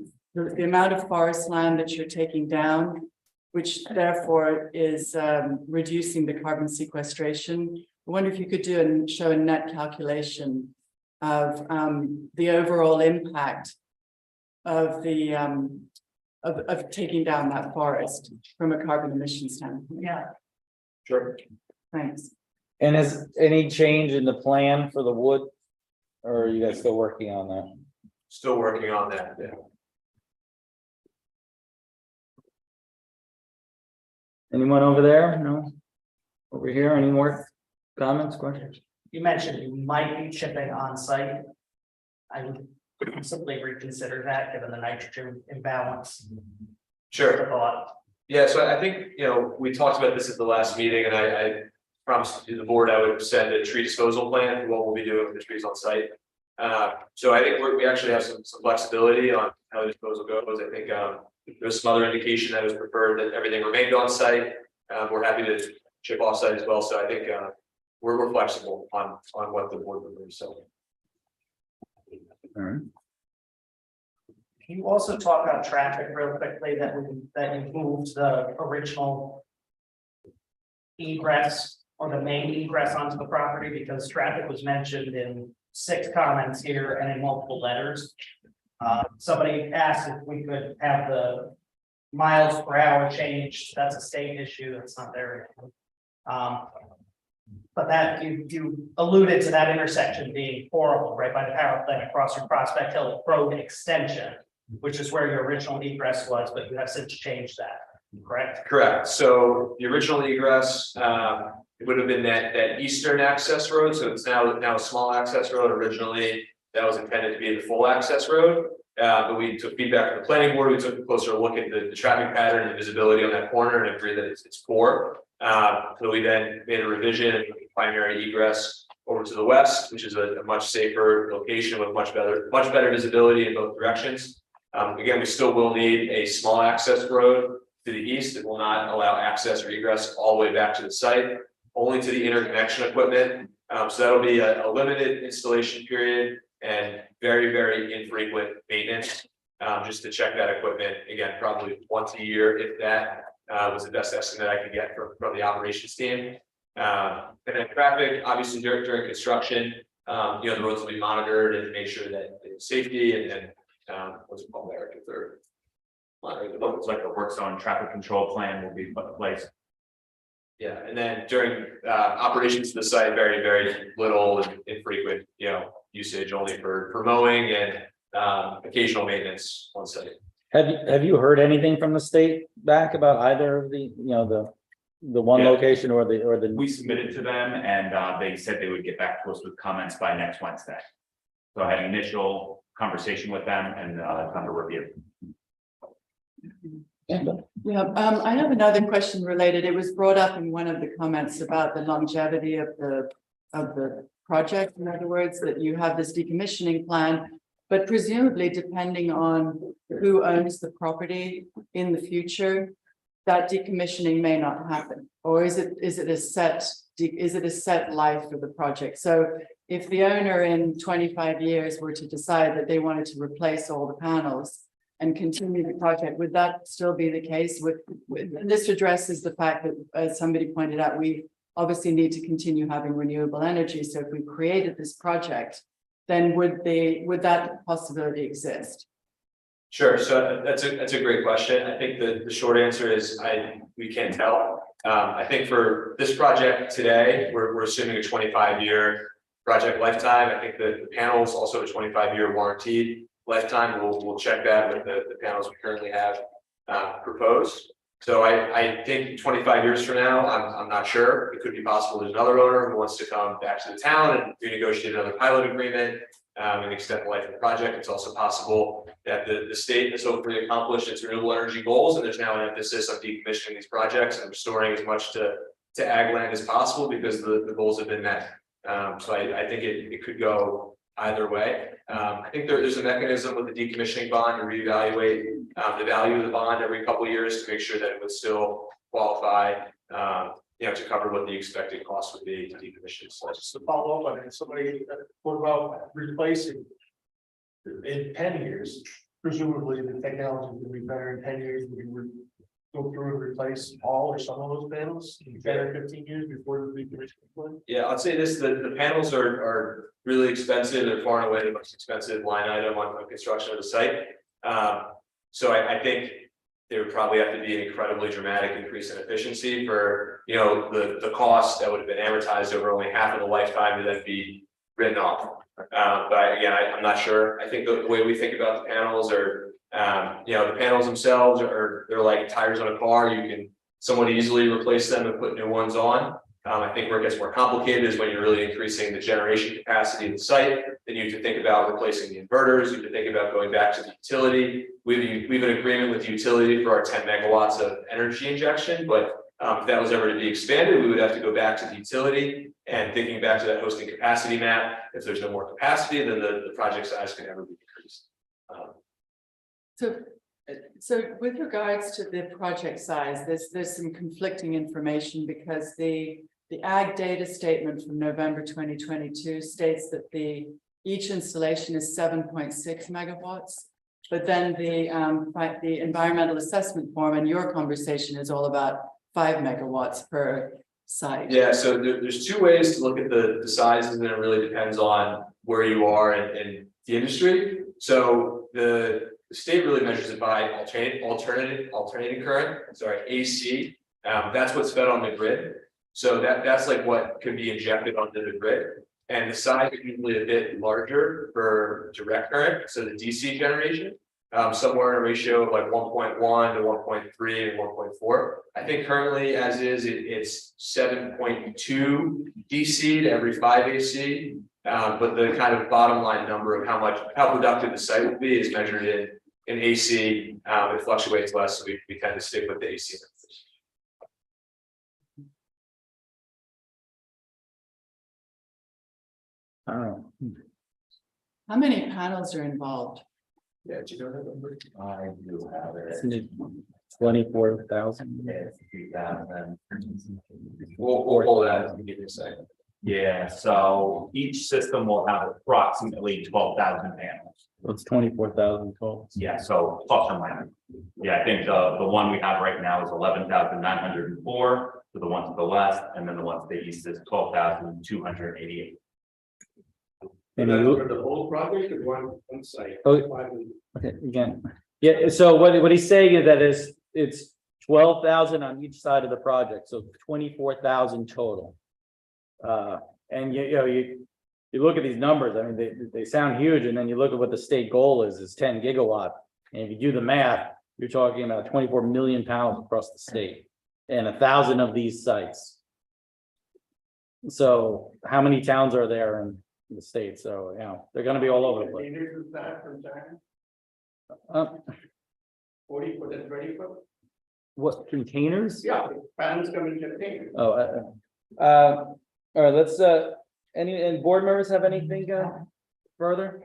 amount of forest land that you're taking down, which therefore is reducing the carbon sequestration. I wonder if you could show a net calculation of the overall impact of the of taking down that forest from a carbon emission standpoint. Yeah. Sure. Thanks. And is any change in the plan for the wood? Or are you guys still working on that? Still working on that, yeah. Anyone over there? No? Over here, any more comments, questions? You mentioned you might be chipping on site. I would simply reconsider that, given the nitrogen imbalance. Sure. Thought. Yeah, so I think, we talked about this at the last meeting, and I promised to the board I would send a tree disposal plan for what we'll be doing with the trees on site. So I think we actually have some flexibility on how the disposal goes. I think there's some other indication that it was preferred that everything remained on site. We're happy to chip off site as well, so I think we're flexible on what the board would do, so. All right. Can you also talk on traffic real quickly that you moved the original egress or the main egress onto the property, because traffic was mentioned in 6 comments here and in multiple letters. Somebody asked if we could have the miles per hour changed. That's a state issue. That's not there. But that you alluded to that intersection being horrible right by the power plant across from Prospect Hill Road extension, which is where your original egress was, but you have since changed that, correct? Correct. So the original egress, it would have been that eastern access road. So it's now a small access road. Originally, that was intended to be the full access road. But we took feedback from the planning board. We took a closer look at the traffic pattern and visibility on that corner and agreed that it's poor. So we then made a revision and primary egress over to the west, which is a much safer location with much better visibility in both directions. Again, we still will need a small access road to the east. It will not allow access or egress all the way back to the site, only to the interconnection equipment. So that'll be a limited installation period and very, very infrequent maintenance. Just to check that equipment, again, probably once a year, if that was the best estimate I could get from the operations team. And then traffic, obviously during construction, the roads will be monitored and make sure that it's safety and what's it called there, if they're monitoring the It's like a work zone traffic control plan will be put in place. Yeah, and then during operations to the site, very, very little and infrequent, usage only for mowing and occasional maintenance on site. Have you heard anything from the state back about either of the, the one Yeah. location or the? We submitted to them and they said they would get back to us with comments by next Wednesday. So I had an initial conversation with them and under review. Yeah, I have another question related. It was brought up in one of the comments about the longevity of the project. In other words, that you have this decommissioning plan, but presumably depending on who owns the property in the future, that decommissioning may not happen. Or is it a set life for the project? So if the owner in 25 years were to decide that they wanted to replace all the panels and continue the project, would that still be the case? And this addresses the fact that, as somebody pointed out, we obviously need to continue having renewable energy. So if we created this project, then would that possibility exist? Sure. So that's a great question. I think the short answer is we can't tell. I think for this project today, we're assuming a 25-year project lifetime. I think the panels also a 25-year warranty lifetime. We'll check that with the panels we currently have proposed. So I think 25 years from now, I'm not sure. It could be possible there's another owner who wants to come back to the town and renegotiate another pilot agreement and extend the life of the project. It's also possible that the state has hopefully accomplished its renewable energy goals, and there's now an emphasis on decommissioning these projects and restoring as much to ag land as possible because the goals have been met. So I think it could go either way. I think there's a mechanism with the decommissioning bond to reevaluate the value of the bond every couple of years to make sure that it would still qualify, to cover what the expected cost would be to decommission. So Just to follow up on it, what about replacing in 10 years? Presumably the technology would be better in 10 years. We would go through and replace all or some of those panels in 10 or 15 years before the decommissioning plan? Yeah, I'd say this, the panels are really expensive. They're far and away the most expensive line item on construction of the site. So I think there would probably have to be an incredibly dramatic increase in efficiency for, the cost that would have been amortized over only half of the lifetime to then be written off. But I'm not sure. I think the way we think about the panels are, the panels themselves they're like tires on a car. You can somewhat easily replace them and put new ones on. I think where it gets more complicated is when you're really increasing the generation capacity of the site. Then you have to think about replacing the inverters. You have to think about going back to the utility. We have an agreement with the utility for our 10 megawatts of energy injection, but if that was ever to be expanded, we would have to go back to the utility and thinking back to that hosting capacity map. If there's no more capacity, then the project size can never be decreased. So with regards to the project size, there's some conflicting information because the ag data statement from November 2022 states that each installation is 7.6 megawatts. But then the environmental assessment form and your conversation is all about 5 megawatts per site. Yeah, so there's two ways to look at the sizes, and it really depends on where you are in the industry. So the state really measures it by alternating current, AC. That's what's fed on the grid. So that's like what can be injected onto the grid. And the size is usually a bit larger for direct current, so the DC generation, somewhere in a ratio of like 1.1 to 1.3 and 1.4. I think currently as is, it's 7.2 DC to every 5 AC. But the kind of bottom line number of how productive the site will be is measured in AC. It fluctuates less, so we tend to stick with the AC numbers. How many panels are involved? Yeah, do you know that number? I do have it. 24,000. We'll pull that and give you a second. Yeah, so each system will have approximately 12,000 panels. So it's 24,000 total. Yeah, so plus or minus. Yeah, I think the one we have right now is 11,904 for the one to the west, and then the one to the east is 12,288. And That's you- for the whole project or one site? Oh, okay, again, yeah, so what he's saying is that it's 12,000 on each side of the project, so 24,000 total. And you look at these numbers, I mean, they sound huge, and then you look at what the state goal is 10 gigawatt. And if you do the math, you're talking about 24 million pounds across the state and 1,000 of these sites. So how many towns are there in the state? So, they're gonna be all over the place. Containers is that from China? 40 foot and 20 foot? What, containers? Yeah, panels come in containers. Oh, all right, let's, and board members have anything, further?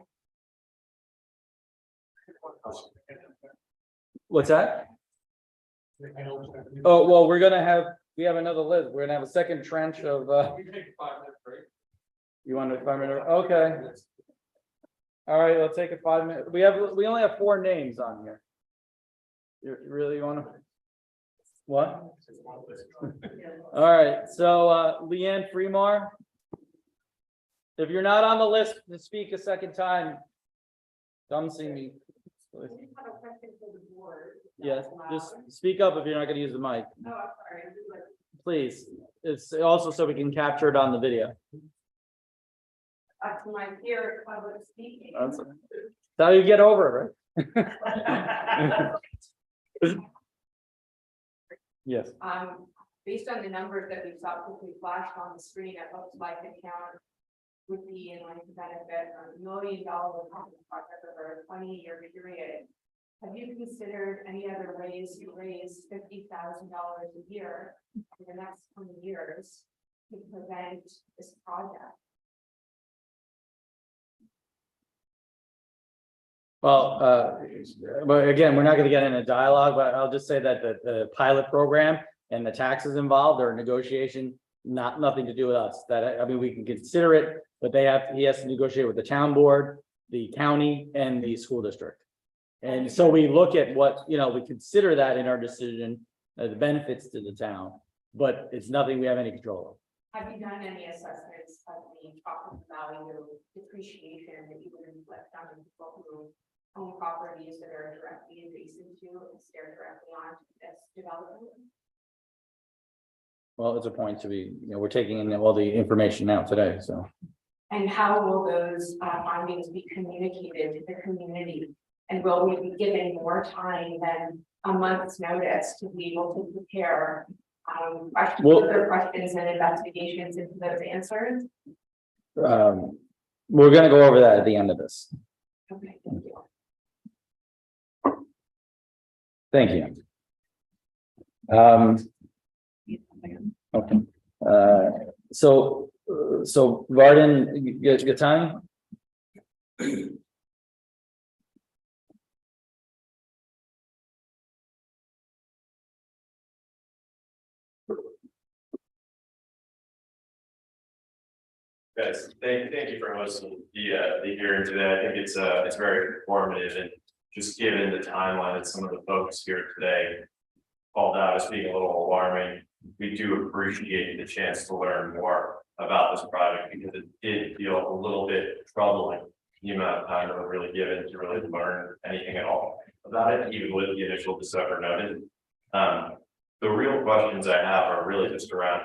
What's that? Oh, well, we have another list. We're gonna have a second trench of, We take a 5-minute break. you want to 5 minute, okay. All right, let's take a 5 minute. We only have 4 names on here. You really wanna? What? All right, so, Leanne Fremar. If you're not on the list to speak a second time, come see me. I have a question for the board. Yes, just speak up if you're not gonna use the mic, Oh, I'm sorry. please. It's also so we can capture it on the video. To my fear of public speaking. That's how you get over it, right? Yes. Based on the numbers that we saw quickly flashed on the screen, it looks like the town would be in like the benefit of $1 million project over a 20-year period. Have you considered any other ways to raise $50,000 a year in the next 20 years to prevent this project? Well, but again, we're not gonna get into dialogue, but I'll just say that the pilot program and the taxes involved are negotiation, nothing to do with us. That, I mean, we can consider it, but he has to negotiate with the town board, the county, and the school district. And so we look at what, we consider that in our decision, the benefits to the town, but it's nothing we have any control of. Have you done any assessments of the property value depreciation that you would inflict on the people who own properties that are directly adjacent to and stare directly on this development? Well, it's a point to be, we're taking in all the information now today, so. And how will those findings be communicated to the community? And will we be given more time than a month's notice to be able to prepare further questions and investigations into those answers? We're gonna go over that at the end of this. Okay, thank you. Thank you. Okay, so Varden, you get time? Guys, thank you for hosting the hearing today. I think it's very informative, and just given the timeline that some of the folks here today called out as being a little alarming, we do appreciate the chance to learn more about this project, because it did feel a little bit troubling the amount of time that was really given to really learn anything at all about it, even with the initial December notice. The real questions I have are really just around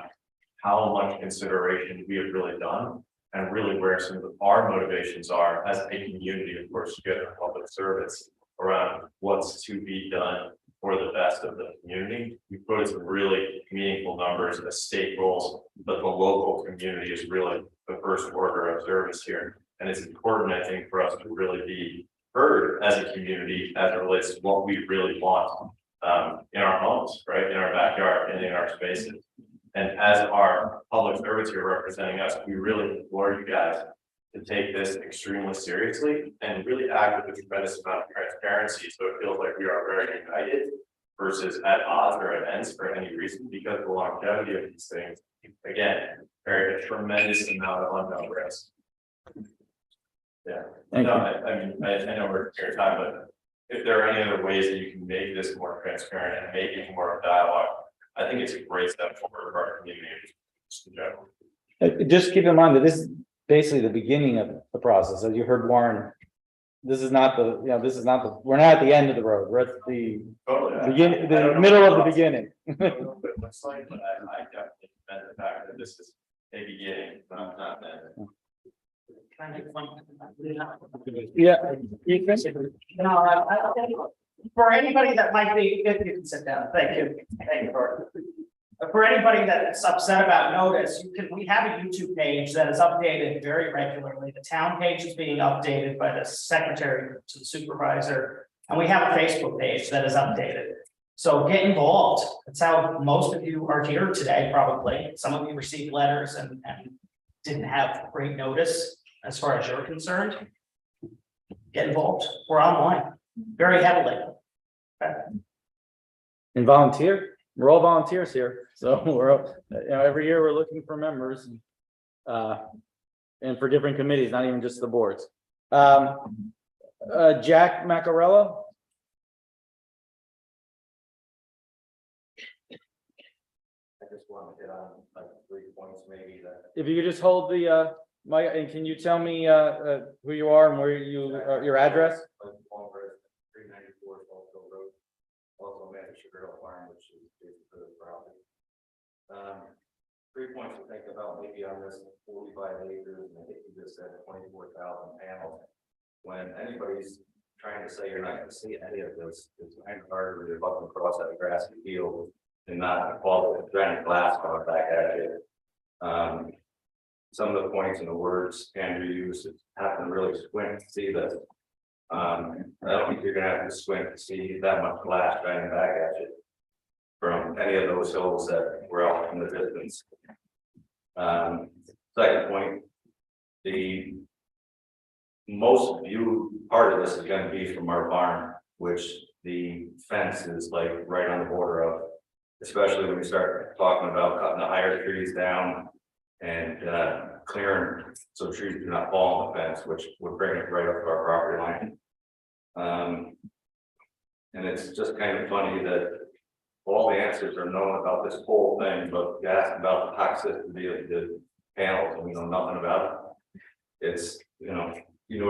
how much consideration we have really done, and really where some of our motivations are as a community, of course, good public service around what's to be done for the best of the community. We put in some really meaningful numbers as state goals, but the local community is really the first order of service here. And it's important, I think, for us to really be heard as a community as it relates to what we really want in our homes, right, in our backyard and in our spaces. And as our public servants here representing us, we really implore you guys to take this extremely seriously and really act with a tremendous amount of transparency, so it feels like we are very united versus at odds or at ends for any reason, because the longevity of these things, again, carry a tremendous amount of unknown risk. Yeah, Thank no, you. I mean, I know we're here time, but if there are any other ways that you can make this more transparent and make it more of a dialogue, I think it's a great step forward for our community in general. Just keep in mind that this is basically the beginning of the process. As you heard Warren, this is not the, this is not the, we're not at the end of the road. We're at the Totally. beginning, I the don't know middle what of the else- beginning. I don't know what it looks like, but I definitely commend the fact that this is a beginning, not the end. Can I make one? Yeah. No, for anybody that might be, you can sit down, thank you, Gordon. For anybody that's upset about notice, we have a YouTube page that is updated very regularly. The town page is being updated by the secretary to the supervisor. And we have a Facebook page that is updated. So get involved. That's how most of you are here today, probably. Some of you received letters and didn't have great notice as far as you're concerned. Get involved. We're online very heavily. And volunteer. We're all volunteers here. So we're, every year we're looking for members. And for different committees, not even just the boards. Jack Macarello. I just want to hit on like 3 points maybe that. If you could just hold the mic, and can you tell me who you are and where you your address? 394 Falkville Road, also managed Sugar Hill Farm, which is for the property. 3 points to think about maybe on this 45 acres, and I think you just said 24,000 panels. When anybody's trying to say you're not going to see any of this, it's kind of hard to walk across that grassy field and not fall with giant glass coming back at you. Some of the points and the words Andrew used, have to really squint to see this. I don't think you're gonna have to squint to see that much glass shining back at you from any of those hills that were out in the distance. Second point, the most viewed part of this is going to be from our farm, which the fence is like right on the border of, especially when we start talking about cutting the higher trees down and clearing so trees do not fall on the fence, which would bring it right up to our property line. And it's just kind of funny that all the answers are known about this whole thing, but you ask about the toxicity of the panels and we know nothing about it. It's, you know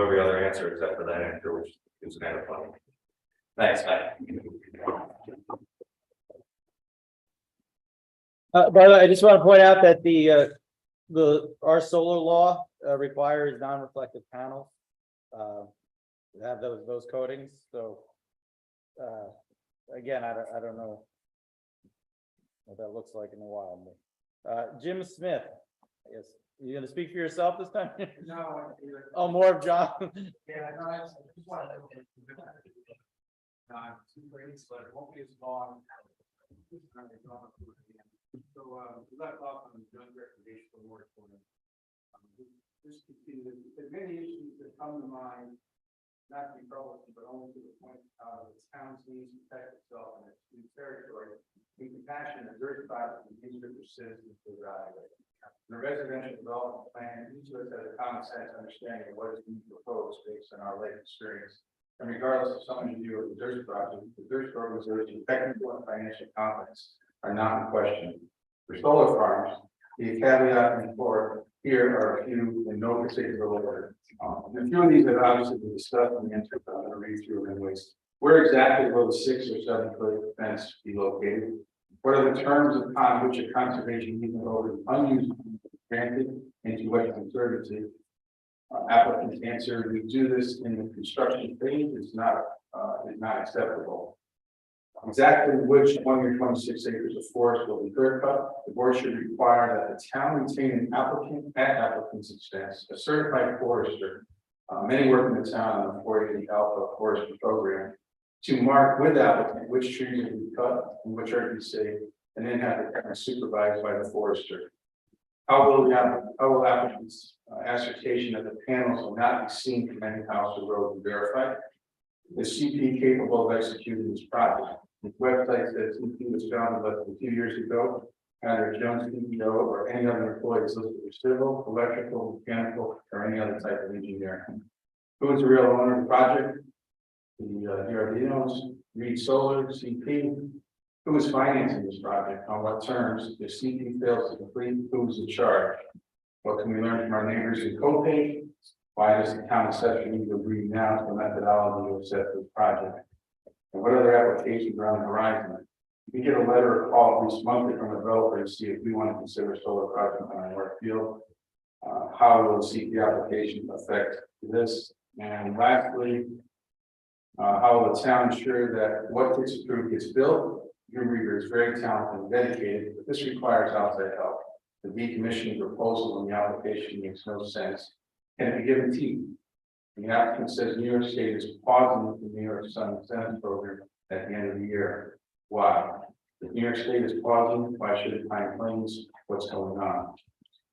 every other answer except for that answer, which is kind of funny. Thanks, Matt. By the way, I just want to point out that our solar law requires non-reflective panels. Have those coatings. So again, I don't know what that looks like in a while. But, Jim Smith, yes, you gonna speak for yourself this time? No. Oh, more of John. Yeah, no, I just wanted to. Two grades, but it won't be as long. So, we left off on the joint recommendation for moratorium. This continues, there are many issues that come to mind, not to be troublesome, but only to the point of the town's needs to protect itself and its new territory. Be compassionate and very thoughtful and eager for citizens to evaluate. In a residential development plan, each of us has a common sense understanding of what is being proposed based on our life experience. And regardless of someone's view of the DIRS project, the DIRS organization, technical and financial competence are not in question. For solar farms, the caveat and for here are a few in no particular order. A few of these have obviously been discussed in the answer, but I'm going to read through anyways. Where exactly will the 6 or 7 foot fence be located? What are the terms upon which a conservation easement over the unused granted and to what conservancy? Applicants answer, we do this in the construction phase, is not acceptable. Exactly which 126 acres of forest will be clear cut, the board should require that the town retain an applicant at applicant's expense, a certified forester. Many work in the town on the 40 Alpha forestry program to mark with applicant which trees will be cut and which are to be saved, and then have it supervised by the forester. How will applicants ascertain that the panels will not be seen from any house or road be verified? The CP capable of executing this project. The website says he was founded less than 2 years ago. Either Jones CEO or any other employees listed as civil, electrical, mechanical, or any other type of engineering. Who is the real owner of the project? The Giardinos, Reed Solar, CP. Who is financing this project? On what terms? If CP fails to complete, who's in charge? What can we learn from our neighbors in Copay? Why does the town assessor need to agree now to the methodology to assess this project? And what other applications are on the horizon? We get a letter or call at least monthly from a developer to see if we want to consider a solar project on our work field. How will the CP application affect this? And lastly, how will the town ensure that what gets approved gets built? Your Reader is very talented and dedicated, but this requires outside help. The decommissioning proposal in the application makes no sense. Can it be given teeth? The applicant says New York State is pausing the New York Sun Incentive Program at the end of the year. Why? If New York State is pausing, why should it find claims? What's going on?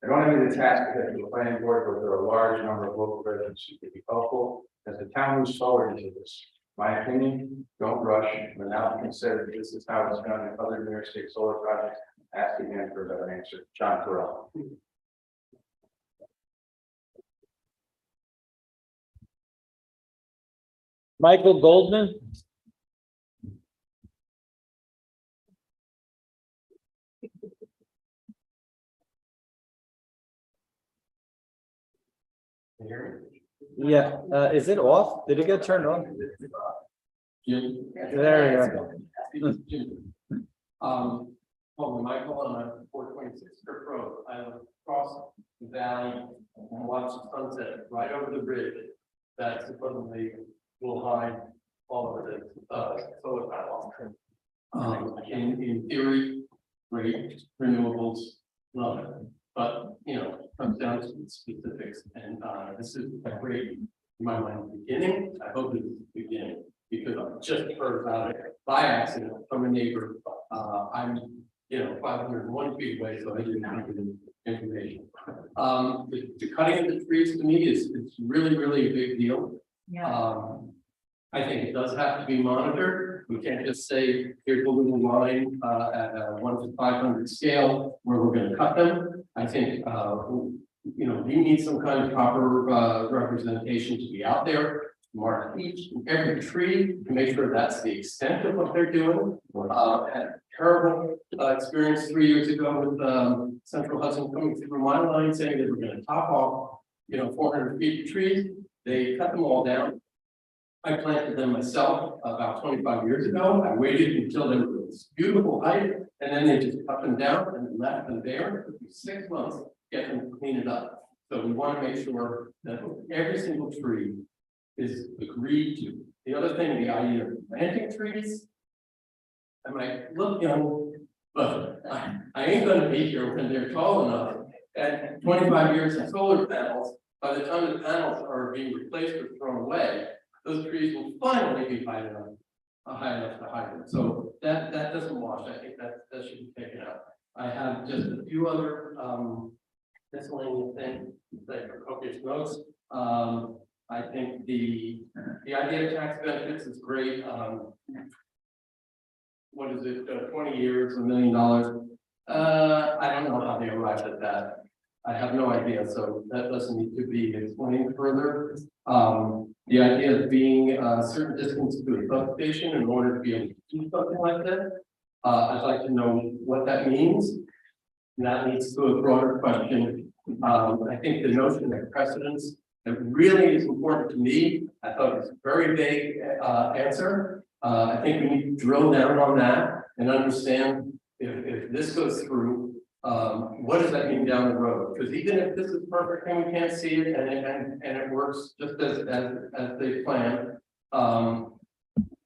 I don't have any task ahead of the planning board, but there are a large number of local residents who could be helpful as the town moves forward into this. My opinion, don't rush. When an applicant says this is how it's done in other New York State solar projects, ask again for a better answer. John Terrell. Michael Goldman. Yeah, is it off? Did it get turned on? There you go. Michael, and I'm 426 Kirk Road. I live across the valley and watch the sunset right over the bridge. That's supposedly will hide all of the solar panels. In theory, great renewables, love it. But comes down to the specifics, and this is a great, in my mind, beginning. I hope it's the beginning because I just heard about it by accident from a neighbor. I'm 501 feet away, so I didn't have the information. The cutting of the trees to me is really a big deal. I think it does have to be monitored. We can't just say, here's a little line at a 1 to 500 scale where we're going to cut them. I think, we need some kind of proper representation to be out there, mark each and every tree to make sure that's the extent of what they're doing. Had a terrible experience 3 years ago with Central Hudson coming through my line saying they were going to top off, 400 feet of trees. They cut them all down. I planted them myself about 25 years ago. I waited until they were this beautiful height, and then they just cut them down and left them there. It took me 6 months to get them cleaned up. So we want to make sure that every single tree is agreed to. The other thing, the idea of planting trees, I might look young, but I ain't going to be here when they're tall enough. At 25 years of solar panels, by the time the panels are being replaced or thrown away, those trees will finally be high enough to hide them. So that doesn't wash. I think that should be taken out. I have just a few other miscellaneous things that are copious notes. I think the idea of tax benefits is great. What is it? 20 years, $1 million. I don't know how they arrived at that. I have no idea, so that doesn't need to be explained further. The idea of being a certain distance to a substation in order to be able to do something like that. I'd like to know what that means. And that leads to a broader question. I think the notion of precedence that really is important to me. I thought it was a very vague answer. I think we need to drill down on that and understand if this goes through. What does that mean down the road? Because even if this is perfect and we can't see it and it works just as they plan,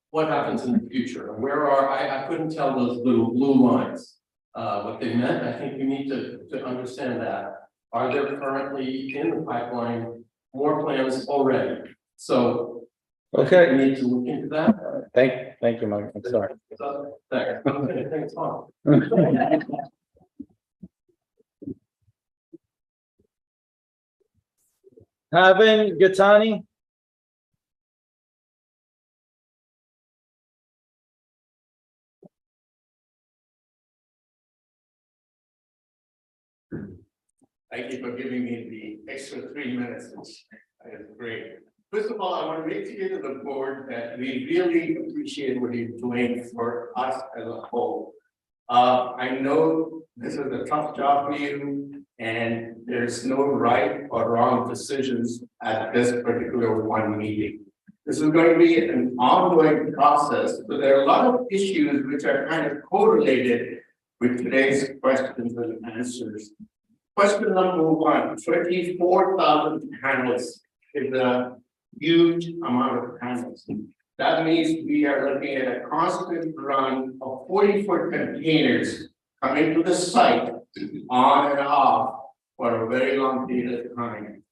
what happens in the future? Where I couldn't tell those little blue lines what they meant. I think we need to understand that. Are there currently in the pipeline more plans already? So Okay. we need to look into that. Thank you, Mike. I'm sorry. Thanks. Okay, thanks, Tom. Having Gattani. Thank you for giving me the extra 3 minutes. That is great. First of all, I want to make clear to the board that we really appreciate what you're doing for us as a whole. I know this is a tough job for you, and there's no right or wrong decisions at this particular one meeting. This is going to be an ongoing process, but there are a lot of issues which are kind of correlated with today's questions and answers. Question number one, 24,000 panels is a huge amount of panels. That means we are looking at a constant run of 40-foot containers coming to the site on and off for a very long period of time.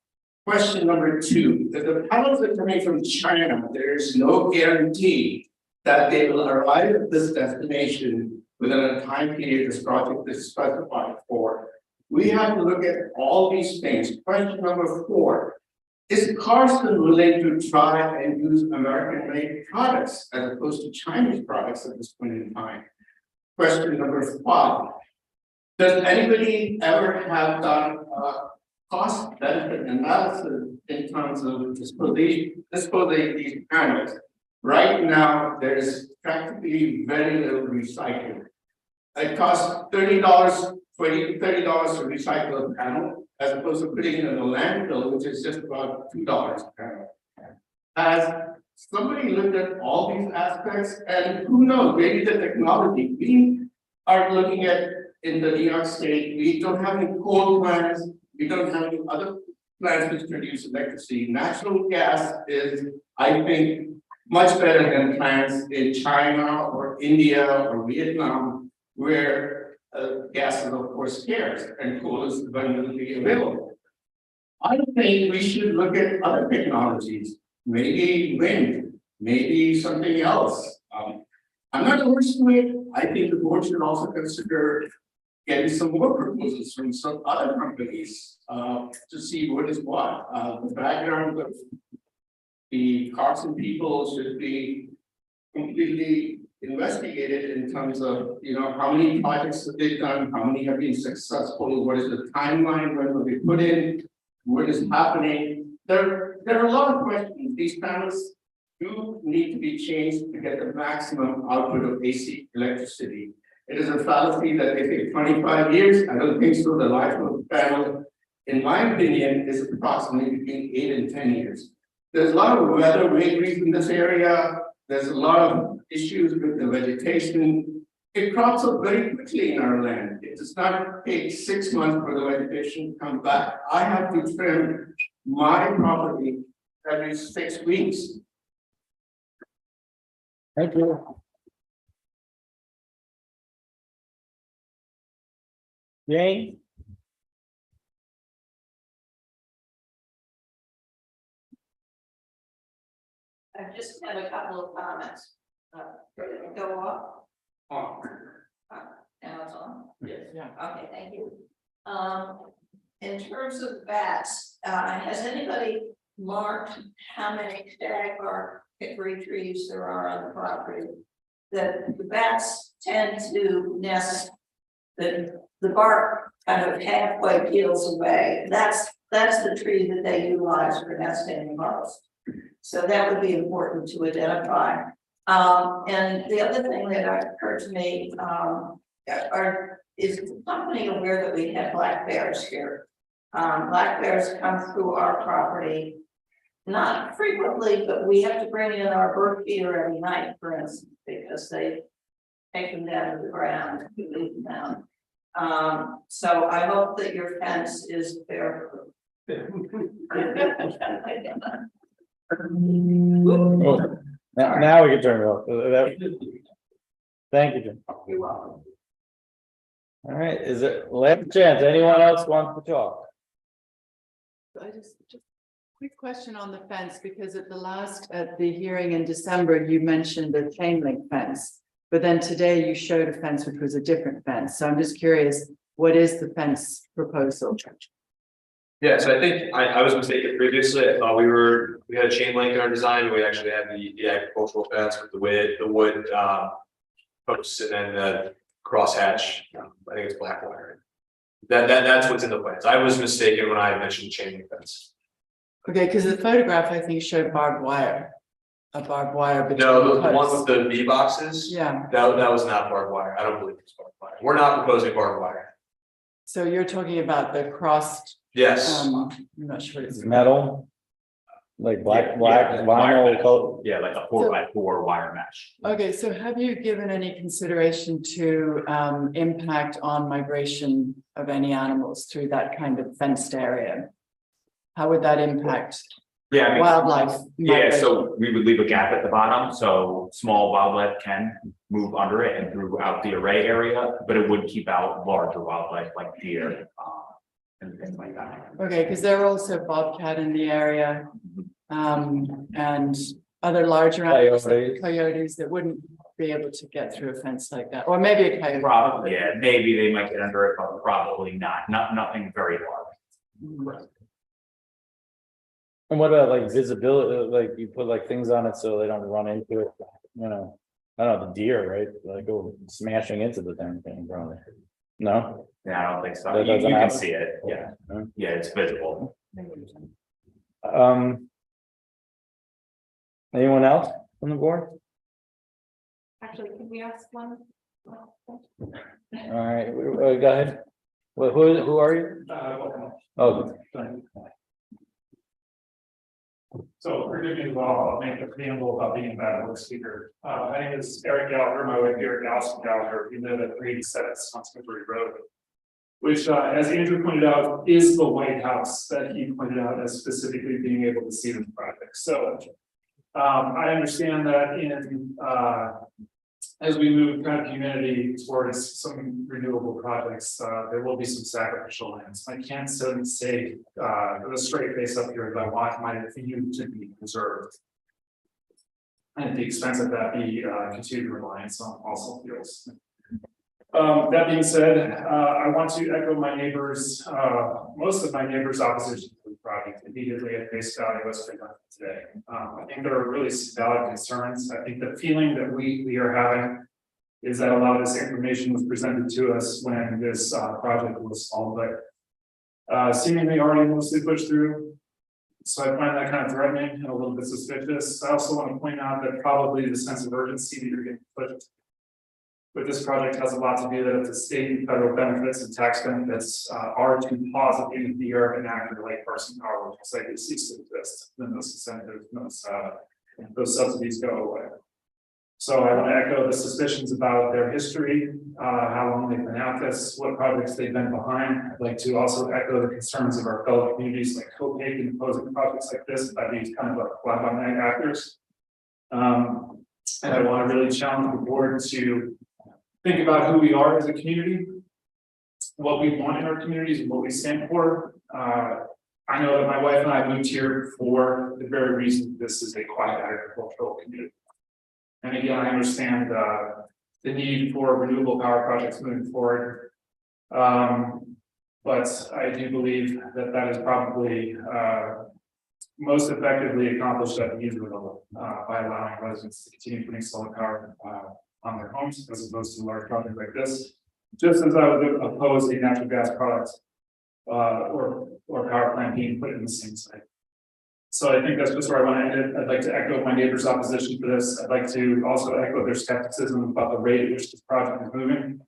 Question number two, if the panels are coming from China, there is no guarantee that they will arrive at this destination within a time period this project is specified for. We have to look at all these things. Question number four, is Carson willing to try and use American-made products as opposed to Chinese products at this point in time? Question number five, does anybody ever have done a cost benefit analysis in terms of disposing these panels? Right now, there's practically very little recycling. It costs $30, $20 to $30 to recycle a panel, as opposed to putting it in a landfill, which is just about $2 a panel. Has somebody looked at all these aspects? And who knows, maybe the technology we are looking at in the New York State, we don't have any coal plants, we don't have any other plants which produce electricity. Natural gas is, I think, much better than plants in China or India or Vietnam, where gas is of course scarce and coal is abundantly available. I think we should look at other technologies, maybe wind, maybe something else. I'm not averse to it. I think the board should also consider getting some more proposals from some other companies to see what is what. The background of the Carson people should be completely investigated in terms of, how many projects have they done, how many have been successful, what is the timeline, when will they put in, what is happening. There are a lot of questions. These panels do need to be changed to get the maximum output of AC electricity. It is a fallacy that they take 25 years. I don't think so. The life of the panel, in my opinion, is approximately between 8 and 10 years. There's a lot of weather vagaries in this area. There's a lot of issues with the vegetation. It crops up very quickly in our land. It does not take 6 months for the vegetation to come back. I have to trim my property every 6 weeks. Thank you. Jane? I just have a couple of comments. Go off. Now it's on? Yes. Yeah. Okay, thank you. In terms of bats, has anybody marked how many stag-bark hickory trees there are on the property? The bats tend to nest, the bark kind of halfway peels away. That's the tree that they utilize for nesting most. So that would be important to identify. And the other thing that occurred to me, is the company aware that we have black bears here? Black bears come through our property, not frequently, but we have to bring in our bird feeder every night, for instance, because they take them down to the ground and we leave them down. So I hope that your fence is bear proof. Oh, now we can turn it off. Thank you, Jim. You're welcome. All right, is it last chance? Anyone else wants to talk? I just quick question on the fence, because at the hearing in December, you mentioned the chain link fence, but then today you showed a fence which was a different fence. So I'm just curious, what is the fence proposal? Yeah, so I think I was mistaken previously. I thought we had a chain link in our design. We actually had the agricultural fence with the wood posts and then the crosshatch. I think it's black wire. That's what's in the plans. I was mistaken when I mentioned chain link fence. Okay, because the photograph, I think, showed barbed wire. A barbed wire between. No, the one posts. with the V boxes. Yeah, That was not barbed wire. I don't believe it's barbed wire. We're not proposing barbed wire. so you're talking about the crossed, Yes. I'm not sure. It's Metal, like black Yeah, vinyl wire mesh. coat. Yeah, like a 4x4 wire mesh. Okay, so have you given any consideration to impact on migration of any animals through that kind of fenced area? How would that impact Yeah, I mean, wildlife? yeah, migration? so we would leave a gap at the bottom, so small wildlife can move under it and throughout the array area, but it would keep out larger wildlife like deer, and things like that. Okay, because there are also bobcat in the area, and other larger animals, like coyotes that wouldn't be able to get through a fence like that, or maybe a coyote. Probably, yeah, maybe they might get under it, but probably not, nothing very large. Mhm. And what about like visibility, like you put like things on it so they don't run into it, you know? I don't know, the deer, right? Like go smashing into the damn thing, probably. No? Yeah, I don't think so, That you doesn't can happen? see it, yeah, No? yeah, it's visible. Anyone else on the board? Actually, can we ask one? All right, go ahead. Well, who are you? Oh, So forgive me, I'll make a preamble about being a bad public speaker. My name is Eric Gallagher, my wife here, Allison Gallagher, we live at 387 Sunbury Road. Which, as Andrew pointed out, is the White House that he pointed out as specifically being able to see the project. So I understand that in as we move kind of humanity towards some renewable projects, there will be some sacrificial lands. I can't say with a straight face up here that I want my view to be preserved. And at the expense of that be continued reliance on fossil fuels. That being said, I want to echo my neighbors, most of my neighbors' opposition to the project immediately at face value as presented today. I think there are really valid concerns. I think the feeling that we are having is that a lot of this information was presented to us when this project was all but seemingly already mostly pushed through. So I find that kind of threatening and a little bit suspicious. I also want to point out that probably the sense of urgency that you're getting pushed with this project has a lot to do that the state and federal benefits and tax benefits are to pause in the year of an actor like Carson-Power, which will say cease to exist. Then those incentives, those subsidies go away. So I want to echo the suspicions about their history, how long they've been at this, what projects they've been behind. I'd like to also echo the concerns of our fellow communities like Copenhagen opposing projects like this by these kind of like fly-by-night actors. And I want to really challenge the board to think about who we are as a community, what we want in our communities and what we stand for. I know that my wife and I moved here for the very reason this is a quiet agricultural community. And again, I understand the need for renewable power projects moving forward. But I do believe that that is probably most effectively accomplished at the user level by allowing residents to continue putting solar power on their homes as opposed to a large project like this. Just as I would oppose a natural gas product or power plant being put in the same site. So I think that's just where I want to end it. I'd like to echo my neighbor's opposition to this. I'd like to also echo their skepticism about the rate at which this project is moving,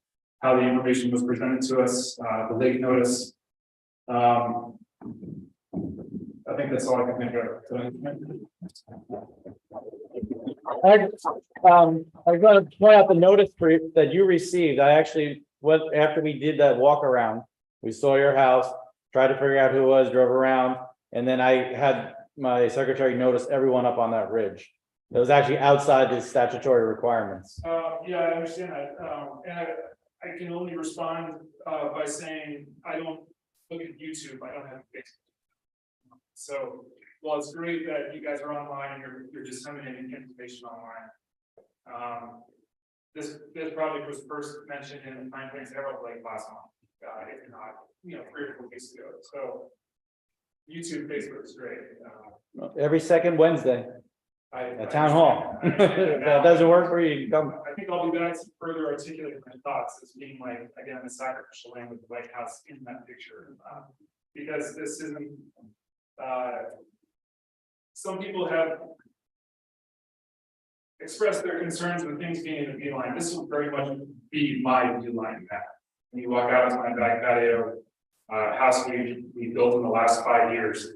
how the information was presented to us, the late notice. I think that's all I can think of. I'm going to point out the notice that you received. I actually went after we did that walk around. We saw your house, tried to figure out who it was, drove around, and then I had my secretary notice everyone up on that ridge. It was actually outside the statutory requirements. Yeah, I understand that. And I can only respond by saying I don't look at YouTube. I don't have Facebook. So while it's great that you guys are online and you're disseminating information online. This project was first mentioned in the Pine Plains Herald late last month, if not, 3 or 4 weeks ago. So YouTube, Facebook is great. Every second Wednesday. at town hall. If that doesn't work for you, you can come. I think I'll be back to further articulate my thoughts as being like, again, the sacrificial lamb with the White House in that picture. Because this isn't, some people have expressed their concerns with things being in the view line. This will very much be my view line now. When you walk out onto my back patio, house we built in the last 5 years.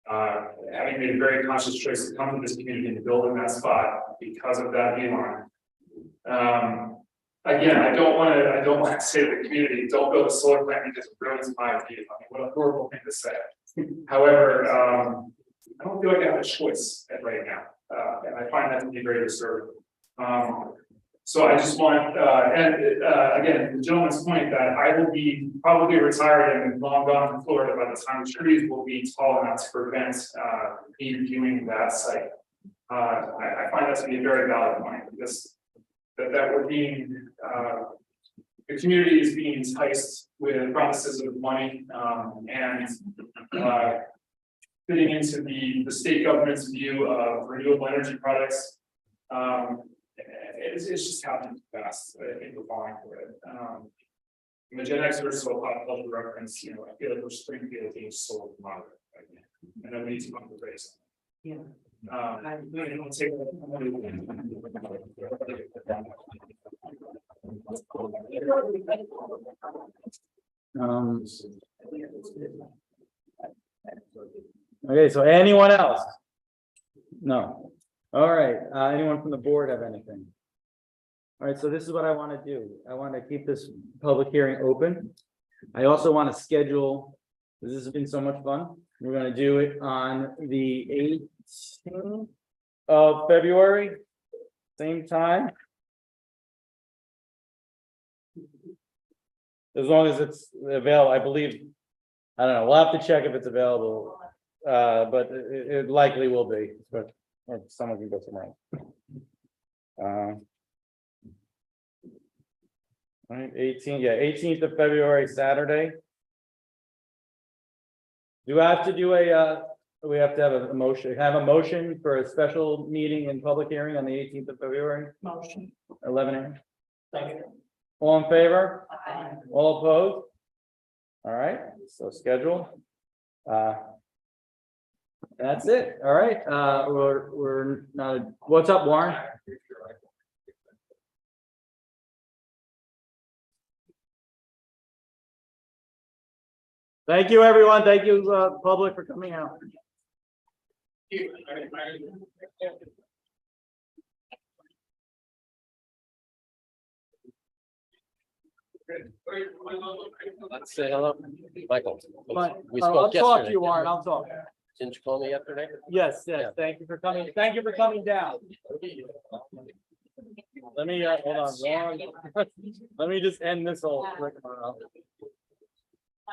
Having made a very conscious choice to come to this community and build in that spot because of that view line. Again, I don't want to say to the community, don't build a solar plant because it ruins my view. I mean, what a horrible thing to say. However, I don't feel like I have a choice right now, and I find that to be very disturbing. So I just want, again, the gentleman's point that I will be probably retired and long gone from Florida by the time the trees will be tall enough to prevent me viewing that site. I find that to be a very valid point, because that we're being, the community is being enticed with promises of money and fitting into the state government's view of renewable energy products. It's just happening fast. I think we're falling for it. I'm a Gen Xer, so a pop culture reference, you know, I feel like we're Springfield being sold moderate right now. And then we need to pump the brakes. Yeah. I don't take Okay, so anyone else? No. All right, anyone from the board have anything? All right, so this is what I want to do. I want to keep this public hearing open. I also want to schedule, this has been so much fun. We're going to do it on the 18th of February, same time. As long as it's available, I believe, I don't know, we'll have to check if it's available, but it likely will be, but or someone can go somewhere else. All right, 18th of February, Saturday. Do I have to do we have to have a motion for a special meeting and public hearing on the 18th of February, Motion. 11 a.m. Second. All in favor? Aye. All opposed? All right, so schedule. That's it. All right, we're not, what's up, Warren? Thank you, everyone. Thank you, public, for coming out. Let's say hello, Michael. But, We I'll spoke talk to yesterday. you, Warren. I'll talk. Didn't you call me yesterday? Yes, Yeah. thank you for coming. Thank you for coming down. Let me, hold on, Warren. Let me just end this whole.